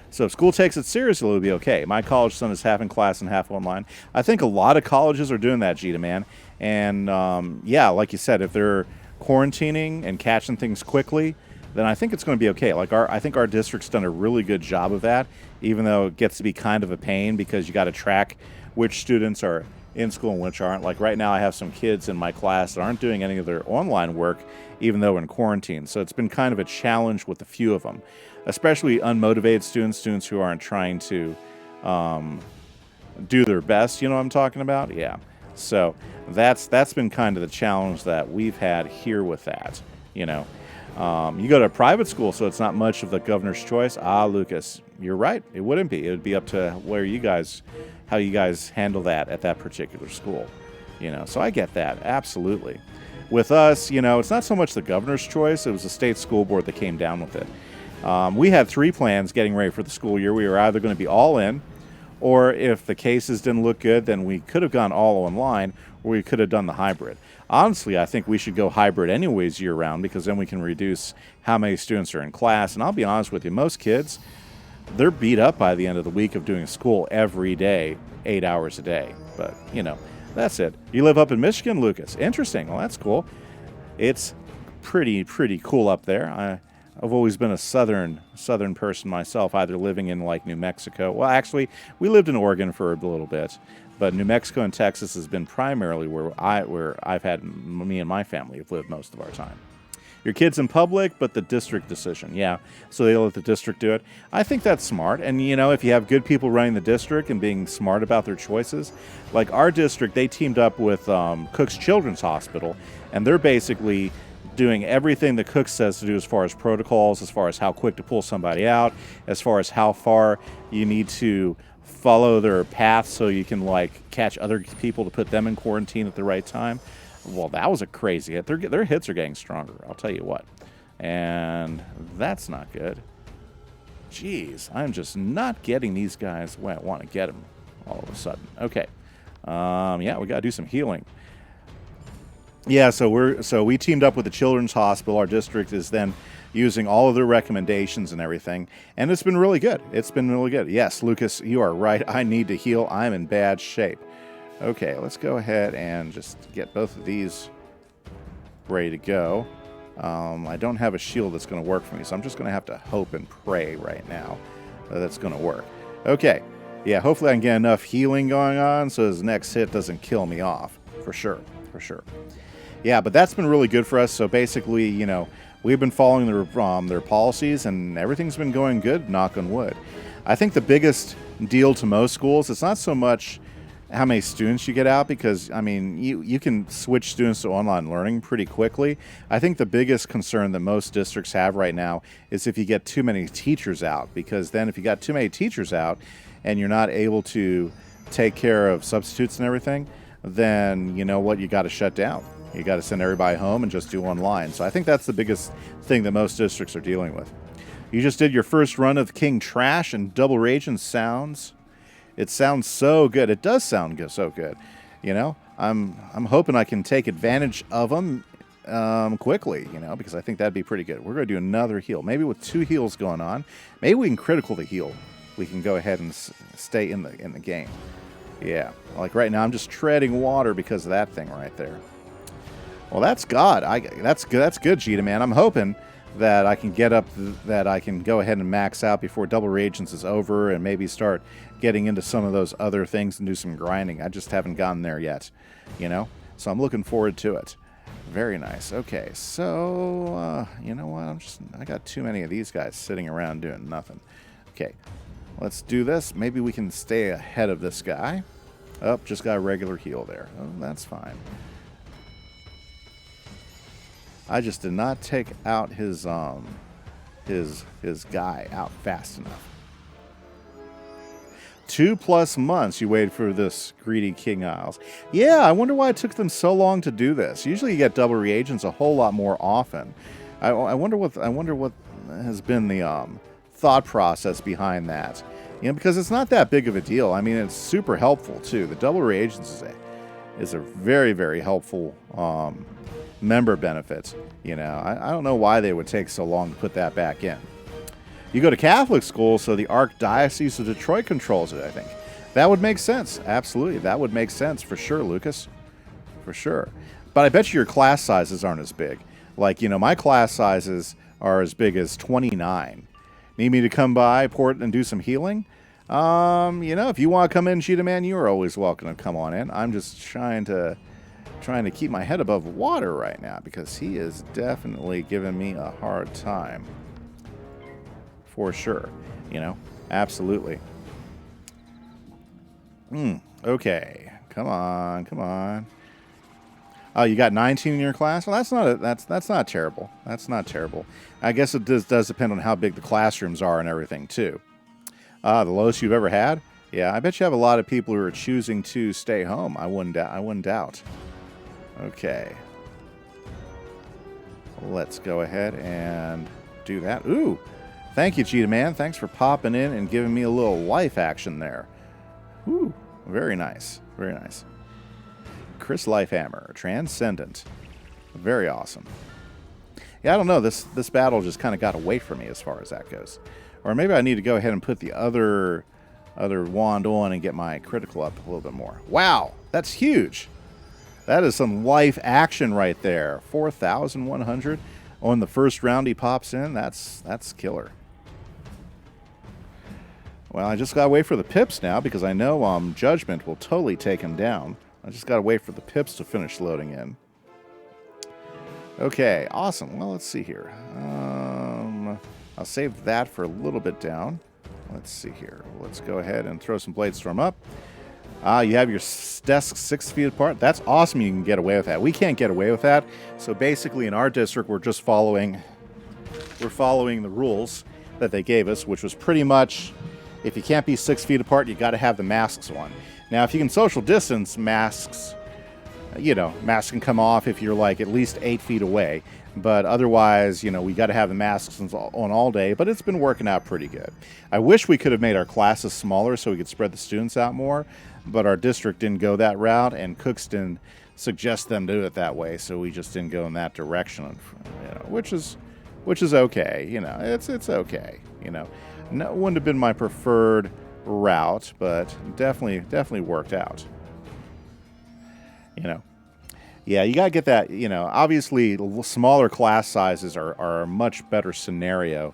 So if school takes it seriously, it'll be okay. My college son is half in class and half online. I think a lot of colleges are doing that, Djinni Man. And yeah, like you said, if they're quarantining and catching things quickly, then I think it's going to be okay. Like I think our district's done a really good job of that, even though it gets to be kind of a pain because you got to track which students are in school and which aren't. Like right now, I have some kids in my class that aren't doing any of their online work, even though we're in quarantine. So it's been kind of a challenge with a few of them, especially unmotivated students who aren't trying to do their best. You know what I'm talking about? Yeah. So that's been kind of the challenge that we've had here with that. You know, you go to a private school, so it's not much of the governor's choice. Lucas, you're right. It wouldn't be. It would be up to how you guys handle that at that particular school. You know, so I get that absolutely. With us, you know, it's not so much the governor's choice. It was the state school board that came down with it. We had 3 plans getting ready for the school year. We were either going to be all in, or if the cases didn't look good, then we could have gone all online, or we could have done the hybrid. Honestly, I think we should go hybrid anyways year-round, because then we can reduce how many students are in class. And I'll be honest with you, most kids, they're beat up by the end of the week of doing school every day, 8 hours a day. But, you know, that's it. You live up in Michigan, Lucas? Interesting. Well, that's cool. It's pretty cool up there. I've always been a southern person myself, either living in like New Mexico. Well, actually, we lived in Oregon for a little bit, but New Mexico and Texas has been primarily where I've had me and my family have lived most of our time. Your kid's in public, but the district decision. Yeah, so they let the district do it. I think that's smart. And, you know, if you have good people running the district and being smart about their choices, like our district, they teamed up with Cook's Children's Hospital, and they're basically doing everything that Cook says to do as far as protocols, as far as how quick to pull somebody out, as far as how far you need to follow their path so you can, like, catch other people to put them in quarantine at the right time. Well, that was a crazy hit. Their hits are getting stronger, I'll tell you what. And that's not good. Jeez, I'm just not getting these guys the way I want to get them all of a sudden. Okay. Yeah, we got to do some healing. Yeah, so we teamed up with the Children's Hospital. Our district is then using all of their recommendations and everything, and it's been really good. It's been really good. Yes, Lucas, you are right. I need to heal. I'm in bad shape. Okay, let's go ahead and just get both of these ready to go. I don't have a shield that's going to work for me, so I'm just going to have to hope and pray right now that that's going to work. Okay, yeah, hopefully I can get enough healing going on so his next hit doesn't kill me off. For sure. Yeah, but that's been really good for us. So basically, you know, we've been following their policies, and everything's been going good, knock on wood. I think the biggest deal to most schools, it's not so much how many students you get out, because, I mean, you can switch students to online learning pretty quickly. I think the biggest concern that most districts have right now is if you get too many teachers out, because then if you got too many teachers out and you're not able to take care of substitutes and everything, then you know what, you got to shut down. You got to send everybody home and just do online. So I think that's the biggest thing that most districts are dealing with. You just did your first run of King Trash, and Double Rage and sounds. It sounds so good. It does sound so good. You know, I'm hoping I can take advantage of them quickly, you know, because I think that'd be pretty good. We're going to do another heal. Maybe with 2 heals going on. Maybe we can critical the heal. We can go ahead and stay in the game. Yeah, like right now I'm just treading water because of that thing right there. Well, that's God. That's good, Djinni Man. I'm hoping that I can get up, that I can go ahead and max out before Double Reagents is over, and maybe start getting into some of those other things and do some grinding. I just haven't gotten there yet, you know? So I'm looking forward to it. Very nice. Okay, so, you know what? I got too many of these guys sitting around doing nothing. Okay, let's do this. Maybe we can stay ahead of this guy. Oh, just got a regular heal there. Oh, that's fine. I just did not take out his guy out fast enough. 2+ months you waited for this greedy King Isles. Yeah, I wonder why it took them so long to do this. Usually you get double reagents a whole lot more often. I wonder what has been the thought process behind that. You know, because it's not that big of a deal. I mean, it's super helpful, too. The double reagents is a very, very helpful member benefit. You know, I don't know why they would take so long to put that back in. You go to Catholic school, so the Archdiocese of Detroit controls it, I think. That would make sense. Absolutely. That would make sense for sure, Lucas. For sure. But I bet you your class sizes aren't as big. Like, you know, my class sizes are as big as 29. Need me to come by, port, and do some healing? You know, if you want to come in, Cheetah Man, you are always welcome to come on in. I'm just trying to keep my head above water right now because he is definitely giving me a hard time. For sure. You know, absolutely. Okay. Come on, come on. Oh, you got 19 in your class? Well, that's not terrible. That's not terrible. I guess it does depend on how big the classrooms are and everything too. The lowest you've ever had? Yeah, I bet you have a lot of people who are choosing to stay home. I wouldn't doubt. Okay. Let's go ahead and do that. Ooh, thank you, Cheetah Man. Thanks for popping in and giving me a little life action there. Ooh, very nice. Very nice. Chris Lifehammer, Transcendent. Very awesome. Yeah, I don't know. This battle just kind of got away from me as far as that goes. Or maybe I need to go ahead and put the other wand on and get my critical up a little bit more. Wow, that's huge. That is some life action right there. 4,100 on the first round he pops in. That's killer. Well, I just got to wait for the pips now because I know Judgment will totally take him down. I just got to wait for the pips to finish loading in. Okay, awesome. Well, let's see here. I'll save that for a little bit down. Let's see here. Let's go ahead and throw some Bladestorm up. You have your desks 6 feet apart. That's awesome. You can get away with that. We can't get away with that. So basically, in our district, we're following the rules that they gave us, which was pretty much if you can't be 6 feet apart, you got to have the masks on. Now, if you can social distance, masks can come off if you're like at least 8 feet away. But otherwise, you know, we got to have the masks on all day. But it's been working out pretty good. I wish we could have made our classes smaller so we could spread the students out more. But our district didn't go that route, and Cooks didn't suggest them do it that way. So we just didn't go in that direction, you know, which is okay. You know, it's okay. You know, no, wouldn't have been my preferred route, but definitely worked out. You know, yeah, you gotta get that. You know, obviously smaller class sizes are a much better scenario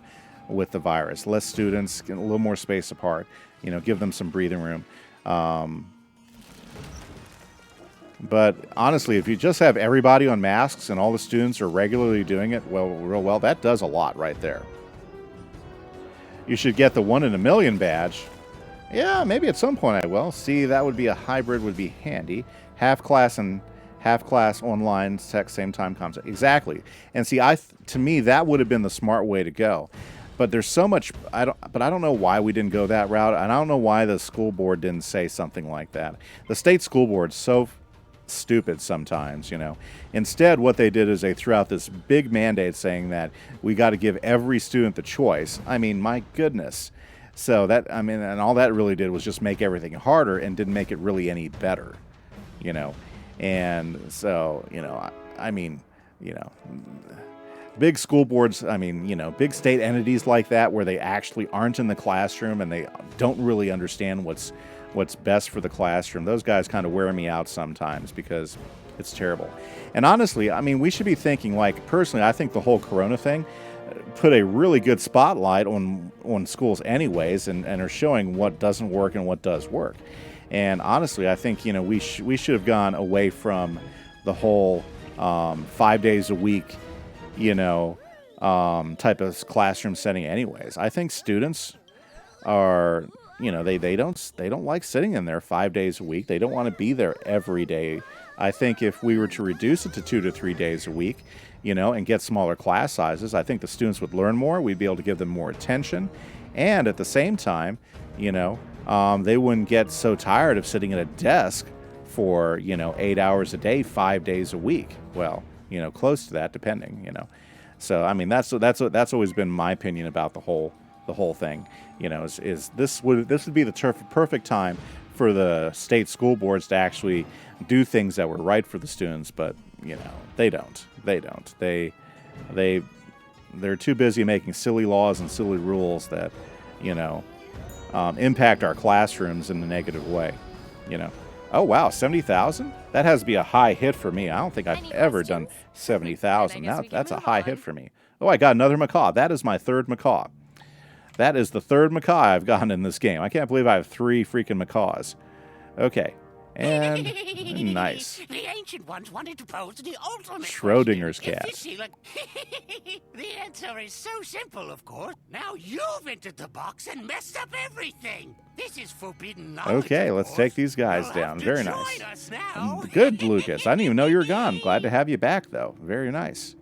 with the virus. Less students, get a little more space apart. You know, give them some breathing room. But honestly, if you just have everybody on masks and all the students are regularly doing it real well, that does a lot right there. You should get the 1 in a million badge. Yeah, maybe at some point I will. See, that would be a hybrid, would be handy. Half class and half class online, same time concept. Exactly. And see, to me, that would have been the smart way to go. But there's so much, I don't know why we didn't go that route. And I don't know why the school board didn't say something like that. The state school board's so stupid sometimes, you know. Instead, what they did is they threw out this big mandate saying that we got to give every student the choice. I mean, my goodness. So that, I mean, and all that really did was just make everything harder and didn't make it really any better, you know. And so, you know, I mean, you know, big school boards, I mean, you know, big state entities like that where they actually aren't in the classroom and they don't really understand what's best for the classroom. Those guys kind of wear me out sometimes because it's terrible. And honestly, I mean, we should be thinking, like, personally, I think the whole Corona thing put a really good spotlight on schools anyways and are showing what doesn't work and what does work. And honestly, I think, you know, we should have gone away from the whole 5 days a week, you know, type of classroom setting anyways. I think students are, you know, they don't like sitting in there 5 days a week. They don't want to be there every day. I think if we were to reduce it to 2 to 3 days a week, you know, and get smaller class sizes, I think the students would learn more. We'd be able to give them more attention. And at the same time, you know, they wouldn't get so tired of sitting at a desk for, you know, 8 hours a day, 5 days a week. Well, you know, close to that, depending, you know. So, I mean, that's always been my opinion about the whole the whole thing. You know, is this would be the perfect time for the state school boards to actually do things that were right for the students, but you know, they don't. They're too busy making silly laws and silly rules that, you know, impact our classrooms in a negative way. You know. Oh wow, 70,000? That has to be a high hit for me. I don't think I've ever done 70,000. That's a high hit for me. Oh, I got another macaw. That is my third macaw. That is the third macaw I've gotten in this game. I can't believe I have 3 freaking macaws. Okay. And nice. The ancient ones wanted to pose the ultimate Schrodinger's cat. The answer is so simple, of course. Now you've entered the box and messed up everything. This is forbidden knowledge. Okay, let's take these guys down. Very nice. Good, Lucas. I didn't even know you were gone. Glad to have you back, though. Very nice.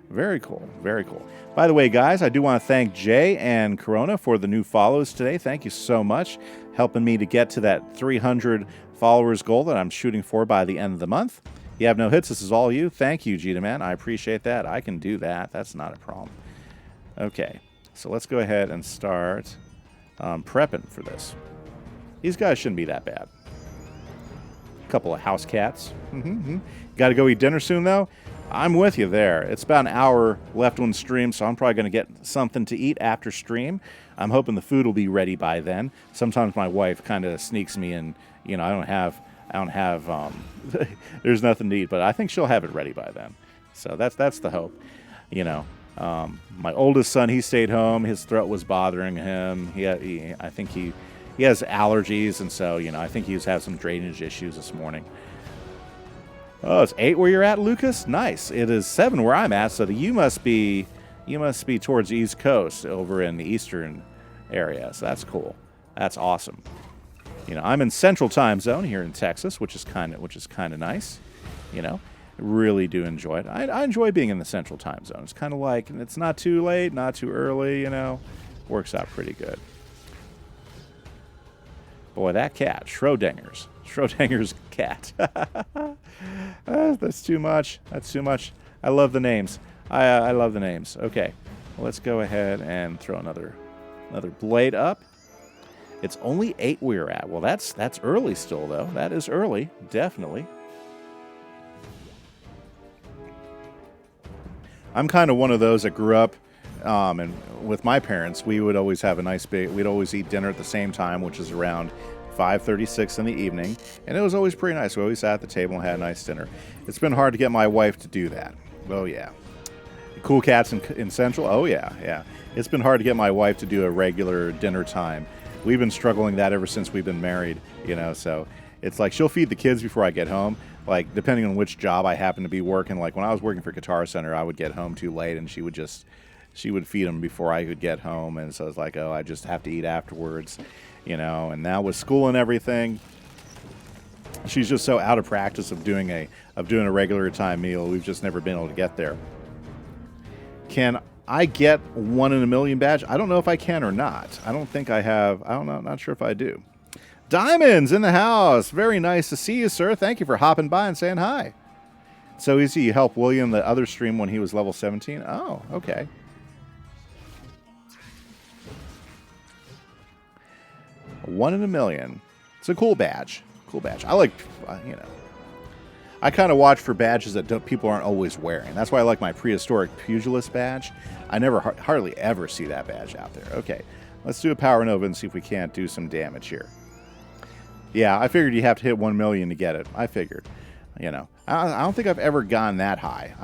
Very cool. Very cool. By the way, guys, I do want to thank Jay and Corona for the new follows today. Thank you so much. Helping me to get to that 300 followers goal that I'm shooting for by the end of the month. You have no hits. This is all you. Thank you, Djinni Man. I appreciate that. I can do that. That's not a problem. Okay, so let's go ahead and start prepping for this. These guys shouldn't be that bad. A couple of house cats. Got to go eat dinner soon, though. I'm with you there. It's about an hour left on stream, so I'm probably going to get something to eat after stream. I'm hoping the food will be ready by then. Sometimes my wife kind of sneaks me in. You know, I don't have, there's nothing to eat, but I think she'll have it ready by then. So that's the hope. You know, my oldest son, he stayed home. His throat was bothering him. I think he has allergies, and so, you know, I think he's had some drainage issues this morning. Oh, it's 8 where you're at, Lucas? Nice. It is 7 where I'm at, so you must be towards the East Coast, over in the eastern area. So that's cool. That's awesome. You know, I'm in Central Time Zone here in Texas, which is kind of nice. You know, really do enjoy it. I enjoy being in the Central Time Zone. It's kind of like, it's not too late, not too early. You know, works out pretty good. Boy, that cat, Schrodinger's cat. That's too much. That's too much. I love the names. I love the names. Okay, well, let's go ahead and throw another blade up. It's only 8 we're at. Well, that's early still, though. That is early, definitely. I'm kind of one of those that grew up, and with my parents, we would always have we'd always eat dinner at the same time, which is around 5:36 in the evening, and it was always pretty nice. We always sat at the table and had a nice dinner. It's been hard to get my wife to do that. Oh, yeah. Cool cats in Central? Oh, yeah. It's been hard to get my wife to do a regular dinner time. We've been struggling that ever since we've been married, you know, so it's like she'll feed the kids before I get home. Like, depending on which job I happen to be working, like when I was working for Guitar Center, I would get home too late, and she would feed them before I could get home, and so it's like, oh, I just have to eat afterwards, you know. And now with school and everything, she's just so out of practice of doing a regular time meal. We've just never been able to get there. Can I get 1 in a million badge? I don't know if I can or not. I don't think I have. I don't know. Not sure if I do. Diamonds in the house. Very nice to see you, sir. Thank you for hopping by and saying hi. So easy. You helped William the other stream when he was level 17. Oh, okay. One in a million. It's a cool badge. Cool badge. I like, you know, I kind of watch for badges that people aren't always wearing. That's why I like my prehistoric pugilist badge. I never hardly ever see that badge out there. Okay, let's do a Power Nova and see if we can't do some damage here. Yeah, I figured you have to hit 1 million to get it. I figured. You know, I don't think I've ever gone that high.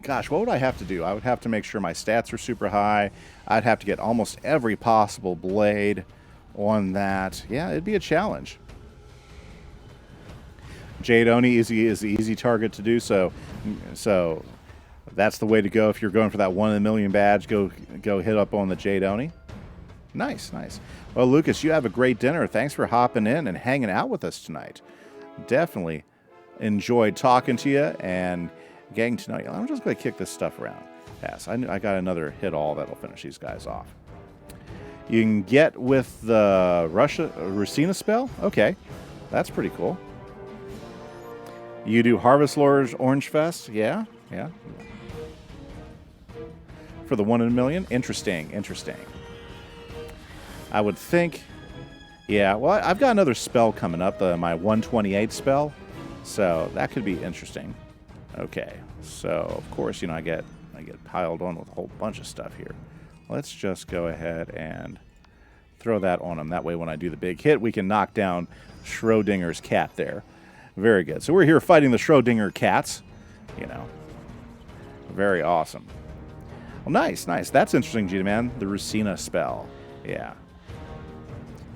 Gosh, what would I have to do? I would have to make sure my stats are super high. I'd have to get almost every possible blade on that. Yeah, it'd be a challenge. Jade Oni is the easy target to do, so that's the way to go. If you're going for that 1 in a million badge, go hit up on the Jade Oni. Nice. Well, Lucas, you have a great dinner. Thanks for hopping in and hanging out with us tonight. Definitely enjoyed talking to you and getting to know you. I'm just going to kick this stuff around. Yes, I got another hit all that'll finish these guys off. You can get with the Racina spell? Okay, that's pretty cool. You do Harvest Lord's Orange Fest? Yeah. For the 1 in a million? Interesting. I would think... Yeah, well, I've got another spell coming up, my 128 spell. So that could be interesting. Okay, so of course, you know, I get piled on with a whole bunch of stuff here. Let's just go ahead and throw that on him. That way when I do the big hit, we can knock down Schrodinger's cat there. Very good. So we're here fighting the Schrodinger cats. You know, very awesome. Well, nice, nice. That's interesting, Djinni Man. The Rusina spell. Yeah.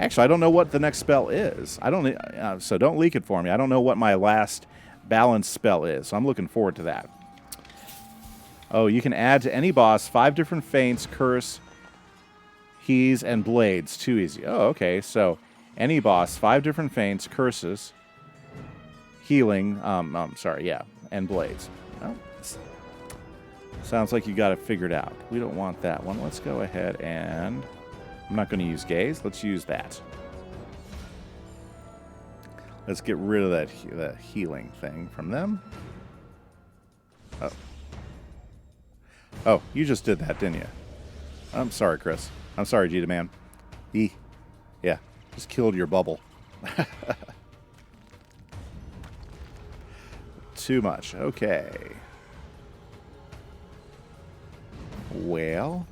Actually, I don't know what the next spell is. I don't. So don't leak it for me. I don't know what my last balance spell is. So I'm looking forward to that. Oh, you can add to any boss 5 different feints, curse, he's, and blades. Too easy. Oh, okay. So any boss, 5 different feints, curses, healing. Sorry, yeah, and blades. Well, sounds like you got it figured out. We don't want that one. Let's go ahead and... I'm not going to use gaze. Let's use that. Let's get rid of that healing thing from them. Oh. Oh, you just did that, didn't you? I'm sorry, Chris. I'm sorry, Djinni Man. Yeah, just killed your bubble. Too much. Okay. Well...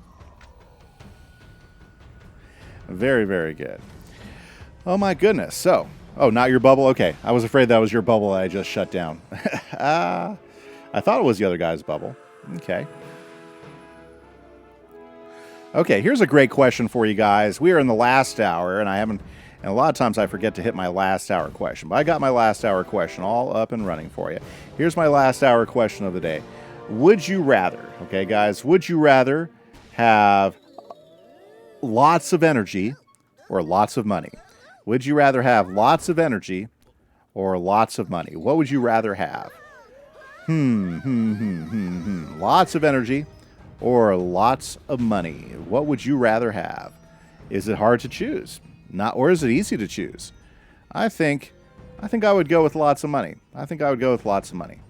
Very, very good. Oh, my goodness. So, oh, not your bubble? Okay. I was afraid that was your bubble that I just shut down. I thought it was the other guy's bubble. Okay. Okay, here's a great question for you guys. We are in the last hour, and and a lot of times I forget to hit my last hour question. But I got my last hour question all up and running for you. Here's my last hour question of the day. Would you rather, okay, guys, would you rather have lots of energy or lots of money? Would you rather have lots of energy or lots of money? What would you rather have? Lots of energy or lots of money? What would you rather have? Is it hard to choose? Or is it easy to choose? I think I would go with lots of money. I think I would go with lots of money.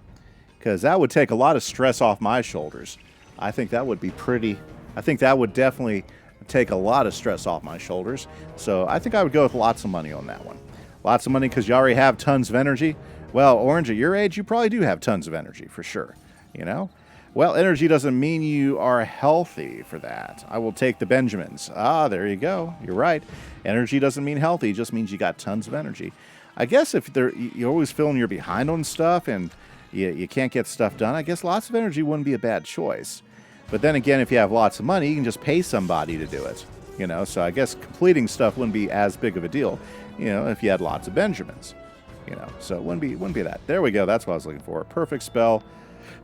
Because that would take a lot of stress off my shoulders. I think that would be pretty... I think that would definitely take a lot of stress off my shoulders. So I think I would go with lots of money on that one. Lots of money because you already have tons of energy. Well, Orange, at your age, you probably do have tons of energy, for sure. You know? Well, energy doesn't mean you are healthy for that. I will take the Benjamins. Ah, there you go. You're right. Energy doesn't mean healthy. It just means you got tons of energy. I guess if you're always feeling you're behind on stuff and you can't get stuff done, I guess lots of energy wouldn't be a bad choice. But then again, if you have lots of money, you can just pay somebody to do it. You know, so I guess completing stuff wouldn't be as big of a deal, you know, if you had lots of Benjamins. You know, so it wouldn't be that. There we go. That's what I was looking for. Perfect spell.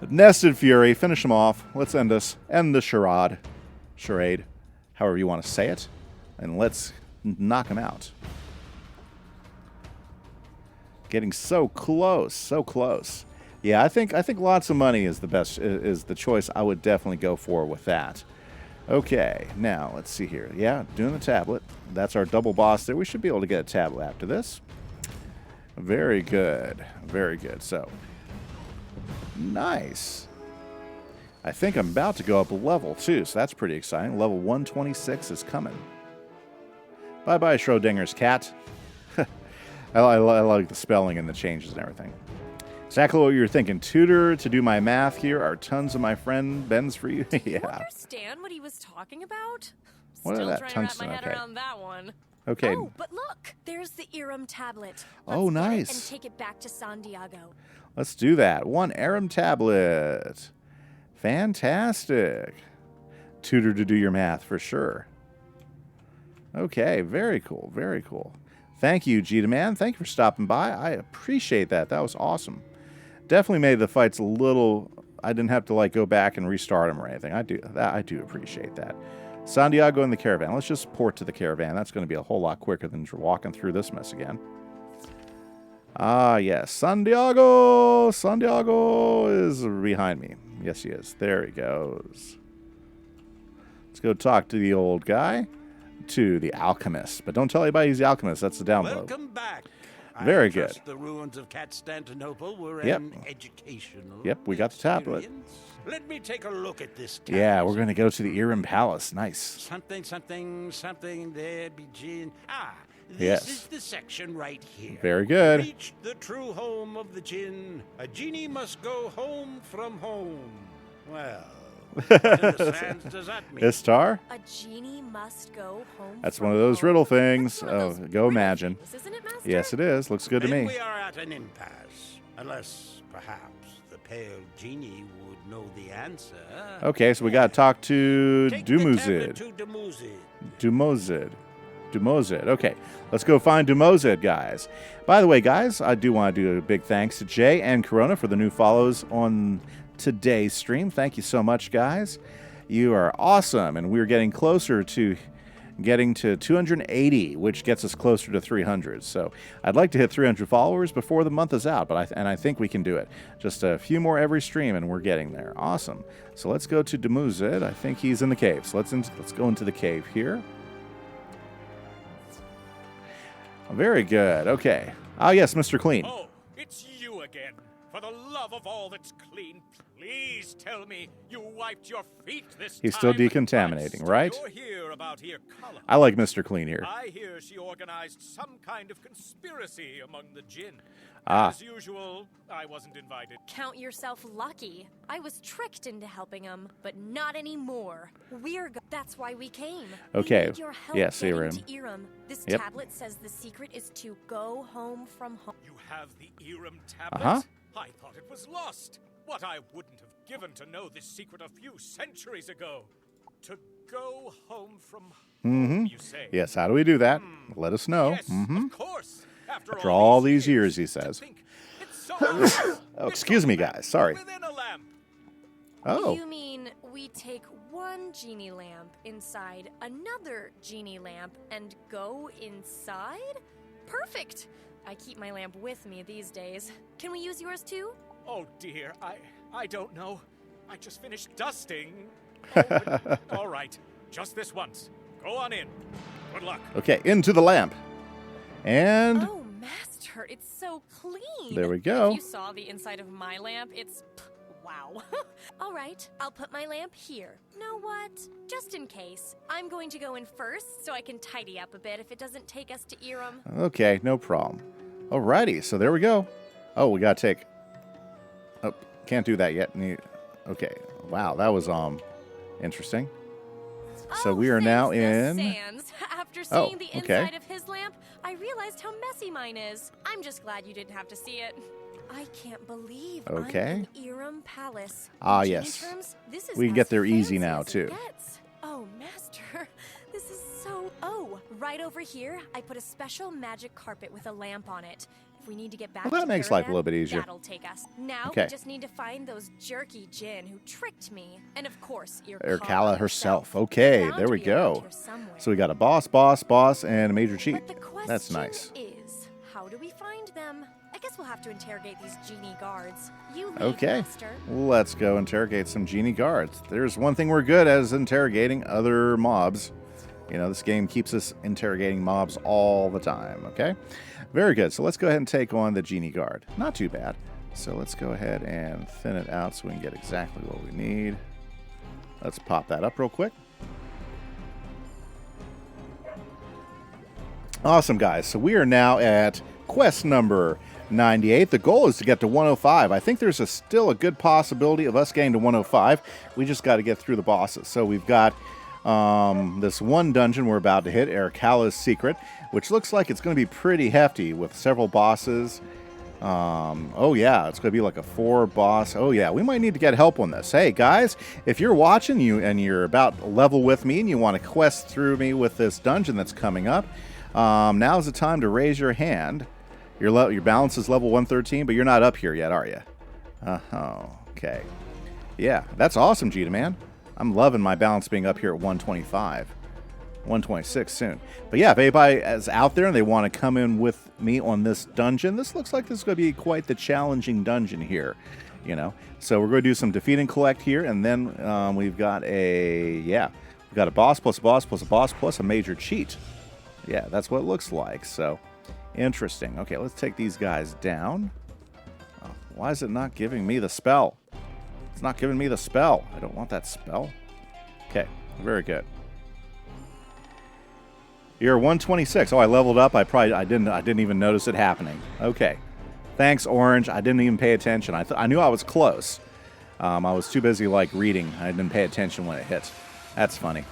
Nested Fury. Finish them off. Let's end this. End the charade. However you want to say it. And let's knock them out. Getting so close. So close. Yeah, I think lots of money is the best, is the choice I would definitely go for with that. Okay, now let's see here. Yeah, doing the tablet. That's our double boss there. We should be able to get a tablet after this. Very good. Very good. So, nice. I think I'm about to go up a level too, so that's pretty exciting. Level 126 is coming. Bye-bye, Schrodinger's cat. I like the spelling and the changes and everything. Exactly what you were thinking. Tutor to do my math here are tons of my friend Ben's for you. Yeah. Do you understand what he was talking about? What Still is that? trying Tungsten. to wrap my head Okay. around that one. Okay. Oh, but look, there's the Iram tablet. Oh, Let's get it nice. and take it back to Santiago. Let's do that. 1 Aram tablet. Fantastic. Tutor to do your math for sure. Okay, very cool. Very cool. Thank you, Djinni Man. Thank you for stopping by. I appreciate that. That was awesome. Definitely made the fights a little... I didn't have to like go back and restart them or anything. I do appreciate that. Santiago and the caravan. Let's just port to the caravan. That's going to be a whole lot quicker than walking through this mess again. Ah, yes. Santiago! Santiago is behind me. Yes, he is. There he goes. Let's go talk to the old guy. To the alchemist. But don't tell anybody he's the alchemist. That's the download. Welcome back. Very I trust good. The ruins of Constantinople were Yep. an educational. Yep, we got the tablet. experience. Let me take a look at this tablet. Yeah, we're going to go to the Iram Palace. Nice. Something, something, something there begin. This Yes. is the section right here. Very good. Reach the true home of the Djinn. A genie must go home from home. Well, what in the sands does that mean? Istar? A genie must go home. That's from one of those home. riddle things. That's one of Oh, those go riddle imagine. things, isn't it, Master? Yes, it is. Looks good to Then me. we are at an impasse. Unless, perhaps, the pale genie would know the answer. Okay, so we got to talk to Take the tablet Dumuzid. to Dumuzid. Dumozid. Dumozid. Okay, let's go find Dumozid, guys. By the way, guys, I do want to do a big thanks to Jay and Corona for the new follows on today's stream. Thank you so much, guys. You are awesome, and we're getting closer to getting to 280, which gets us closer to 300. So I'd like to hit 300 followers before the month is out, but I think we can do it. Just a few more every stream, and we're getting there. Awesome. So let's go to Dumuzid. I think he's in the cave. So let's go into the cave here. Very good. Okay. Ah, yes, Mr. Clean. Oh, it's you again. For the love of all that's clean, please tell me you wiped your feet this He's time. still decontaminating, right? You're here about here, Cullen. I like Mr. Clean here. I hear she organized some kind of conspiracy among the Djinn. Ah. As usual, I wasn't invited. Count yourself lucky. I was tricked into helping him, but not anymore. That's why we came. Okay. We need your help Yes, getting Iram. to Iram. This Yep. tablet says the secret is to go home from home. You have the Iram tablet? Uh-huh. I thought it was lost. What I wouldn't have given to know this secret a few centuries ago. To go home from home, you say? Yes, how do we do that? Let us know. Yes, of course. After all these years, he to says. think it's so obvious. Oh, excuse me, guys. Sorry. Within a lamp. Oh. You mean we take one genie lamp inside another genie lamp and go inside? Perfect! I keep my lamp with me these days. Can we use yours too? Oh dear, I don't know. I just finished dusting. Oh, but all right, just this once. Go on in. Good luck. Okay, into the lamp. And Oh, Master, it's so clean. There we go. If you saw the inside of my lamp, it's wow. All right, I'll put my lamp here. Know what? Just in case, I'm going to go in first so I can tidy up a bit if it doesn't take us to Iram. okay, no problem. Alrighty, so there we go. Oh, we gotta take. Oh, can't do that yet. Okay, wow, that was interesting. So we are now in. Sans. After Oh, seeing the okay. inside of his lamp, I realized how messy mine is. I'm just glad you didn't have to see it. I can't believe Okay. I'm in Iram Palace. Ah, In yes. genie terms, this is We can as get there easy fancy now, as it too. gets. Oh, Master, this is so... Oh, right over here, I put a special magic carpet with a lamp on it. If we need to get back Well, that to makes life a Caravan, little bit easier. That'll take us. Now Okay. we just need to find those jerky Djinn who tricked me. And of course, Irkala herself. Okay, Bound there to we be around go. here somewhere. So we got a boss, and a major cheat. But the question That's nice. is, how do we find them? I guess we'll have to interrogate these genie guards. You lead, Okay, Master. let's go interrogate some genie guards. There's one thing we're good at is interrogating other mobs. You know, this game keeps us interrogating mobs all the time, okay? Very good. So let's go ahead and take on the genie guard. Not too bad. So let's go ahead and thin it out so we can get exactly what we need. Let's pop that up real quick. Awesome, guys. So we are now at quest number 98. The goal is to get to 105. I think there's still a good possibility of us getting to 105. We just got to get through the bosses. So we've got this one dungeon we're about to hit, Irkala's Secret, which looks like it's going to be pretty hefty with several bosses. Oh yeah, it's going to be like a 4-boss. Oh yeah, we might need to get help on this. Hey guys, if you're watching and you're about level with me and you want to quest through me with this dungeon that's coming up, now's the time to raise your hand. Your balance is level 113, but you're not up here yet, are you? Okay. Yeah, that's awesome, Djinni Man. I'm loving my balance being up here at 125. 126 soon. But yeah, if anybody is out there and they want to come in with me on this dungeon, this looks like this is going to be quite the challenging dungeon here. You know, so we're going to do some defeat and collect here, and then we've got we've got a boss plus a boss plus a boss plus a major cheat. Yeah, that's what it looks like. So, Interesting. Okay, let's take these guys down. Oh, why is it not giving me the spell? It's not giving me the spell. I don't want that spell. Okay, very good. You're 126. Oh, I leveled up. I didn't even notice it happening. Okay. Thanks, Orange. I didn't even pay attention. I knew I was close. I was too busy like reading. I didn't pay attention when it hit. That's funny.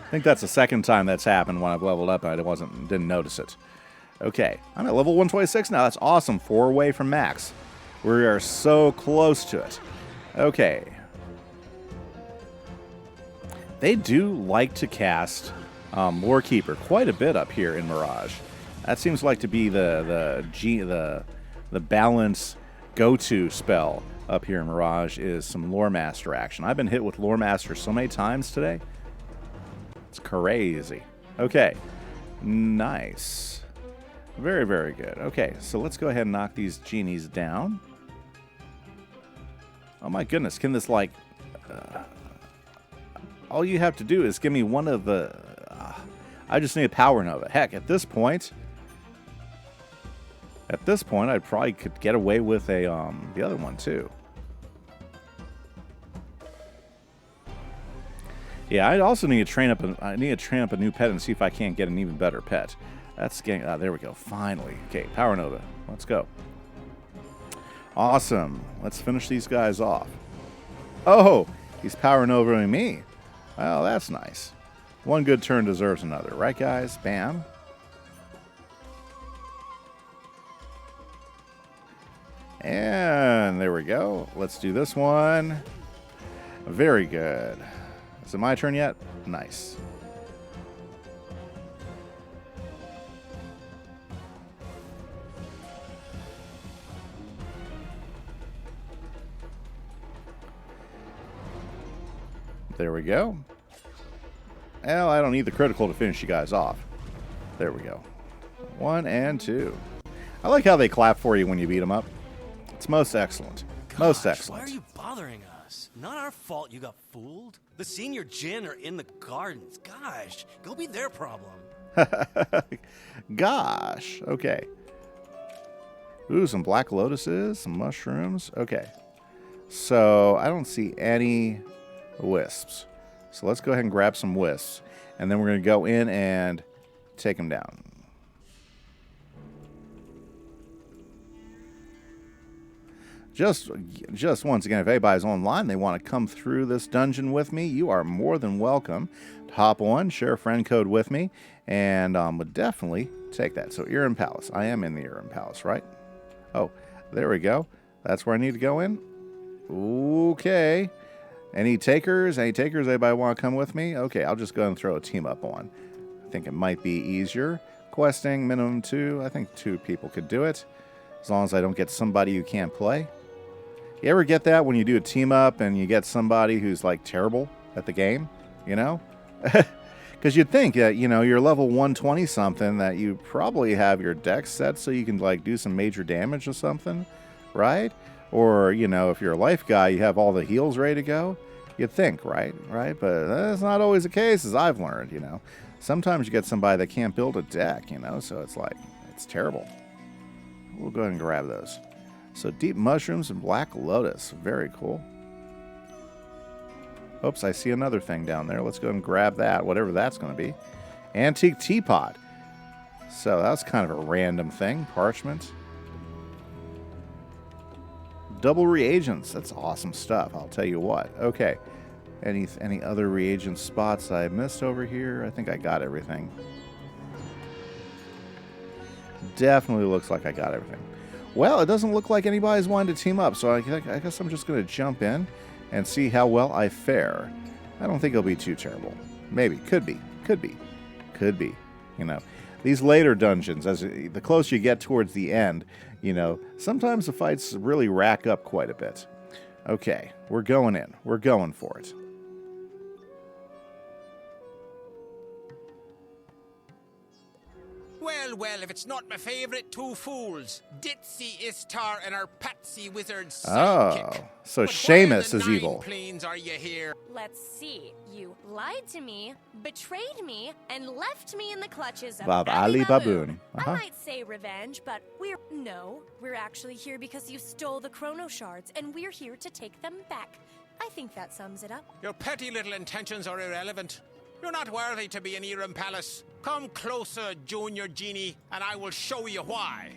I think that's the second time that's happened when I've leveled up and I didn't notice it. Okay, I'm at level 126 now. That's awesome. 4 away from max. We are so close to it. Okay. They do like to cast Lorekeeper quite a bit up here in Mirage. That seems like to be the balance go-to spell up here in Mirage is some Lore Master action. I've been hit with Lore Master so many times today. It's crazy. Okay. Nice. Very, very good. Okay, so let's go ahead and knock these genies down. Oh my goodness, can this like... all you have to do is give me one of the... I just need a Power Nova. Heck, at this point, I probably could get away with a the other one too. Yeah, I also need to train up. I need to train up a new pet and see if I can't get an even better pet. That's getting. There we go. Finally. Okay, Power Nova. Let's go. Awesome. Let's finish these guys off. Oh, he's Power Novaing me. Well, that's nice. One good turn deserves another, right, guys? Bam. And there we go. Let's do this one. Very good. Is it my turn yet? Nice. There we go. Well, I don't need the critical to finish you guys off. There we go. 1 and 2. I like how they clap for you when you beat them up. It's most excellent. Most excellent. Why are you bothering us? Not our fault you got fooled. The senior Djinn are in the gardens. Gosh, go be their problem. Gosh. Okay. Ooh, some black lotuses, some mushrooms. Okay. So I don't see any wisps. So let's go ahead and grab some wisps. And then we're going to go in and take them down. Just once again, if anybody's online, they want to come through this dungeon with me, you are more than welcome to hop on, share a friend code with me, and would definitely take that. So Iron Palace. I am in the Iron Palace, right? Oh, there we go. That's where I need to go in. Okay. Any takers? Any takers? Anybody want to come with me? Okay, I'll just go and throw a team up on. I think it might be easier. Questing, minimum 2. I think 2 people could do it. As long as I don't get somebody who can't play. You ever get that when you do a team up and you get somebody who's like terrible at the game? You know? Because you'd think that, you know, you're level 120 something, that you probably have your deck set so you can like do some major damage or something, right? Or, you know, if you're a life guy, you have all the heals ready to go. You'd think, right? Right? But that's not always the case, as I've learned, you know. Sometimes you get somebody that can't build a deck, you know, so it's like, it's terrible. We'll go ahead and grab those. So deep mushrooms and black lotus. Very cool. Oops, I see another thing down there. Let's go ahead and grab that, whatever that's going to be. Antique teapot. So that's kind of a random thing. Parchment. Double reagents. That's awesome stuff. I'll tell you what. Okay. Any other reagent spots I missed over here? I think I got everything. Definitely looks like I got everything. Well, it doesn't look like anybody's wanting to team up, so I guess I'm just going to jump in and see how well I fare. I don't think it'll be too terrible. Maybe. Could be. Could be. Could be. You know, these later dungeons, as the closer you get towards the end, you know, sometimes the fights really rack up quite a bit. Okay, we're going in. We're going for it. Well, well, if it's not my favorite two fools, Ditzy Istar and our Patsy Wizard Oh, sidekick. so But Seamus why is the nine evil. planes are you here? Let's see. You lied to me, betrayed me, and left me in the clutches of Of Ali Ali Baboon. I might say revenge, but we're actually here because you stole the chrono shards, and we're here to take them back. I think that sums it up. Your petty little intentions are irrelevant. You're not worthy to be in Eram Palace. Come closer, Junior Djinni, and I will show you why.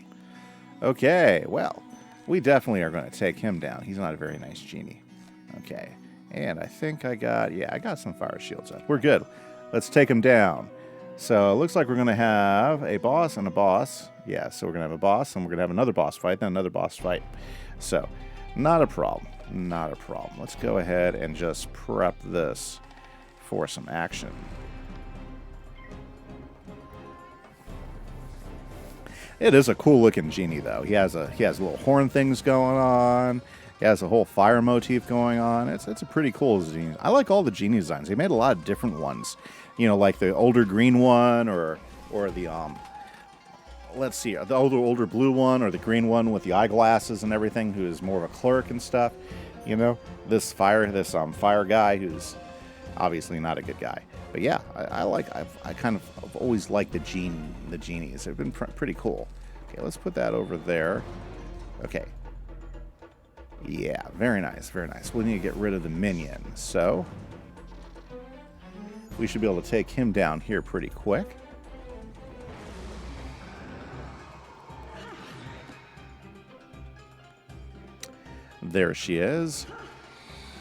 Okay, well, we definitely are going to take him down. He's not a very nice genie. Okay, and I think I got some fire shields up. We're good. Let's take him down. So it looks like we're going to have a boss and a boss. Yeah, so we're going to have a boss, and we're going to have another boss fight, then another boss fight. So, not a problem. Not a problem. Let's go ahead and just prep this for some action. It is a cool looking genie though. He has little horn things going on. He has a whole fire motif going on. It's a pretty cool genie. I like all the genie designs. They made a lot of different ones. You know, like the older green one or the let's see, the older blue one or the green one with the eyeglasses and everything, who is more of a clerk and stuff. You know, this fire guy who's obviously not a good guy. But yeah, I've always liked the genies. They've been pretty cool. Okay, let's put that over there. Okay. Yeah, very nice, very nice. We need to get rid of the minion. So we should be able to take him down here pretty quick. There she is.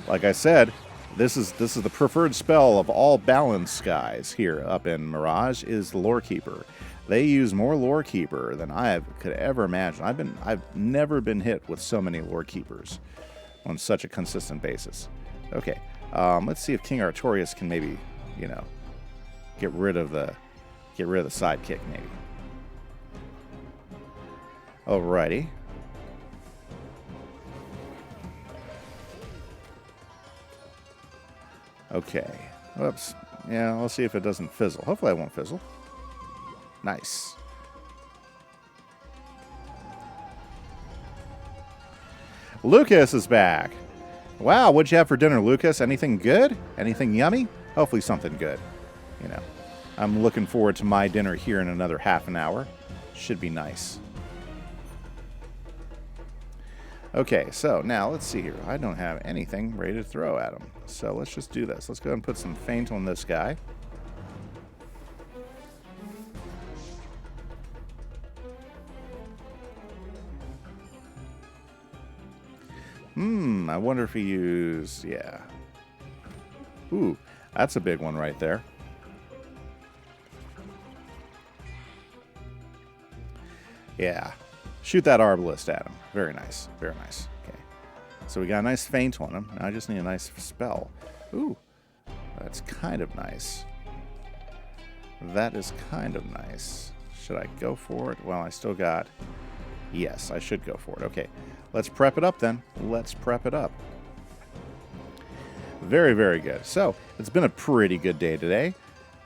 Like I said, this is the preferred spell of all balance guys here up in Mirage is the Lore Keeper. They use more Lore Keeper than I could ever imagine. I've never been hit with so many Lore Keepers on such a consistent basis. Okay, let's see if King Artorias can maybe, you know, get rid of the sidekick maybe. Alrighty. Okay. Whoops. Yeah, let's see if it doesn't fizzle. Hopefully it won't fizzle. Nice. Lucas is back. Wow, what'd you have for dinner, Lucas? Anything good? Anything yummy? Hopefully something good. You know, I'm looking forward to my dinner here in another half an hour. Should be nice. Okay, so now let's see here. I don't have anything ready to throw at him. So let's just do this. Let's go ahead and put some feint on this guy. I wonder if he used, yeah. Ooh, that's a big one right there. Yeah. Shoot that arbalist at him. Very nice. Very nice. Okay. So we got a nice feint on him. Now I just need a nice spell. Ooh. That's kind of nice. That is kind of nice. Should I go for it? Well, I still got... Yes, I should go for it. Okay. Let's prep it up then. Let's prep it up. Very, very good. So, it's been a pretty good day today.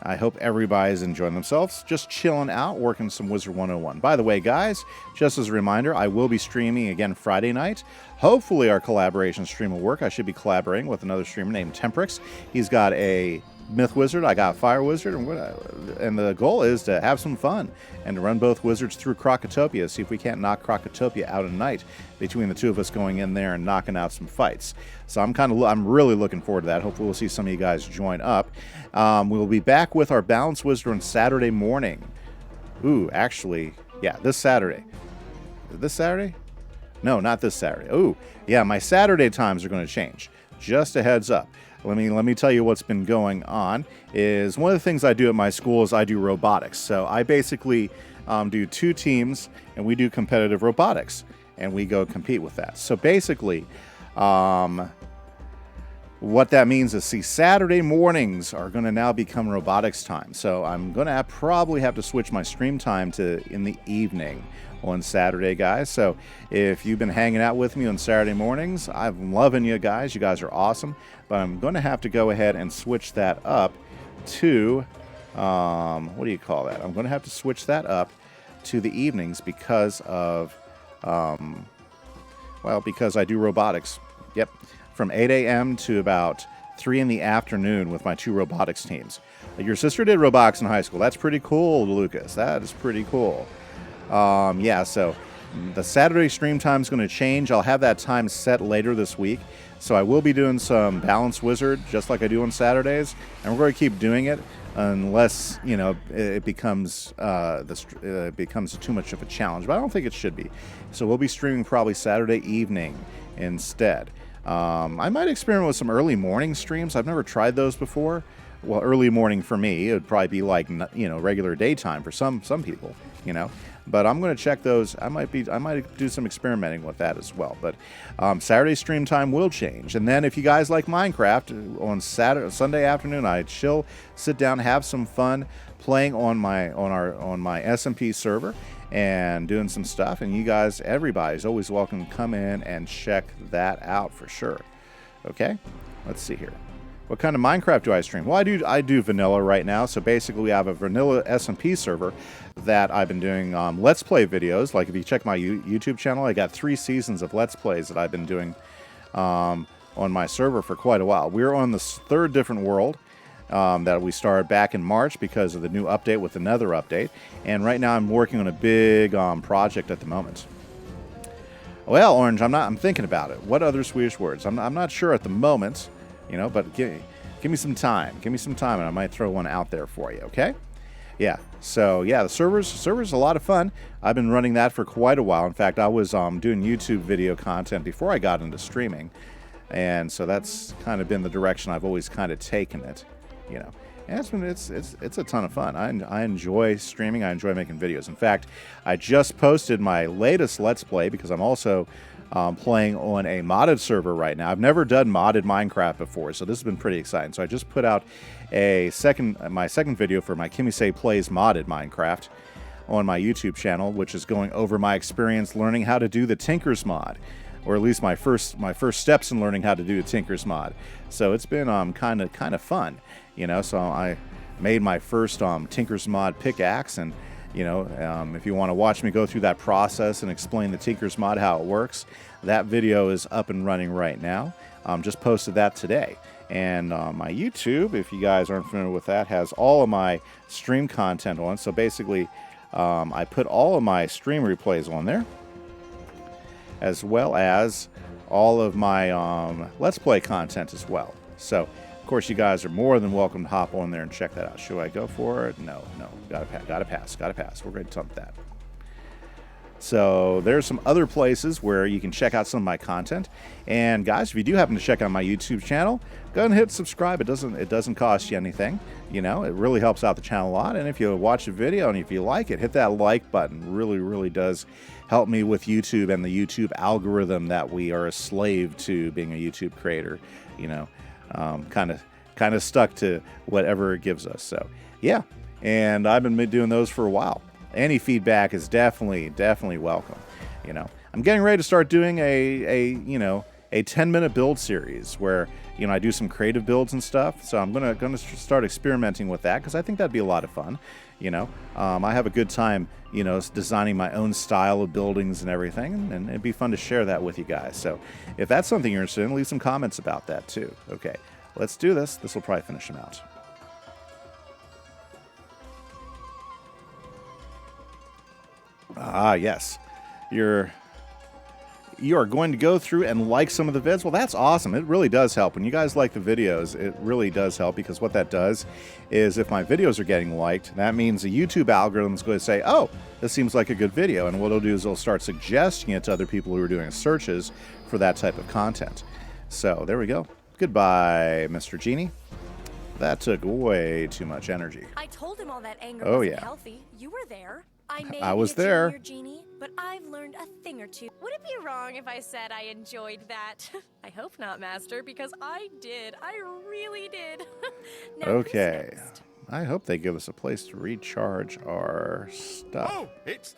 I hope everybody's enjoying themselves. Just chilling out, working some Wizard101. By the way, guys, just as a reminder, I will be streaming again Friday night. Hopefully our collaboration stream will work. I should be collaborating with another streamer named Temprix. He's got a Myth Wizard, I got Fire Wizard, and the goal is to have some fun and to run both wizards through Krokotopia, see if we can't knock Krokotopia out at night between the two of us going in there and knocking out some fights. So I'm really looking forward to that. Hopefully we'll see some of you guys join up. We will be back with our Balance Wizard on Saturday morning. Ooh, actually, yeah, this Saturday. This Saturday? No, not this Saturday. Ooh, yeah, my Saturday times are going to change. Just a heads up. Let me tell you what's been going on. Is one of the things I do at my school is I do robotics. So I basically do 2 teams, and we do competitive robotics, and we go compete with that. So basically, what that means is, see, Saturday mornings are going to now become robotics time. So I'm going to probably have to switch my stream time to in the evening on Saturday, guys. So if you've been hanging out with me on Saturday mornings, I'm loving you guys. You guys are awesome. But I'm going to have to go ahead and switch that up to, what do you call that? I'm going to have to switch that up to the evenings because of, well, because I do robotics. Yep, from 8 a.m. to about 3 in the afternoon with my 2 robotics teams. Your sister did robotics in high school. That's pretty cool, Lucas. That is pretty cool. Yeah, so the Saturday stream time is going to change. I'll have that time set later this week. So I will be doing some Balance Wizard just like I do on Saturdays, and we're going to keep doing it unless, you know, it becomes too much of a challenge. But I don't think it should be. So we'll be streaming probably Saturday evening instead. I might experiment with some early morning streams. I've never tried those before. Well, early morning for me, it would probably be like, you know, regular daytime for some people, you know. But I'm going to check those. I might do some experimenting with that as well. But Saturday stream time will change. And then if you guys like Minecraft, on Sunday afternoon, I chill, sit down, have some fun playing on my SMP server and doing some stuff. And you guys, everybody's always welcome to come in and check that out for sure. Okay, let's see here. What kind of Minecraft do I stream? Well, I do vanilla right now. So basically, we have a vanilla SMP server that I've been doing Let's Play videos. Like if you check my YouTube channel, I got 3 seasons of Let's Plays that I've been doing on my server for quite a while. We're on the 3rd different world that we started back in March because of the new update with another update. And right now, I'm working on a big project at the moment. Well, Orange, I'm thinking about it. What other Swedish words? I'm not sure at the moment. You know, but give me some time. Give me some time, and I might throw one out there for you, okay? Yeah, so, yeah, the server's a lot of fun. I've been running that for quite a while. In fact, I was doing YouTube video content before I got into streaming, and so that's kind of been the direction I've always kind of taken it, you know. And it's a ton of fun. I enjoy streaming. I enjoy making videos. In fact, I just posted my latest Let's Play because I'm also playing on a modded server right now. I've never done modded Minecraft before, so this has been pretty exciting. So I just put out my second video for my Kimise Plays Modded Minecraft on my YouTube channel, which is going over my experience learning how to do the Tinker's mod, or at least my first steps in learning how to do the Tinker's mod. So it's been kind of fun, you know. So I made my first Tinker's mod pickaxe, and you know, if you want to watch me go through that process and explain the Tinker's mod, how it works, that video is up and running right now. Just posted that today. And my YouTube, if you guys aren't familiar with that, has all of my stream content on. So basically, I put all of my stream replays on there, as well as all of my Let's Play content as well. So, of course, you guys are more than welcome to hop on there and check that out. Should I go for it? No. Gotta pass. We're going to dump that. So there's some other places where you can check out some of my content. And guys, if you do happen to check out my YouTube channel, go ahead and hit subscribe. It doesn't cost you anything. You know, it really helps out the channel a lot. And if you watch a video and if you like it, hit that like button. Really does help me with YouTube and the YouTube algorithm that we are a slave to, being a YouTube creator. You know, kind of stuck to whatever it gives us. So yeah, and I've been doing those for a while. Any feedback is definitely welcome. You know, I'm getting ready to start doing a 10-minute build series where, you know, I do some creative builds and stuff. So I'm gonna start experimenting with that because I think that'd be a lot of fun. You know, I have a good time, you know, designing my own style of buildings and everything, and it'd be fun to share that with you guys. So if that's something you're interested in, leave some comments about that too. Okay, let's do this. This will probably finish them out. Ah, yes. You are going to go through and like some of the vids. Well, that's awesome. It really does help. When you guys like the videos, it really does help, because what that does is if my videos are getting liked, that means the YouTube algorithm is going to say, oh, this seems like a good video. And what it'll do is it'll start suggesting it to other people who are doing searches for that type of content. So there we go. Goodbye, Mr. Djinni. That took way too much energy. I told him all that anger Oh, wasn't yeah. healthy. You were there. I was there. Genie, but I've learned a thing or two. Would it be wrong if I said I enjoyed that? I hope not, Master, because I did. I really did. Now, Okay. I hope they give us a place to recharge our stuff. Oh, it's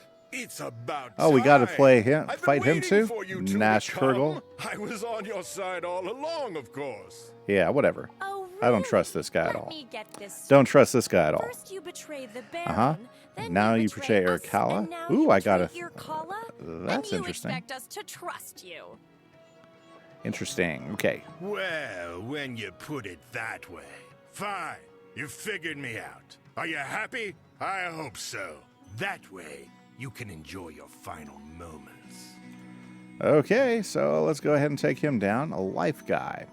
about Oh, we got to time. play him, I've been fight him waiting too? for you two to Nash come. Kurgle? I was on your side all along, of course. Yeah, whatever. Oh, I don't trust this guy at all. Let me get this. Don't trust this guy at all. First you betrayed the Baron, Uh-huh. Now you portray Ericala. Ooh, I got a... That's and you interesting. Expect us to trust you. Interesting. Okay. Well, when you put it that way. Fine. You figured me out. Are you happy? I hope so. That way, you can enjoy your final moments. Okay, so let's go ahead and take him down. A life guy.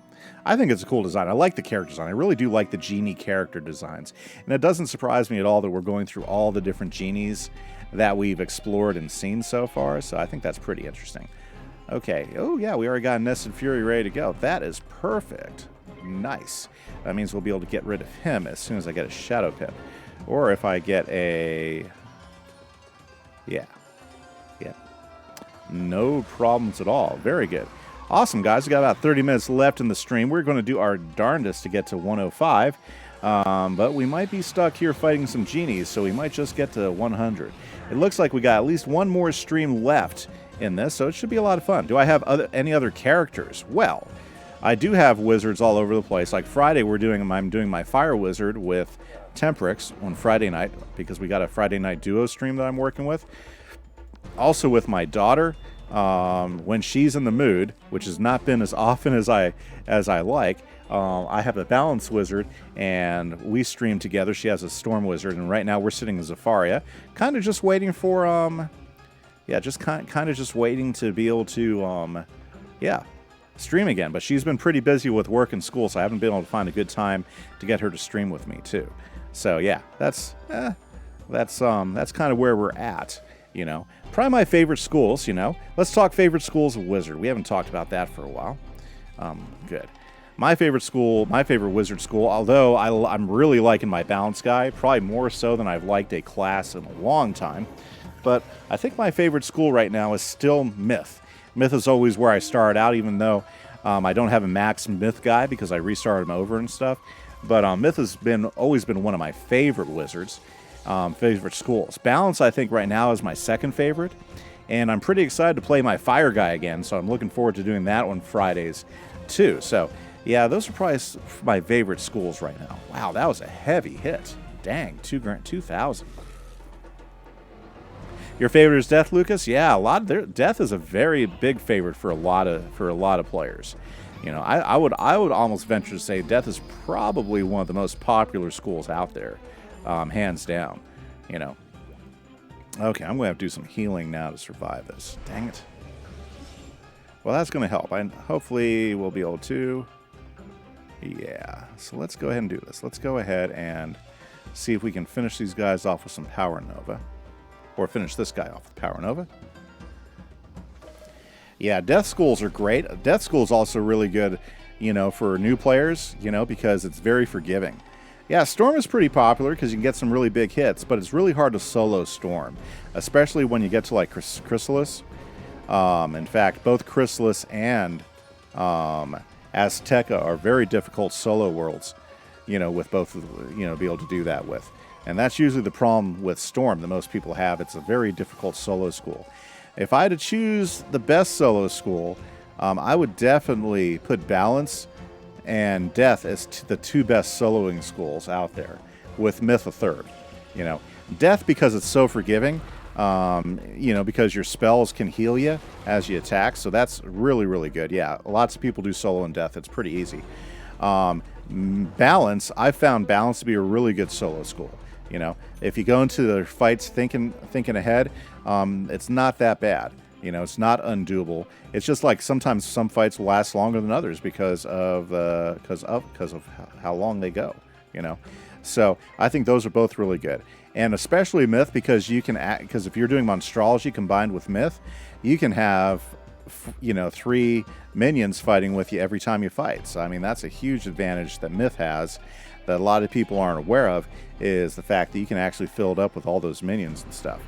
I think it's a cool design. I like the character design. I really do like the genie character designs. And it doesn't surprise me at all that we're going through all the different genies that we've explored and seen so far. So I think that's pretty interesting. Okay. Oh, yeah, we already got Nested Fury ready to go. That is perfect. Nice. That means we'll be able to get rid of him as soon as I get a Shadow Pip. Or if I get a... Yeah. Yeah. No problems at all. Very good. Awesome, guys. We got about 30 minutes left in the stream. We're going to do our darndest to get to 105. But we might be stuck here fighting some genies, so we might just get to 100. It looks like we got at least one more stream left in this, so it should be a lot of fun. Do I have any other characters? Well, I do have wizards all over the place. Like Friday, I'm doing my Fire Wizard with Temperix on Friday night because we got a Friday night duo stream that I'm working with. Also with my daughter, when she's in the mood, which has not been as often as I like. I have a Balance Wizard, and we stream together. She has a Storm Wizard, and right now we're sitting as Zafaria, kind of just waiting for just kind of just waiting to be able to stream again. But she's been pretty busy with work and school, so I haven't been able to find a good time to get her to stream with me too. So yeah, that's kind of where we're at. You know, probably my favorite schools, you know. Let's talk favorite schools of Wizard. We haven't talked about that for a while. Good. My favorite school, my favorite Wizard school, although I'm really liking my Balance guy, probably more so than I've liked a class in a long time. But I think my favorite school right now is still Myth. Myth is always where I started out, even though I don't have a max Myth guy because I restarted him over and stuff. But Myth has always been one of my favorite Wizards. Favorite schools. Balance, I think, right now is my second favorite, and I'm pretty excited to play my Fire guy again, so I'm looking forward to doing that on Fridays, too. So, yeah, those are probably my favorite schools right now. Wow, that was a heavy hit. Dang, 2,000. Your favorite is Death, Lucas? Yeah, Death is a very big favorite for a lot of players. You know, I would almost venture to say Death is probably one of the most popular schools out there. Hands down, you know. Okay, I'm going to have to do some healing now to survive this. Dang it. Well, that's going to help. Hopefully we'll be able to. Yeah, so let's go ahead and do this. Let's go ahead and see if we can finish these guys off with some Power Nova. Or finish this guy off with Power Nova. Yeah, Death Schools are great. Death School is also really good, you know, for new players, you know, because it's very forgiving. Yeah, Storm is pretty popular because you can get some really big hits, but it's really hard to solo Storm, especially when you get to, like, Chrysalis. In fact, both Chrysalis and Azteca are very difficult solo worlds, you know, with both, you know, be able to do that with. And that's usually the problem with Storm that most people have. It's a very difficult solo school. If I had to choose the best solo school, I would definitely put Balance and Death as the two best soloing schools out there, with Myth a third. You know, Death because it's so forgiving, you know, because your spells can heal you as you attack, so that's really, really good. Yeah, lots of people do solo in Death. It's pretty easy. Balance, I found Balance to be a really good solo school. You know, if you go into the fights thinking ahead, it's not that bad. You know, it's not undoable. It's just like sometimes some fights will last longer than others because of how long they go. You know, so I think those are both really good, and especially Myth because if you're doing Monstrology combined with Myth, you can have, you know, 3 minions fighting with you every time you fight. So I mean, that's a huge advantage that Myth has that a lot of people aren't aware of, is the fact that you can actually fill it up with all those minions and stuff.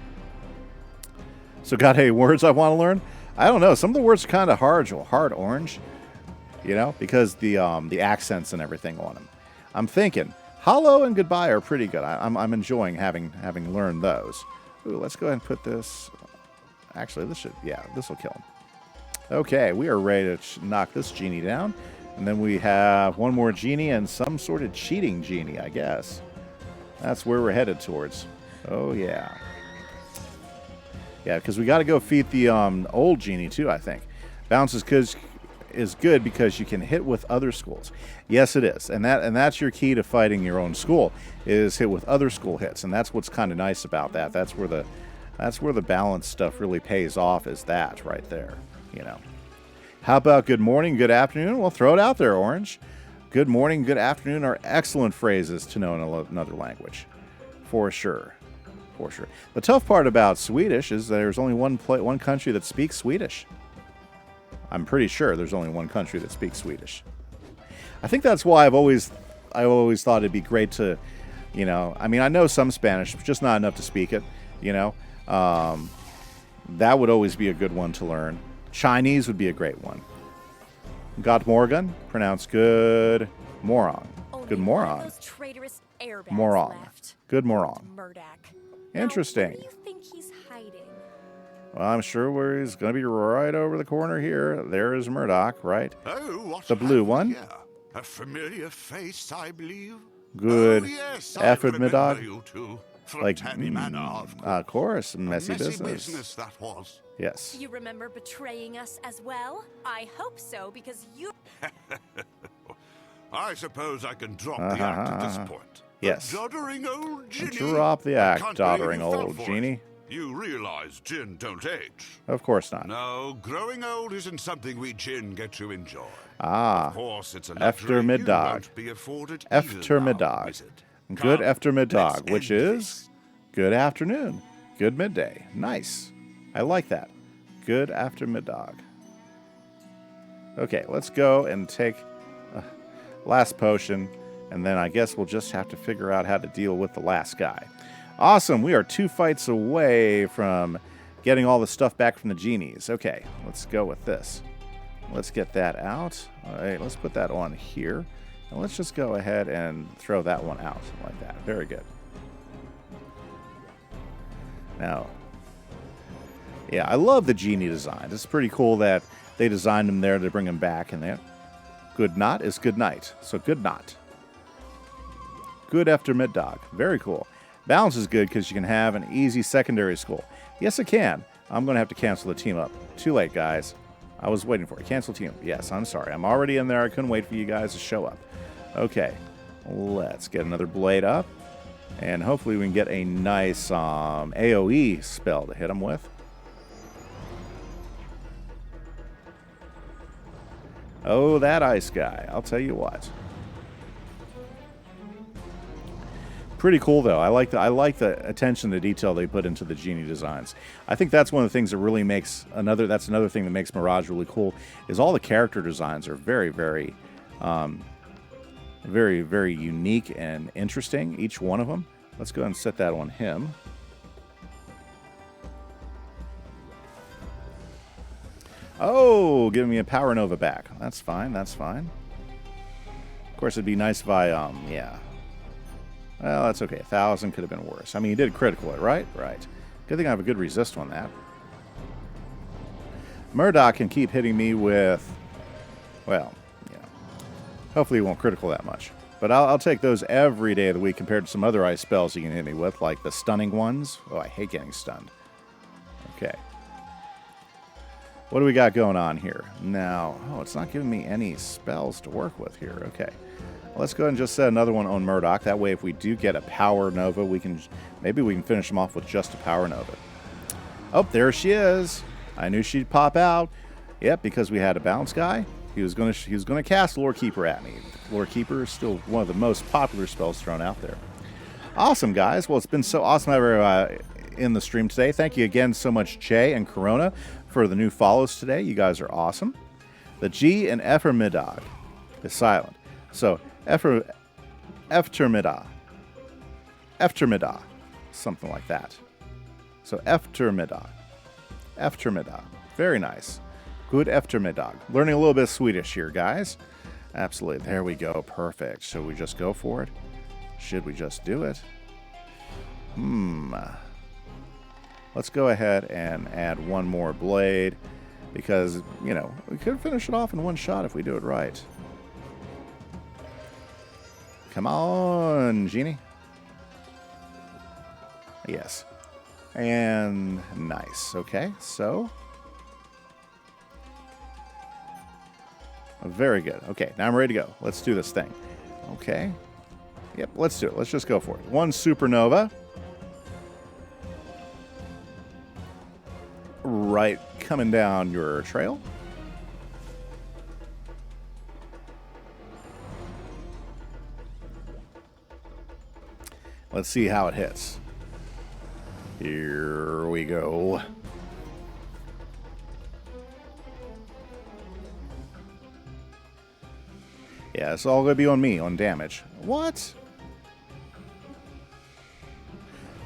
So got any words I want to learn? I don't know. Some of the words are kind of hard orange, you know, because the accents and everything on them. I'm thinking hello and goodbye are pretty good. I'm enjoying having learned those. Ooh, let's go ahead and put this. Actually, this will kill him. Okay, we are ready to knock this genie down. And then we have one more genie and some sort of cheating genie, I guess. That's where we're headed towards. Oh, yeah. Yeah, because we got to go feed the old Djinni, too, I think. Balance is good because you can hit with other schools. Yes, it is. And that's your key to fighting your own school, is hit with other school hits. And that's what's kind of nice about that. That's where the balance stuff really pays off, is that right there, you know. How about good morning, good afternoon? Well, throw it out there, Orange. Good morning, good afternoon are excellent phrases to know in another language. For sure. For sure. The tough part about Swedish is there's only one country that speaks Swedish. I'm pretty sure there's only one country that speaks Swedish. I think that's why I always thought it'd be great to, you know, I mean, I know some Spanish, but just not enough to speak it, you know. That would always be a good one to learn. Chinese would be a great one. Got Morgan, pronounced good moron. Good moron. Moron. Good moron. Interesting. Where do you think he's hiding? Well, I'm sure where he's going to be right over the corner here. There is Murdoch, right? Oh, what the blue one. Here? A familiar face, I believe. Good. Oh, yes, Effort, Murdoch. Like, of course, messy business that was. Yes. You remember betraying us as well? I hope so, because you... I suppose I can drop the act at this point. Yes. Doddering old Djinni. Drop the act, doddering old Djinni. You realize Djinn don't age. Of course not. No, growing old isn't something we Djinn get to enjoy. Of course, it's a Efter Middag. Efter Middag. Good Efter Middag, which is good afternoon. Good midday. Nice. I like that. Good after Middag. Okay, let's go and take last potion, and then I guess we'll just have to figure out how to deal with the last guy. Awesome. We are 2 fights away from getting all the stuff back from the Djinnis. Okay, let's go with this. Let's get that out. All right, let's put that on here. And let's just go ahead and throw that one out like that. Very good. Now, yeah, I love the Djinni design. It's pretty cool that they designed them there to bring them back. And there, good night is good night. So good night. Good after Middag. Very cool. Balance is good because you can have an easy secondary school. Yes, it can. I'm going to have to cancel the team up. Too late, guys. I was waiting for it. Cancel team up. Yes, I'm sorry. I'm already in there. I couldn't wait for you guys to show up. Okay. Let's get another blade up. And hopefully we can get a nice AoE spell to hit them with. Oh, that ice guy. I'll tell you what. Pretty cool, though. I like the attention to detail they put into the Djinni designs. I think that's one of the things that really makes that's another thing that makes Mirage really cool, is all the character designs are very, very, very, very unique and interesting, each one of them. Let's go ahead and set that on him. Oh, giving me a Power Nova back. That's fine, that's fine. Of course, it'd be nice if I, yeah. Well, that's okay. 1,000 could have been worse. I mean, he did critical it, right? Right. Good thing I have a good resist on that. Murdoch can keep hitting me with, well, yeah. Hopefully he won't critical that much. But I'll take those every day of the week compared to some other ice spells you can hit me with, like the stunning ones. Oh, I hate getting stunned. Okay. What do we got going on here? Now, oh, it's not giving me any spells to work with here. Okay. Let's go ahead and just set another one on Murdoch. That way, if we do get a Power Nova, maybe we can finish him off with just a Power Nova. Oh, there she is. I knew she'd pop out. Yep, because we had a bounce guy. He was gonna cast Lore Keeper at me. Lore Keeper is still one of the most popular spells thrown out there. Awesome, guys. Well, it's been so awesome having in the stream today. Thank you again so much, Jay and Corona, for the new follows today. You guys are awesome. The G in Effermiddag is silent. So, Eftermiddag. Something like that. So, Eftermiddag. Very nice. Good Eftermiddag. Learning a little bit of Swedish here, guys. Absolutely. There we go. Perfect. Should we just go for it? Should we just do it? Let's go ahead and add one more blade because, you know, we could finish it off in one shot if we do it right. Come on, Djinni. Yes. And nice. Okay, so. Very good. Okay, now I'm ready to go. Let's do this thing. Okay. Yep, let's do it. Let's just go for it. One supernova. Right, coming down your trail. Let's see how it hits. Here we go. Yeah, it's all going to be on me, on damage. What?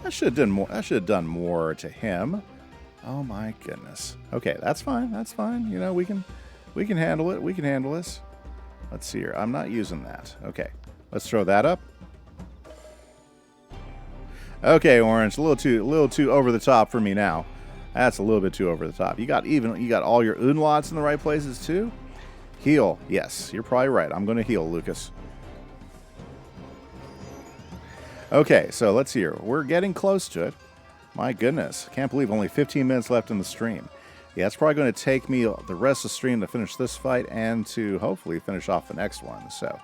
I should have done more. I should have done more to him. Oh my goodness. Okay, that's fine. That's fine. You know, we can handle it. We can handle this. Let's see here. I'm not using that. Okay, let's throw that up. Okay, Orange, a little too over the top for me now. That's a little bit too over the top. You got all your unlots in the right places too. Heal. Yes, you're probably right. I'm going to heal, Lucas. Okay, so let's see here. We're getting close to it. My goodness. Can't believe only 15 minutes left in the stream. Yeah, it's probably going to take me the rest of the stream to finish this fight and to hopefully finish off the next one. So,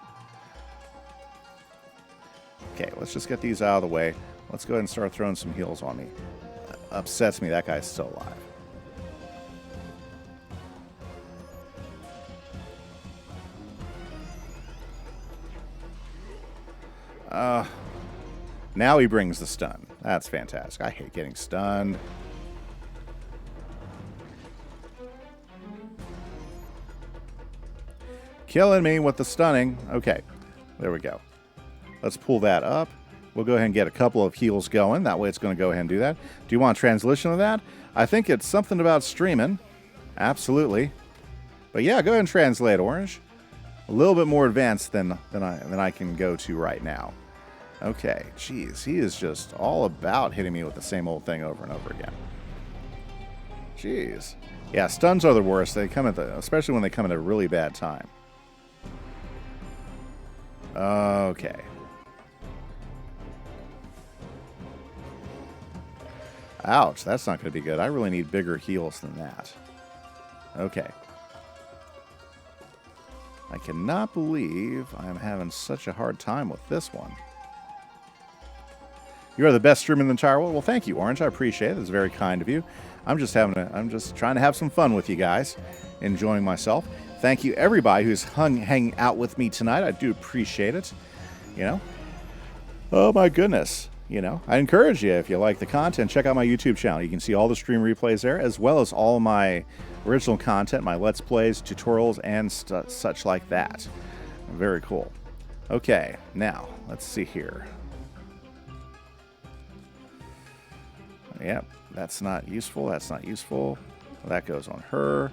okay, let's just get these out of the way. Let's go ahead and start throwing some heals on me. Upsets me that guy's still alive. Now he brings the stun. That's fantastic. I hate getting stunned. Killing me with the stunning. Okay, there we go. Let's pull that up. We'll go ahead and get a couple of heals going. That way it's going to go ahead and do that. Do you want a translation of that? I think it's something about streaming. Absolutely. But yeah, go ahead and translate, Orange. A little bit more advanced than I can go to right now. Okay, jeez, he is just all about hitting me with the same old thing over and over again. Jeez. Yeah, stuns are the worst. They come especially when they come at a really bad time. Okay. Ouch, that's not going to be good. I really need bigger heals than that. Okay. I cannot believe I'm having such a hard time with this one. You are the best streamer in the entire world. Well, thank you, Orange. I appreciate it. It's very kind of you. I'm just trying to have some fun with you guys, enjoying myself. Thank you, everybody who's hanging out with me tonight. I do appreciate it. You know. Oh my goodness. You know, I encourage you, if you like the content, check out my YouTube channel. You can see all the stream replays there, as well as all my original content, my Let's Plays, tutorials, and such like that. Very cool. Okay, now, let's see here. Yep, that's not useful. That's not useful. That goes on her.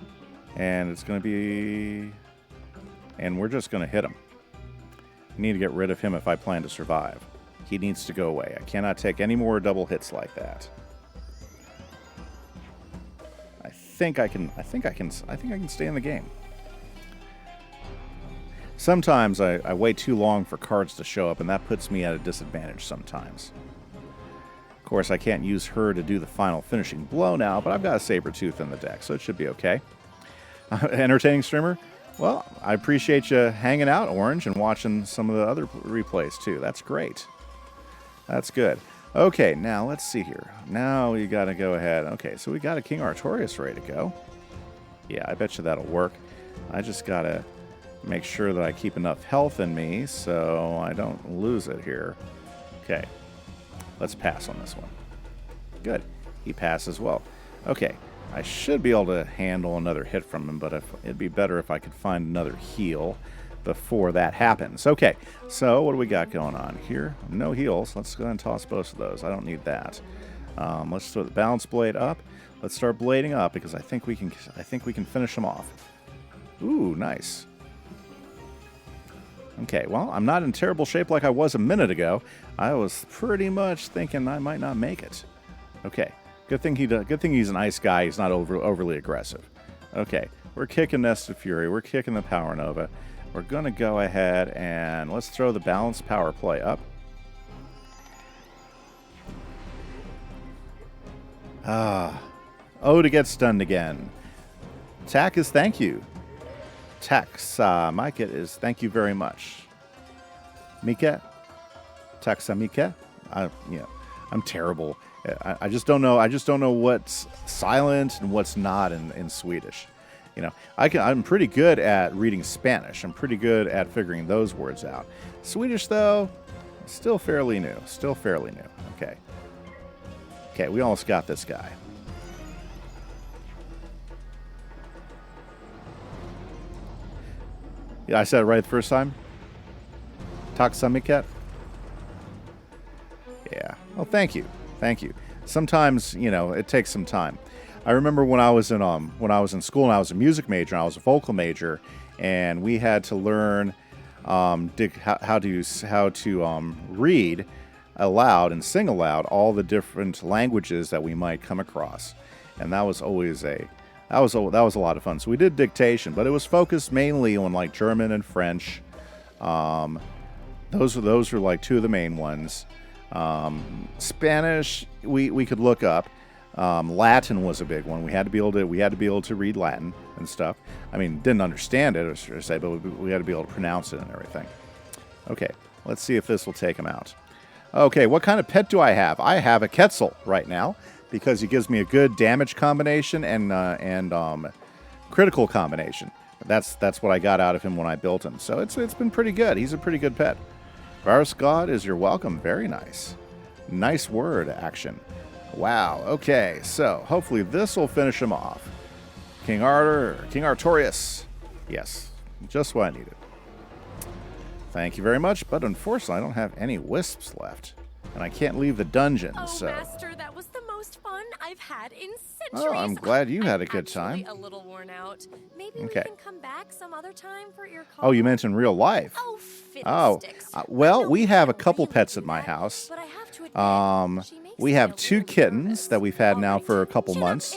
And it's going to be... And we're just going to hit him. I need to get rid of him if I plan to survive. He needs to go away. I cannot take any more double hits like that. I think I can stay in the game. Sometimes I wait too long for cards to show up, and that puts me at a disadvantage sometimes. Of course, I can't use her to do the final finishing blow now, but I've got a Sabertooth in the deck, so it should be okay. Entertaining streamer? Well, I appreciate you hanging out, Orange, and watching some of the other replays, too. That's great. That's good. Okay, now let's see here. Now you got to go ahead. Okay, so we got a King Artorias ready to go. Yeah, I bet you that'll work. I just got to make sure that I keep enough health in me so I don't lose it here. Okay, let's pass on this one. Good. He passed as well. Okay, I should be able to handle another hit from him, but it'd be better if I could find another heal before that happens. Okay, so what do we got going on here? No heals. Let's go ahead and toss both of those. I don't need that. Let's throw the balance blade up. Let's start blading up because I think we can finish them off. Ooh, nice. Okay, well, I'm not in terrible shape like I was a minute ago. I was pretty much thinking I might not make it. Okay, good thing he's an ice guy. He's not overly aggressive. Okay, we're kicking Nest of Fury. We're kicking the Power Nova. We're going to go ahead and let's throw the balanced power play up. Oh, to get stunned again. Tack is thank you. Mike is thank you very much. Mika? Mika? I'm terrible. I just don't know. I just don't know what's silent and what's not in Swedish. You know, I'm pretty good at reading Spanish. I'm pretty good at figuring those words out. Swedish, though, still fairly new. Okay. Okay, we almost got this guy. Yeah, I said it right the first time. Taksamiket. Yeah. Well, thank you. Sometimes, it takes some time. I remember when I was in school and I was a music major and I was a vocal major, and we had to learn how to read aloud and sing aloud all the different languages that we might come across, and that was always that was a lot of fun. So we did dictation, but it was focused mainly on like German and French. Those were like two of the main ones. Spanish we could look up. Latin was a big one. We had to be able to read Latin and stuff. I mean, didn't understand it, or say, but we had to be able to pronounce it and everything. Okay, let's see if this will take him out. Okay, what kind of pet do I have? I have a Quetzal right now because he gives me a good damage combination and critical combination. That's what I got out of him when I built him. So it's been pretty good. He's a pretty good pet. Virus God is your welcome. Very nice. Nice word, action. Wow. Okay, so hopefully this will finish him off. King Artorias. Yes, just what I needed. Thank you very much, but unfortunately I don't have any wisps left. And I can't leave the dungeon, Oh, Master, that was the most fun I've had in centuries. Oh, I'm glad you had a good time. A little worn out. Maybe okay. We can come back some other time for your call. Oh, you mentioned real life. Oh, well, we have a couple pets at my house. But I have to admit, we have two kittens that we've had now for a couple months.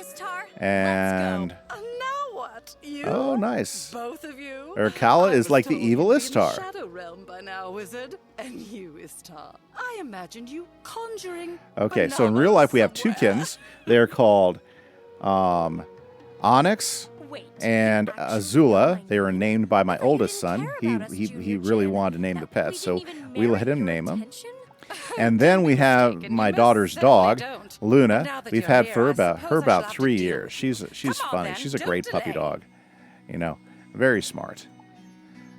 And now what? You? Oh, nice. Both of you? Urkala is like the evil Istar. Shadow Realm by now, Wizard. And you, Istar. I imagined you conjuring. Okay, so in real life we have two kittens. They're called Onyx and Azula. They were named by my oldest son. He really wanted to name the pets, so we let him name them. And then we have my daughter's dog, Luna. We've had for about 3 years. She's funny. She's a great puppy dog. Very smart.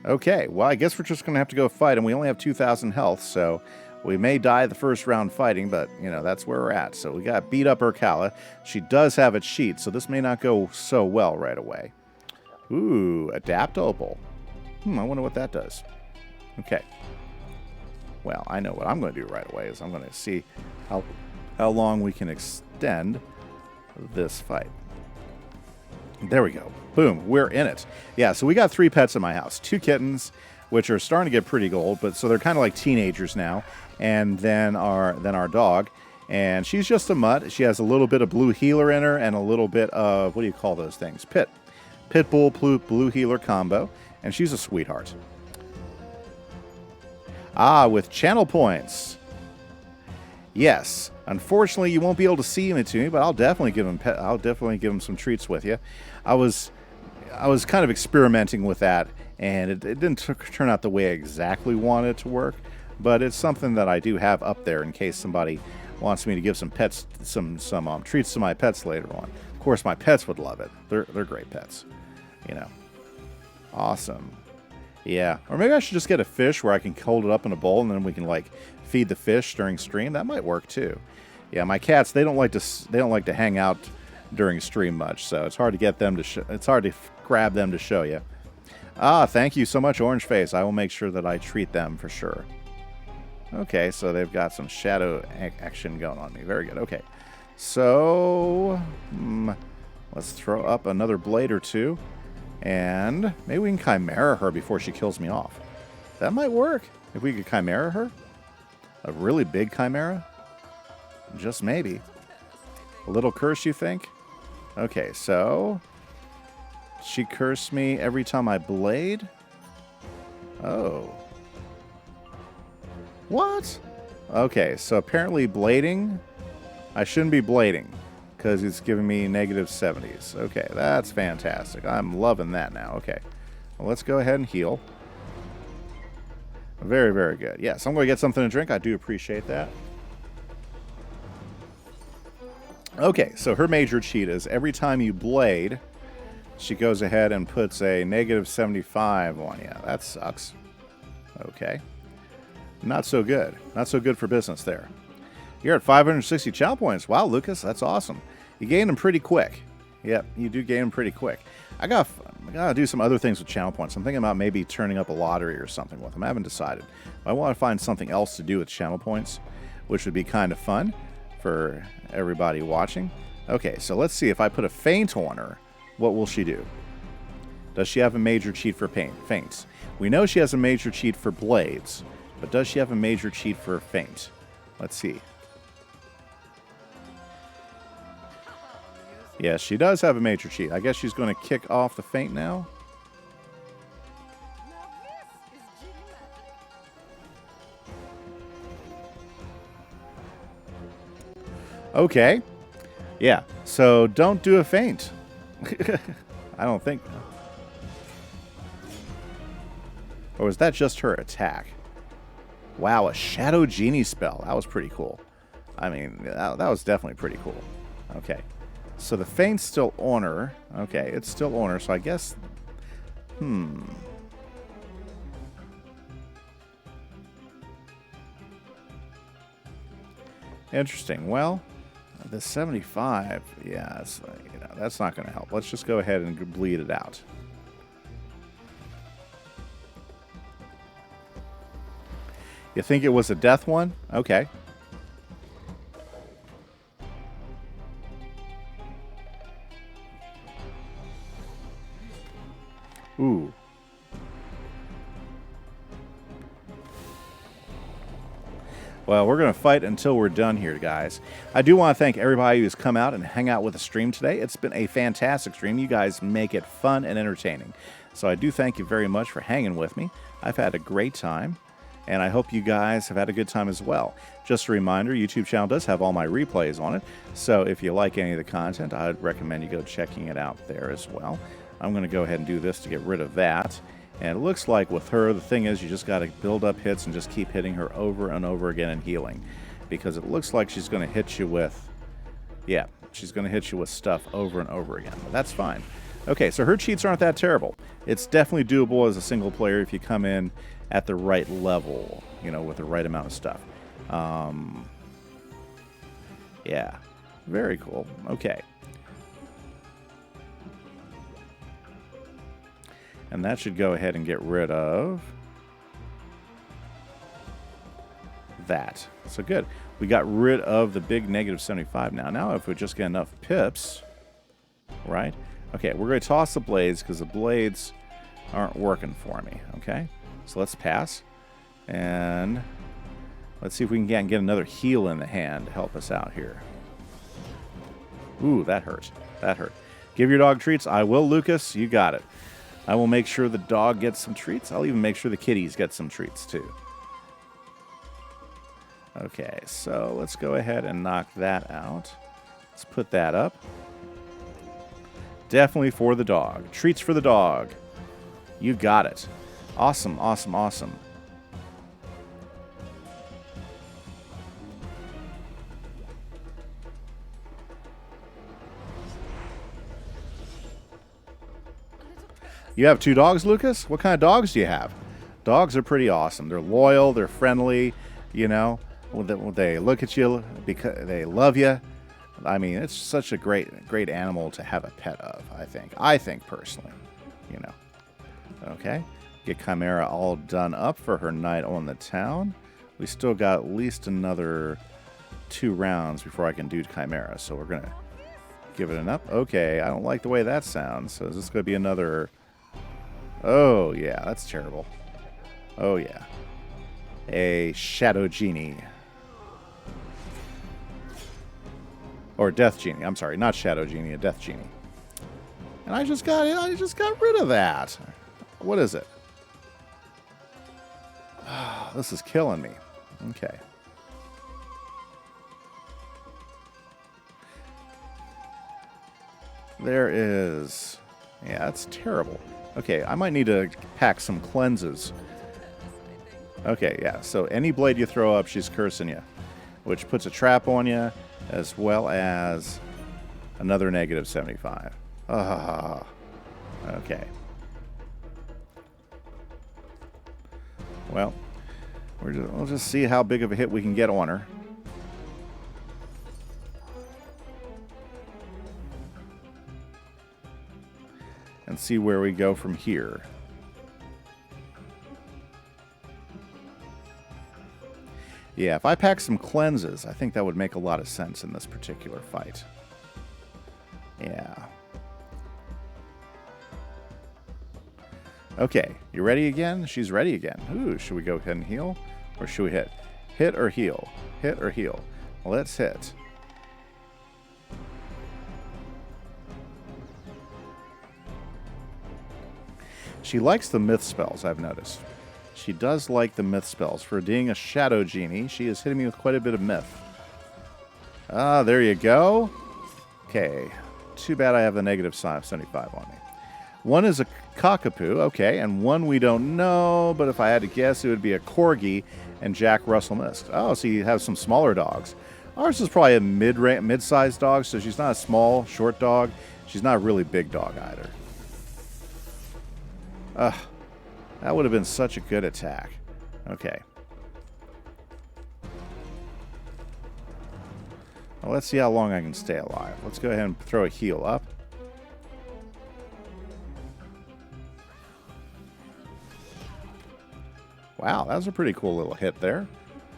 Okay, well, I guess we're just going to have to go fight, and we only have 2,000 health, so we may die the first round fighting, but, that's where we're at. So we got to beat up Urkala. She does have a cheat, so this may not go so well right away. Ooh, Adapt Opal. I wonder what that does. Okay. Well, I know what I'm going to do right away is I'm going to see how long we can extend this fight. There we go. Boom, we're in it. Yeah, so we got 3 pets in my house. 2 kittens, which are starting to get pretty old, but so they're kind of like teenagers now. And then our dog, and she's just a mutt. She has a little bit of blue healer in her and a little bit of, what do you call those things? Pitbull blue healer combo, and she's a sweetheart. With channel points. Yes. Unfortunately, you won't be able to see him to me, but I'll definitely give him some treats with you. I was kind of experimenting with that, and it didn't turn out the way I exactly wanted it to work, but it's something that I do have up there in case somebody wants me to give some treats to my pets later on. Of course, my pets would love it. They're great pets. Awesome. Yeah, or maybe I should just get a fish where I can hold it up in a bowl and then we can feed the fish during stream. That might work too. Yeah, my cats, they don't like to hang out during stream much, so it's hard to get them to it's hard to grab them to show you. Thank you so much, Orange Face. I will make sure that I treat them for sure. Okay, so they've got some shadow action going on me. Very good. Okay. So let's throw up another blade or two. And maybe we can Chimera her before she kills me off. That might work. If we could Chimera her. A really big Chimera. Just maybe. A little curse, you think? Okay, so she cursed me every time I blade? Oh. What? Okay, so apparently blading, I shouldn't be blading. because it's giving me negative 70s. Okay, that's fantastic. I'm loving that now. Okay, well, let's go ahead and heal. Very, very good. Yes, I'm going to get something to drink. I do appreciate that. Okay, so her major cheat is every time you blade, she goes ahead and puts a negative 75 on you. That sucks. Okay. Not so good. Not so good for business there. You're at 560 chow points. Wow, Lucas, that's awesome. You gain them pretty quick. Yep, you do gain them pretty quick. I gotta do some other things with channel points. I'm thinking about maybe turning up a lottery or something with them. I haven't decided. I want to find something else to do with channel points, which would be kind of fun for everybody watching. Okay, so let's see. If I put a feint on her, what will she do? Does she have a major cheat for feints? We know she has a major cheat for blades, but does she have a major cheat for feint? Let's see. Yes, she does have a major cheat. I guess she's going to kick off the feint now. Okay. Yeah, so don't do a feint. I don't think. Or was that just her attack? Wow, a Shadow Genie spell. That was pretty cool. I mean, that was definitely pretty cool. Okay. So the feint's still on her. Okay, it's still on her, so I guess... Interesting. Well, the 75, yeah, it's, you know, that's not going to help. Let's just go ahead and bleed it out. You think it was a death one? Okay. Ooh. Well, we're going to fight until we're done here, guys. I do want to thank everybody who's come out and hang out with the stream today. It's been a fantastic stream. You guys make it fun and entertaining. So I do thank you very much for hanging with me. I've had a great time, and I hope you guys have had a good time as well. Just a reminder, YouTube channel does have all my replays on it. So if you like any of the content, I'd recommend you go checking it out there as well. I'm going to go ahead and do this to get rid of that. And it looks like with her, the thing is you just got to build up hits and just keep hitting her over and over again and healing. Because it looks like she's going to hit you with, yeah, she's going to hit you with stuff over and over again. But that's fine. Okay, so her cheats aren't that terrible. It's definitely doable as a single player if you come in at the right level, you know, with the right amount of stuff. Yeah, very cool. Okay. And that should go ahead and get rid of that. So good. We got rid of the big negative 75 now. Now if we just get enough pips, right? Okay, we're going to toss the blades because the blades aren't working for me, okay? So let's pass. And let's see if we can get another heal in the hand to help us out here. Ooh, that hurt. That hurt. Give your dog treats. I will, Lucas. You got it. I will make sure the dog gets some treats. I'll even make sure the kitties get some treats, too. Okay, so let's go ahead and knock that out. Let's put that up. Definitely for the dog. Treats for the dog. You got it. Awesome, awesome, awesome. You have 2 dogs, Lucas? What kind of dogs do you have? Dogs are pretty awesome. They're loyal. They're friendly. You know, they look at you because they love you. I mean, it's such a great animal to have a pet of, I think. I think personally, you know. Okay. Get Chimera all done up for her night on the town. We still got at least another 2 rounds before I can do Chimera. So we're going to give it an up. Okay. I don't like the way that sounds. So is this going to be another... Oh, yeah, that's terrible. Oh, yeah. A Shadow Genie. Or Death Genie. I'm sorry, not Shadow Genie, a Death Genie. And I just got rid of that. What is it? Oh, this is killing me. Okay. There is... Yeah, that's terrible. Okay, I might need to pack some cleanses. Okay, yeah, so any blade you throw up, she's cursing you. Which puts a trap on you, as well as another negative 75. Ah, okay. Well, we'll just see how big of a hit we can get on her. And see where we go from here. Yeah, if I pack some cleanses, I think that would make a lot of sense in this particular fight. Yeah. Okay, you ready again? She's ready again. Ooh, should we go ahead and heal? Or should we hit? Hit or heal? Hit or heal? Well, let's hit. She likes the myth spells, I've noticed. She does like the myth spells. For being a shadow genie, she is hitting me with quite a bit of myth. Ah, there you go. Okay. Too bad I have the negative 75 on me. One is a cockapoo, okay, and one we don't know, but if I had to guess, it would be a corgi and Jack Russell Mist. Oh, so you have some smaller dogs. Ours is probably a mid-sized dog, so she's not a small, short dog. She's not a really big dog either. Ugh. That would have been such a good attack. Okay. Well, let's see how long I can stay alive. Let's go ahead and throw a heal up. Wow, that was a pretty cool little hit there.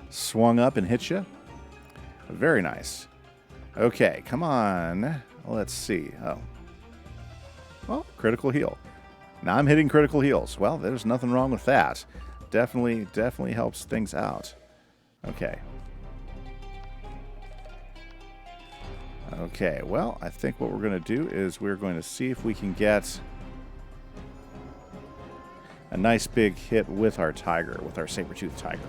Swung up and hit you. Very nice. Okay, come on. Let's see. Oh. Well, critical heal. Now I'm hitting critical heals. Well, there's nothing wrong with that. Definitely helps things out. Okay. Okay, well, I think what we're going to do is we're going to see if we can get a nice big hit with our tiger, with our saber-toothed tiger.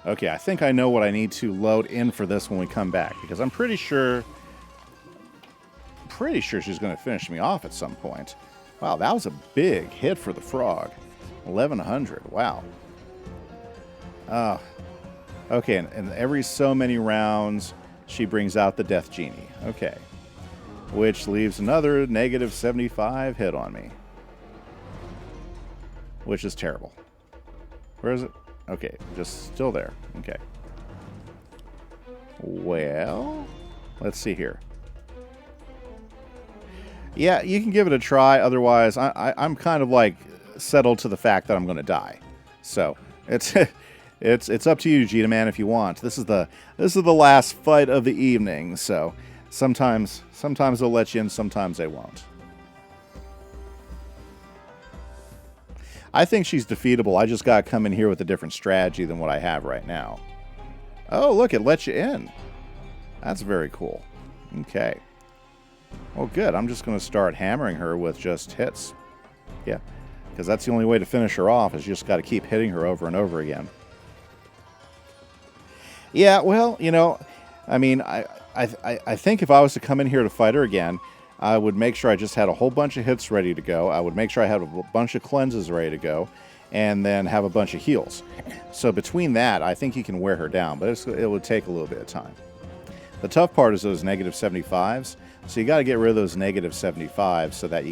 Okay, I think I know what I need to load in for this when we come back, because I'm pretty sure she's going to finish me off at some point. Wow, that was a big hit for the frog. 1100, wow. Okay, and every so many rounds, she brings out the Death Genie. Okay. Which leaves another negative 75 hit on me. Which is terrible. Where is it? Okay, just still there. Okay. Well, let's see here. Yeah, you can give it a try. Otherwise, I'm kind of like settled to the fact that I'm going to die. So it's it's up to you, Djinni Man, if you want. This is the last fight of the evening. So sometimes they'll let you in, sometimes they won't. I think she's defeatable. I just got to come in here with a different strategy than what I have right now. Oh, look, it lets you in. That's very cool. Okay. Well, good. I'm just going to start hammering her with just hits. Yeah, because that's the only way to finish her off, is you just got to keep hitting her over and over again. Yeah, well, you know, I mean, I think if I was to come in here to fight her again, I would make sure I just had a whole bunch of hits ready to go. I would make sure I had a bunch of cleanses ready to go, and then have a bunch of heals. So between that, I think you can wear her down, but it would take a little bit of time. The tough part is those negative 75s. So you got to get rid of those negative 75s so that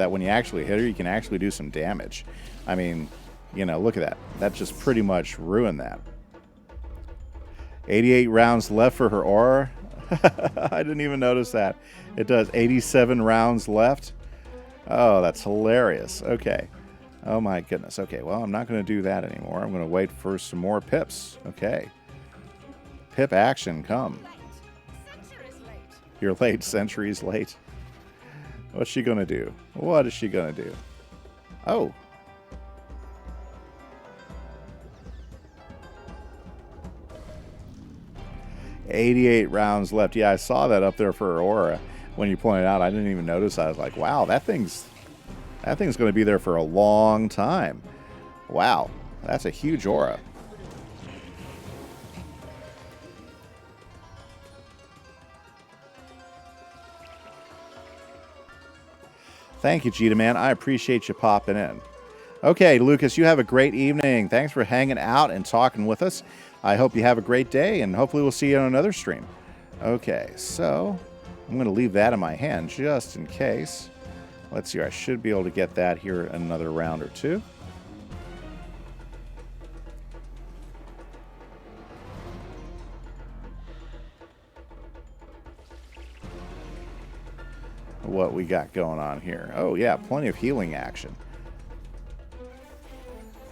when you actually hit her, you can actually do some damage. I mean, you know, look at that. That just pretty much ruined that. 88 rounds left for her aura. I didn't even notice that. It does 87 rounds left. Oh, that's hilarious. Okay. Oh my goodness. Okay, well, I'm not going to do that anymore. I'm going to wait for some more pips. Okay. Pip action, come. You're late, centuries late. What's she going to do? What is she going to do? Oh. $88 rounds left. Yeah, I saw that up there for her aura when you pointed out. I didn't even notice. I was like, wow, that thing's going to be there for a long time. Wow, that's a huge aura. Thank you, Djinni Man. I appreciate you popping in. Okay, Lucas, you have a great evening. Thanks for hanging out and talking with us. I hope you have a great day, and hopefully we'll see you on another stream. Okay, so I'm going to leave that in my hand just in case. Let's see, I should be able to get that here in another round or two. What we got going on here? Oh yeah, plenty of healing action.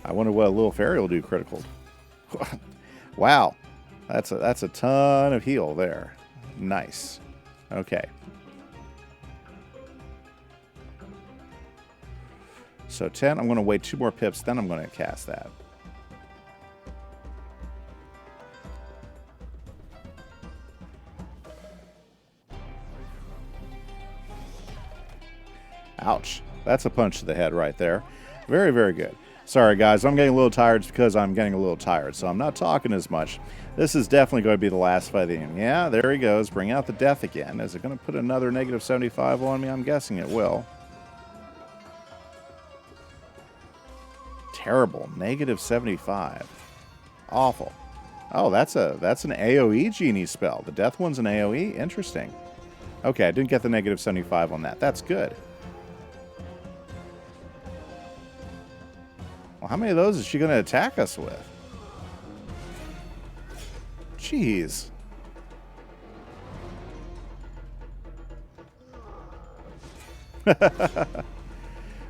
I wonder what a little fairy will do critical. Wow, that's a ton of heal there. Nice. Okay. So 10. I'm going to wait 2 more pips, then I'm going to cast that. Ouch. That's a punch to the head right there. Very, very good. Sorry, guys. I'm getting a little tired because I'm getting a little tired, so I'm not talking as much. This is definitely going to be the last fight of the game. Yeah, there he goes. Bring out the death again. Is it going to put another negative 75 on me? I'm guessing it will. Terrible. Negative 75. Awful. Oh, that's an AoE Djinni spell. The death one's an AoE? Interesting. Okay, I didn't get the negative 75 on that. That's good. Well, how many of those is she going to attack us with? Jeez.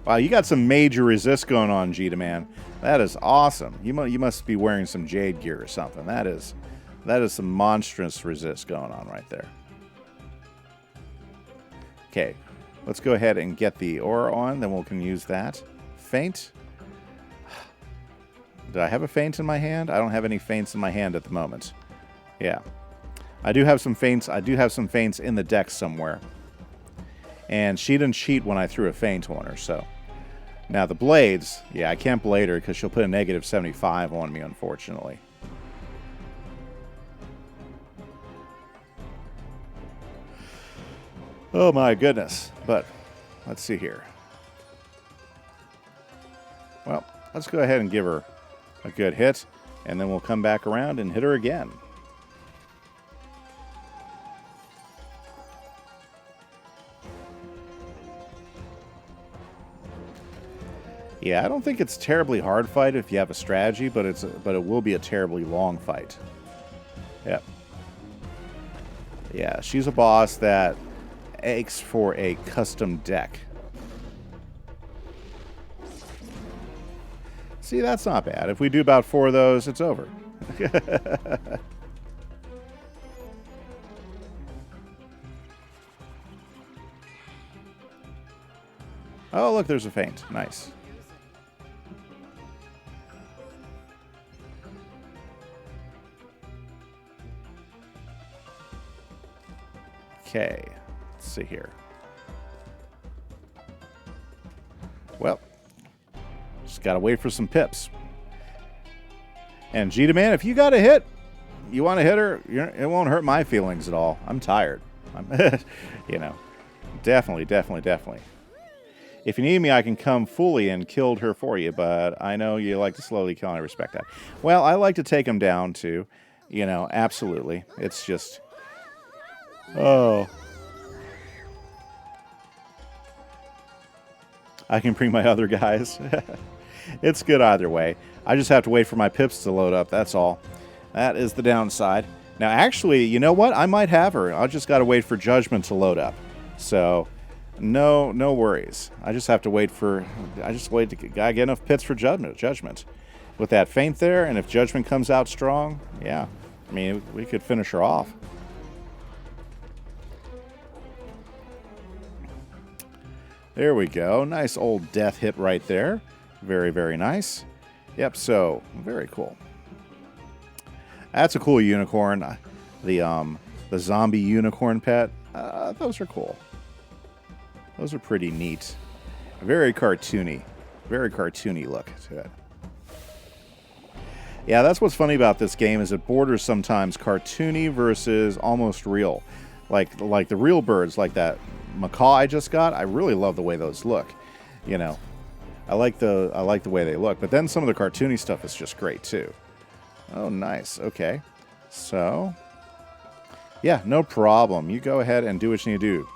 Wow, you got some major resist going on, Djinni Man. That is awesome. You must be wearing some jade gear or something. That is some monstrous resist going on right there. Okay, let's go ahead and get the aura on, then we can use that. Feint. Did I have a feint in my hand? I don't have any feints in my hand at the moment. Yeah. I do have some feints. I do have some feints in the deck somewhere. And she didn't cheat when I threw a feint on her, so. Now the blades, yeah, I can't blade her because she'll put a negative 75 on me, unfortunately. Oh my goodness. But, let's see here. Well, let's go ahead and give her a good hit, and then we'll come back around and hit her again. Yeah, I don't think it's a terribly hard fight if you have a strategy, but it will be a terribly long fight. Yep. Yeah, she's a boss that aches for a custom deck. See, that's not bad. If we do about 4 of those, it's over. Oh, look, there's a feint. Nice. Okay, let's see here. Well, just gotta wait for some pips. And Djinni Man, if you got a hit, you want to hit her, it won't hurt my feelings at all. I'm tired. You know, definitely. If you need me, I can come fully and kill her for you, but I know you like to slowly kill, and I respect that. Well, I like to take them down too. You know, absolutely. It's just... Oh. I can bring my other guys. It's good either way. I just have to wait for my pips to load up, that's all. That is the downside. Now, actually, you know what? I might have her. I just got to wait for Judgment to load up. So, no worries. I just have to wait for... I just wait to get enough pits for Judgment. With that feint there, and if Judgment comes out strong, yeah. I mean, we could finish her off. There we go. Nice old death hit right there. Very, very nice. Yep, so, very cool. That's a cool unicorn. The zombie unicorn pet. Those are cool. Those are pretty neat. Very cartoony. Very cartoony look to it. Yeah, that's what's funny about this game is it borders sometimes cartoony versus almost real. Like the real birds, like that macaw I just got, I really love the way those look. You know, I like the way they look. But then some of the cartoony stuff is just great too. Oh, nice. Okay, so yeah, no problem. You go ahead and do what you need to do.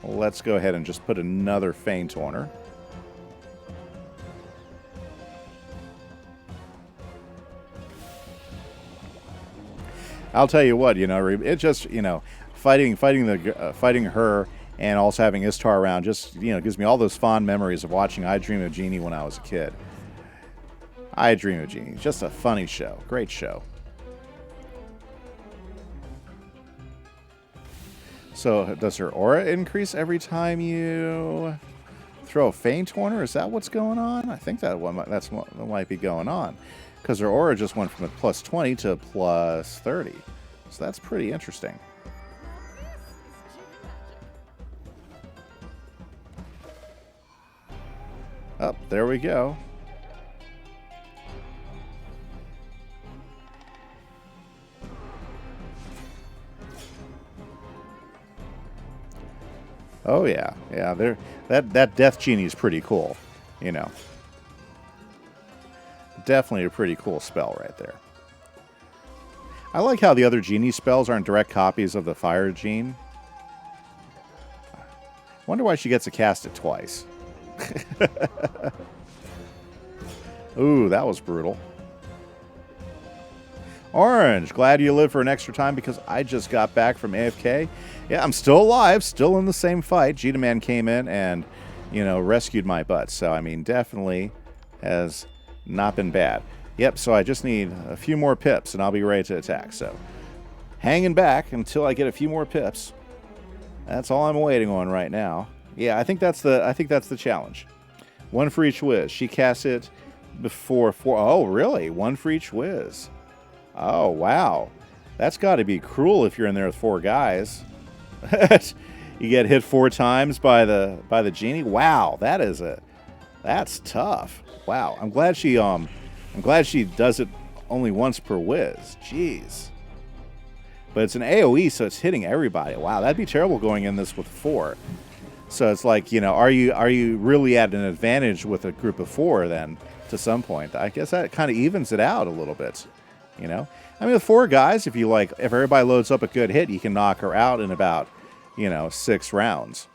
Let's go ahead and just put another feint on her. I'll tell you what, you know, it just, you know, fighting her and also having Istar around just, you know, gives me all those fond memories of watching I Dream of Djinni when I was a kid. I Dream of Djinni, just a funny show, great show. So does her aura increase every time you throw a feint on her? Is that what's going on? I think that's what might be going on. Because her aura just went from a plus 20 to a plus 30. So that's pretty interesting. Oh, there we go. Oh yeah, yeah. That Death Genie is pretty cool, you know. Definitely a pretty cool spell right there. I like how the other Genie spells aren't direct copies of the Fire Gene. Wonder why she gets to cast it twice. Ooh, that was brutal. Orange, glad you lived for an extra time because I just got back from AFK. Yeah, I'm still alive, still in the same fight. Djinni Man came in and, you know, rescued my butt. So, I mean, definitely has not been bad. Yep, so I just need a few more pips and I'll be ready to attack. So, hanging back until I get a few more pips. That's all I'm waiting on right now. Yeah, I think that's the challenge. One for each whiz. She casts it before 4. Oh, really? One for each whiz. Oh, wow. That's got to be cruel if you're in there with 4 guys. You get hit 4 times by the Genie. Wow, that's tough. Wow. I'm glad she does it only once per whiz. Jeez. But it's an AoE, so it's hitting everybody. Wow, that'd be terrible going in this with 4. So it's like, you know, are you really at an advantage with a group of 4 then to some point? I guess that kind of evens it out a little bit. You know, I mean, with 4 guys, if everybody loads up a good hit, you can knock her out in about, you know, 6 rounds.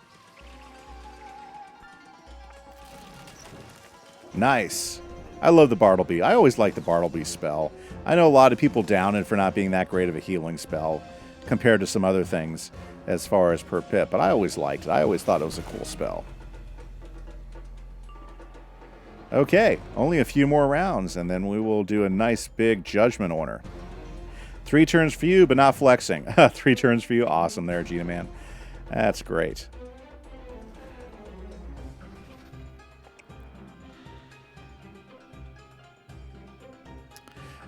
Nice. I love the Bartleby. I always like the Bartleby spell. I know a lot of people down it for not being that great of a healing spell compared to some other things as far as per pip, but I always liked it. I always thought it was a cool spell. Okay, only a few more rounds, and then we will do a nice big judgment on her. 3 turns for you, but not flexing. 3 turns for you. Awesome there, Djinni Man. That's great.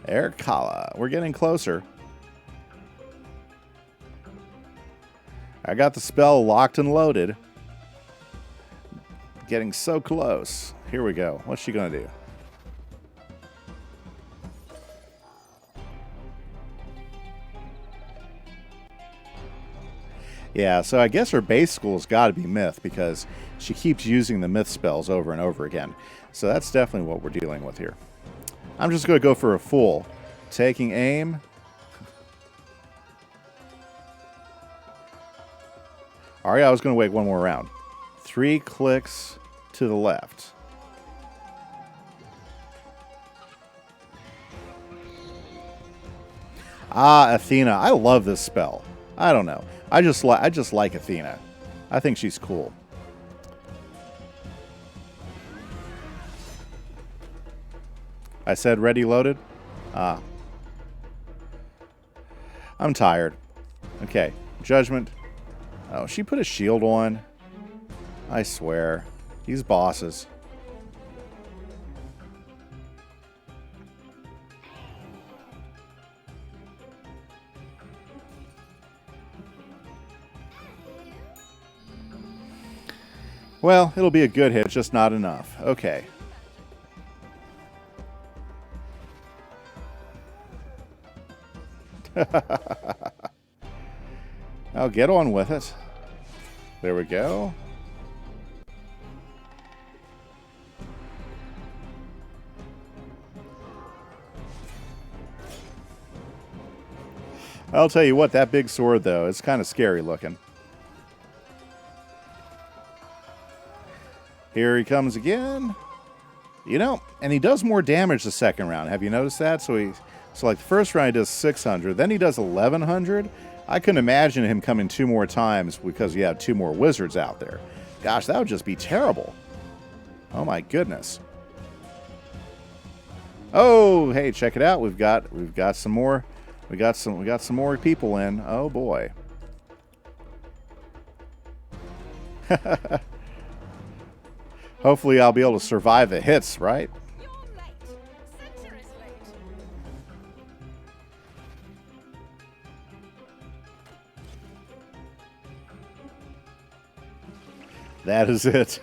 Erkala. We're getting closer. I got the spell locked and loaded. Getting so close. Here we go. What's she going to do? Yeah, so I guess her base school's got to be Myth because she keeps using the Myth spells over and over again. So that's definitely what we're dealing with here. I'm just going to go for a full. Taking aim. All right, I was going to wait one more round. 3 clicks to the left. Ah, Athena. I love this spell. I don't know. I just like Athena. I think she's cool. I said ready, loaded? Ah. I'm tired. Okay. Judgment. Oh, she put a shield on. I swear. These bosses. Well, it'll be a good hit, just not enough. Okay. I'll get on with it. There we go. I'll tell you what, that big sword, though, is kind of scary looking. Here he comes again. You know, and he does more damage the second round. Have you noticed that? So like the first round he does 600, then he does 1100. I couldn't imagine him coming 2 more times because you have 2 more wizards out there. Gosh, that would just be terrible. Oh my goodness. Oh, hey, check it out. We've got some more. We got some more people in. Oh boy. Hopefully I'll be able to survive the hits, right? That is it.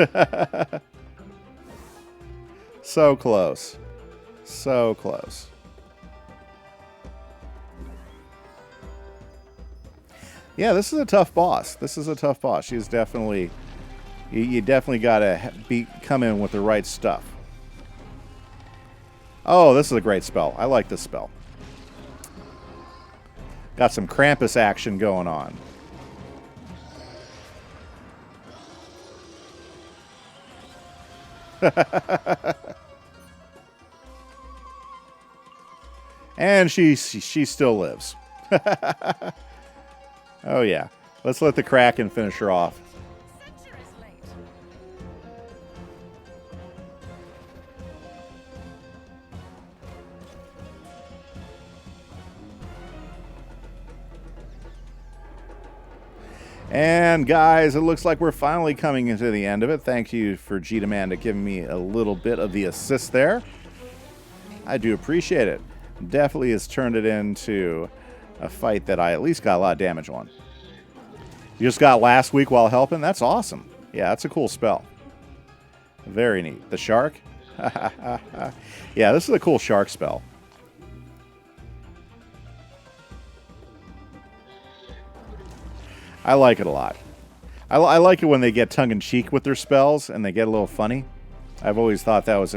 So close. So close. Yeah, this is a tough boss. This is a tough boss. She's definitely... You definitely got to come in with the right stuff. Oh, this is a great spell. I like this spell. Got some Krampus action going on. And she still lives. Oh yeah. Let's let the Kraken finish her off. And guys, it looks like we're finally coming into the end of it. Thank you for Djinni Mansion giving me a little bit of the assist there. I do appreciate it. Definitely has turned it into a fight that I at least got a lot of damage on. You just got last week while helping? That's awesome. Yeah, that's a cool spell. Very neat. The shark? Yeah, this is a cool shark spell. I like it a lot. I like it when they get tongue-in-cheek with their spells and they get a little funny. I've always thought that was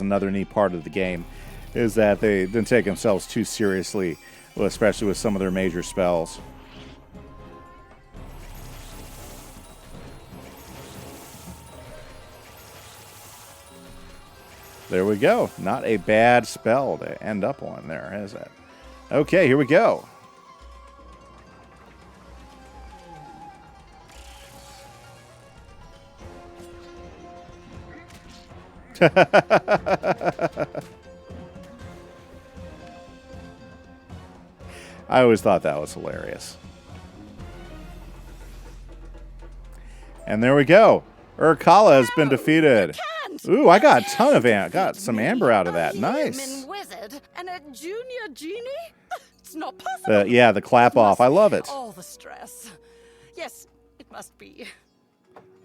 another neat part of the game, is that they didn't take themselves too seriously, especially with some of their major spells. There we go. Not a bad spell to end up on there, is it? Okay, here we go. I always thought that was hilarious. And there we go. Urkala has been defeated. Ooh, I got a ton of got some amber out of that. Nice. Wizard and a junior genie? It's not possible. Yeah, the clap off. I love it. All the stress. Yes, it must be.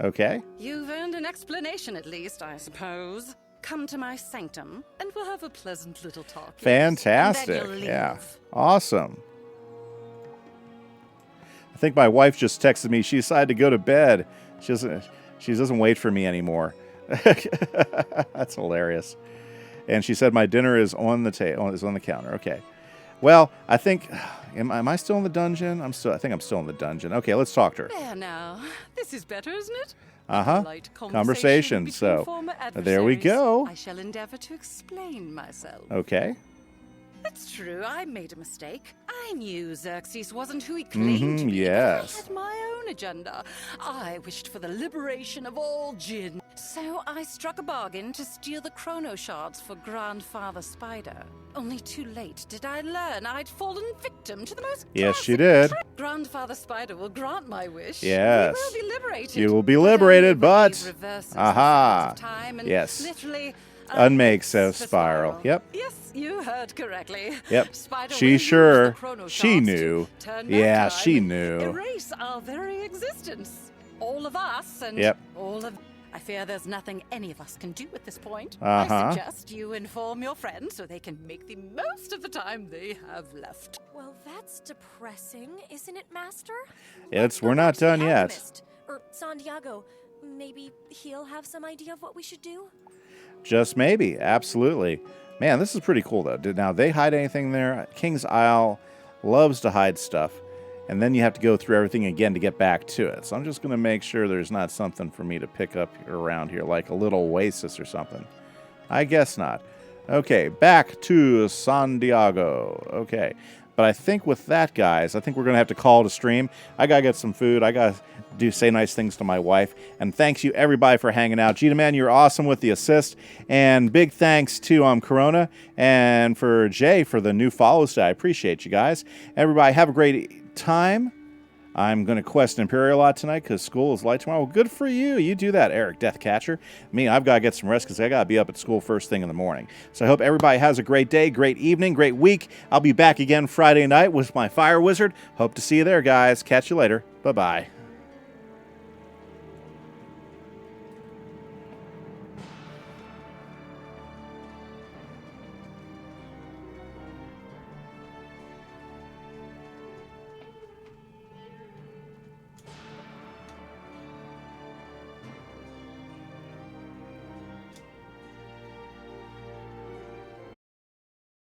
Okay. You've earned an explanation at least, I suppose. Come to my sanctum, and we'll have a pleasant little talk. Fantastic. Yeah. Awesome. I think my wife just texted me. She decided to go to bed. She doesn't wait for me anymore. That's hilarious. And she said my dinner is on the counter. Okay. Well, I think am I still in the dungeon? I think I'm still in the dungeon. Okay, let's talk to her. There now. This is better, isn't it? Conversation. So there we go. I shall endeavor to explain myself. Okay. It's true, I made a mistake. I knew Xerxes wasn't who he claimed to be. Yes. I had my own agenda. I wished for the liberation of all Djinn. So I struck a bargain to steal the chrono shards for Grandfather Spider. Only too late did I learn I'd fallen victim to the most Yes, you did. Grandfather Spider will grant my wish. Yes. We will be liberated. You will be liberated, but... Aha. Yes. Literally... Unmake, says Spiral. Yep. Yes, you heard correctly. Yep. Spider She knew. Yeah, she knew. Erase our very existence. All of us and yep. all of... I fear there's nothing any of us can do at this point. Uh-huh. I suggest you inform your friends so they can make the most of the time they have left. Well, that's depressing, isn't it, Master? We're not done yet. Alchemist, or Santiago, maybe he'll have some idea of what we should do? Just maybe. Absolutely. Man, this is pretty cool, though. Did now they hide anything there? King's Isle loves to hide stuff. And then you have to go through everything again to get back to it. So I'm just going to make sure there's not something for me to pick up around here, like a little oasis or something. I guess not. Okay, back to Santiago. Okay. But I think with that, guys, I think we're going to have to call it a stream. I got to get some food. I got to say nice things to my wife. And thanks you, everybody, for hanging out. Djinni Man, you're awesome with the assist. And big thanks to Corona and for Jay for the new follows today. I appreciate you guys. Everybody, have a great time. I'm going to quest Imperial a lot tonight because school is light tomorrow. Well, good for you. You do that, Eric Deathcatcher. Me, I've got to get some rest because I got to be up at school first thing in the morning. So I hope everybody has a great day, great evening, great week. I'll be back again Friday night with my Fire Wizard. Hope to see you there, guys. Catch you later. Bye-bye.